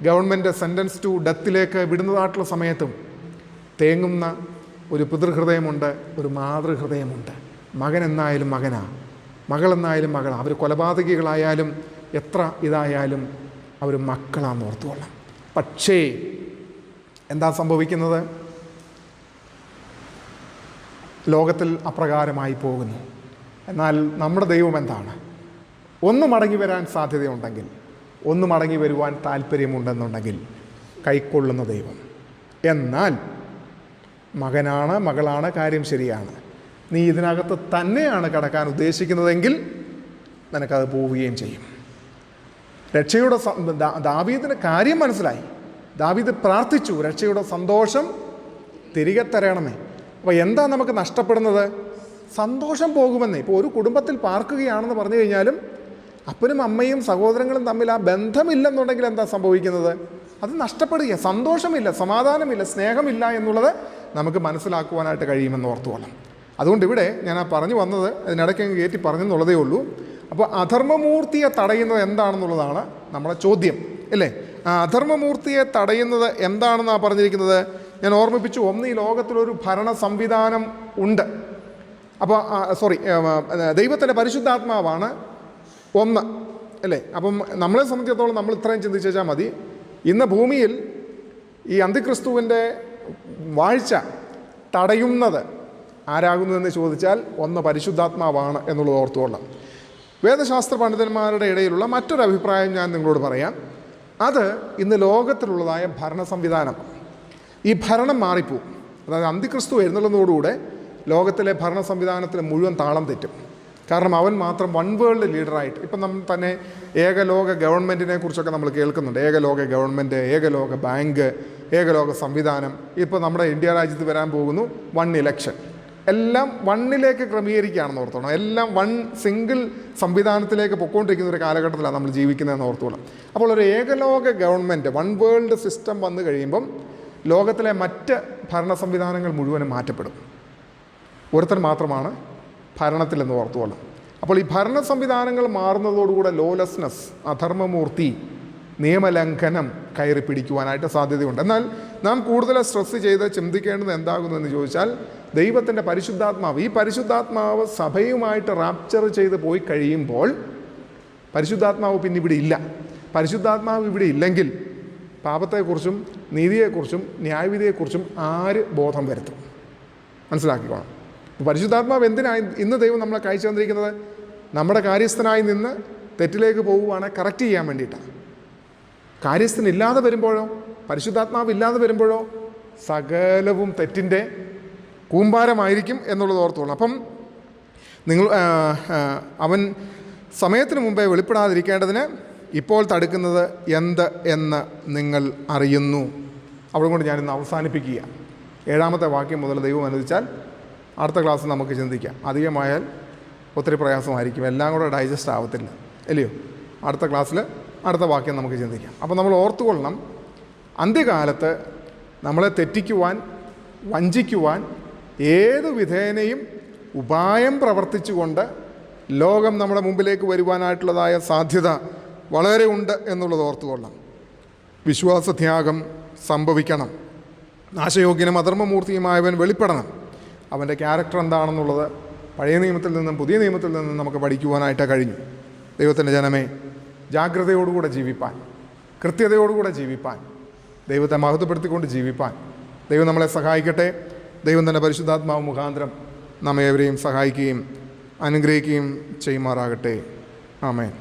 ഗവൺമെൻറ് സെൻറ്റൻസ് ടു ഡെത്തിലേക്ക് വിടുന്നതായിട്ടുള്ള സമയത്തും തേങ്ങുന്ന ഒരു പിതൃഹൃദയമുണ്ട്, ഒരു മാതൃഹൃദയമുണ്ട്. മകൻ എന്നായാലും മകനാ, മകളെന്നായാലും മകളാ. അവർ കൊലപാതകികളായാലും എത്ര ഇതായാലും അവർ മക്കളാന്ന് ഓർത്തുകൊള്ളാം. പക്ഷേ എന്താ സംഭവിക്കുന്നത്? ലോകത്തിൽ അപ്രകാരമായി പോകുന്നു. എന്നാൽ നമ്മുടെ ദൈവം എന്താണ്? ഒന്ന് മടങ്ങി വരാൻ സാധ്യതയുണ്ടെങ്കിൽ, ഒന്ന് മടങ്ങി വരുവാൻ താല്പര്യമുണ്ടെന്നുണ്ടെങ്കിൽ കൈക്കൊള്ളുന്ന ദൈവം. എന്നാൽ മകനാണ്, മകളാണ്, കാര്യം ശരിയാണ്, നീ ഇതിനകത്ത് തന്നെയാണ് കടക്കാൻ ഉദ്ദേശിക്കുന്നതെങ്കിൽ നിനക്കത് പോവുകയും ചെയ്യും. രക്ഷയുടെ ദാവീദിന് കാര്യം മനസ്സിലായി. ദാവീദ് പ്രാർത്ഥിച്ചു, രക്ഷയുടെ സന്തോഷം തിരികെ തരണമേ. അപ്പോൾ എന്താ നമുക്ക് നഷ്ടപ്പെടുന്നത്? സന്തോഷം പോകുമെന്നേ. ഇപ്പോൾ ഒരു കുടുംബത്തിൽ പാർക്കുകയാണെന്ന് പറഞ്ഞു കഴിഞ്ഞാലും അപ്പനും അമ്മയും സഹോദരങ്ങളും തമ്മിൽ ആ ബന്ധമില്ലെന്നുണ്ടെങ്കിൽ എന്താ സംഭവിക്കുന്നത്? അത് നഷ്ടപ്പെടുക. സന്തോഷമില്ല, സമാധാനമില്ല, സ്നേഹമില്ല എന്നുള്ളത് നമുക്ക് മനസ്സിലാക്കുവാനായിട്ട് കഴിയുമെന്ന് ഓർത്തുകൊള്ളാം. അതുകൊണ്ട് ഇവിടെ ഞാൻ ആ പറഞ്ഞു വന്നത് അതിനിടയ്ക്ക് കയറ്റി പറഞ്ഞെന്നുള്ളതേ ഉള്ളൂ. അപ്പോൾ അധർമ്മമൂർത്തിയെ തടയുന്നത് എന്താണെന്നുള്ളതാണ് നമ്മുടെ ചോദ്യം, അല്ലേ? ആ അധർമ്മമൂർത്തിയെ തടയുന്നത് എന്താണെന്നാണ് പറഞ്ഞിരിക്കുന്നത്. ഞാൻ ഓർമ്മിപ്പിച്ചു, ഒന്ന്, ഈ ലോകത്തിലൊരു ഭരണ സംവിധാനം ഉണ്ട്. അപ്പോൾ ദൈവത്തിൻ്റെ പരിശുദ്ധാത്മാവാണ് ഒന്ന്, അല്ലേ? അപ്പം നമ്മളെ സംബന്ധിച്ചിടത്തോളം നമ്മൾ ഇത്രയും ചിന്തിച്ചാൽ മതി. ഇന്ന് ഭൂമിയിൽ ഈ അന്തിക്രിസ്തുവിൻ്റെ വാഴ്ച തടയുന്നത് ആരാകുന്നതെന്ന് ചോദിച്ചാൽ ഒന്ന് പരിശുദ്ധാത്മാവാണ് എന്നുള്ളത് ഓർത്തുകൊള്ളാം. വേദശാസ്ത്ര പണ്ഡിതന്മാരുടെ ഇടയിലുള്ള മറ്റൊരു അഭിപ്രായം ഞാൻ നിങ്ങളോട് പറയാം. അത് ഇന്ന് ലോകത്തിലുള്ളതായ ഭരണ സംവിധാനം. ഈ ഭരണം മാറിപ്പോവും. അതായത് അന്തിക്രിസ്തു എഴുന്നള്ളുന്നതോടുകൂടെ ലോകത്തിലെ ഭരണ സംവിധാനത്തിന് മുഴുവൻ താളം തെറ്റും. കാരണം അവൻ മാത്രം വൺ വേൾഡ് ലീഡറായിട്ട്, ഇപ്പം നമ്മൾ തന്നെ ഏകലോക ഗവൺമെൻറ്റിനെ കുറിച്ചൊക്കെ നമ്മൾ കേൾക്കുന്നുണ്ട്. ഏകലോക ഗവൺമെൻറ്, ഏകലോക ബാങ്ക്, ഏകലോക സംവിധാനം. ഇപ്പോൾ നമ്മുടെ ഇന്ത്യ രാജ്യത്ത് വരാൻ പോകുന്നു വൺ ഇലക്ഷൻ. എല്ലാം വണ്ണിലേക്ക് ക്രമീകരിക്കുകയാണെന്ന് ഓർത്തോണം. എല്ലാം വൺ സിംഗിൾ സംവിധാനത്തിലേക്ക് പൊയ്ക്കൊണ്ടിരിക്കുന്ന ഒരു കാലഘട്ടത്തിലാണ് നമ്മൾ ജീവിക്കുന്നതെന്ന് ഓർത്തോളം. അപ്പോൾ ഒരു ഏകലോക ഗവൺമെൻറ്, വൺ വേൾഡ് സിസ്റ്റം വന്നു കഴിയുമ്പം ലോകത്തിലെ മറ്റ് ഭരണ സംവിധാനങ്ങൾ മുഴുവനും മാറ്റപ്പെടും. ഒരുത്തൻ മാത്രമാണ് ഭരണത്തിലെന്ന് ഓർത്തുകൊള്ളാം. അപ്പോൾ ഈ ഭരണ സംവിധാനങ്ങൾ മാറുന്നതോടുകൂടെ ലോലെസ്നെസ്, അധർമ്മമൂർത്തി, നിയമലംഘനം കയറി പിടിക്കുവാനായിട്ട് സാധ്യതയുണ്ട്. എന്നാൽ നാം കൂടുതൽ സ്ട്രെസ് ചെയ്ത് ചിന്തിക്കേണ്ടത് എന്താകുന്നു എന്ന് ചോദിച്ചാൽ, ദൈവത്തിൻ്റെ പരിശുദ്ധാത്മാവ്, ഈ പരിശുദ്ധാത്മാവ് സഭയുമായിട്ട് റാപ്ചർ ചെയ്ത് പോയി കഴിയുമ്പോൾ പരിശുദ്ധാത്മാവ് പിന്നെ ഇവിടെ ഇല്ല. പരിശുദ്ധാത്മാവ് ഇവിടെ ഇല്ലെങ്കിൽ പാപത്തെക്കുറിച്ചും നീതിയെക്കുറിച്ചും ന്യായവിധിയെക്കുറിച്ചും ആര് ബോധം വരുത്തും? മനസ്സിലാക്കിക്കോണം. പരിശുദ്ധാത്മാവ് എന്തിനായി ഇന്ന് ദൈവം നമ്മളെ കാഴ്ച തന്നിരിക്കുന്നത്? നമ്മുടെ കാര്യസ്ഥനായി നിന്ന് തെറ്റിലേക്ക് പോകുവാണ് കറക്റ്റ് ചെയ്യാൻ വേണ്ടിയിട്ടാണ്. കാര്യസ്ഥനില്ലാതെ വരുമ്പോഴോ, പരിശുദ്ധാത്മാവ് ഇല്ലാതെ വരുമ്പോഴോ സകലവും തെറ്റിൻ്റെ കൂമ്പാരമായിരിക്കും എന്നുള്ളത് ഓർത്തോളൂ. അപ്പം അവൻ സമയത്തിന് മുമ്പേ വെളിപ്പെടാതിരിക്കേണ്ടതിന് ഇപ്പോൾ തടുക്കുന്നത് എന്ത് എന്ന് നിങ്ങൾ അറിയുന്നു. അവിടെ കൊണ്ട് ഞാനിന്ന് അവസാനിപ്പിക്കുക. 7-ാമത്തെ വാക്യം മുതൽ ദൈവം അനുവദിച്ചാൽ അടുത്ത ക്ലാസ് നമുക്ക് ചിന്തിക്കാം. അധികമായാൽ ഒത്തിരി പ്രയാസമായിരിക്കും, എല്ലാം കൂടെ ഡൈജസ്റ്റ് ആവത്തില്ല, അല്ലയോ? അടുത്ത ക്ലാസ്സിൽ അടുത്ത വാക്യം നമുക്ക് ചിന്തിക്കാം. അപ്പോൾ നമ്മൾ ഓർത്തുകൊള്ളണം, അന്ത്യകാലത്ത് നമ്മളെ തെറ്റിക്കുവാൻ, വഞ്ചിക്കുവാൻ ഏതു വിധേനയും ഉപായം പ്രവർത്തിച്ചുകൊണ്ട് ലോകം നമ്മുടെ മുമ്പിലേക്ക് വരുവാനായിട്ടുള്ളതായ സാധ്യത വളരെ ഉണ്ട് എന്നുള്ളത് ഓർത്തുകൊള്ളാം. വിശ്വാസത്യാഗം സംഭവിക്കണം. നാശയോഗ്യനും അധർമ്മമൂർത്തിയുമായവൻ വെളിപ്പെടണം. അവൻ്റെ ക്യാരക്ടർ എന്താണെന്നുള്ളത് പഴയ നിയമത്തിൽ നിന്നും പുതിയ നിയമത്തിൽ നിന്നും നമുക്ക് പഠിക്കുവാനായിട്ട് കഴിഞ്ഞു. ദൈവത്തിൻ്റെ ജനമേ, ജാഗ്രതയോടുകൂടെ ജീവിപ്പാൻ, കൃത്യതയോടുകൂടെ ജീവിപ്പാൻ, ദൈവത്തെ മഹത്വപ്പെടുത്തിക്കൊണ്ട് ജീവിപ്പാൻ ദൈവം നമ്മളെ സഹായിക്കട്ടെ. ദൈവം തന്നെ പരിശുദ്ധാത്മാവ് മുഖാന്തരം നമ്മെ ഏവരെയും സഹായിക്കുകയും അനുഗ്രഹിക്കുകയും ചെയ്യുമാറാകട്ടെ. ആമേൻ.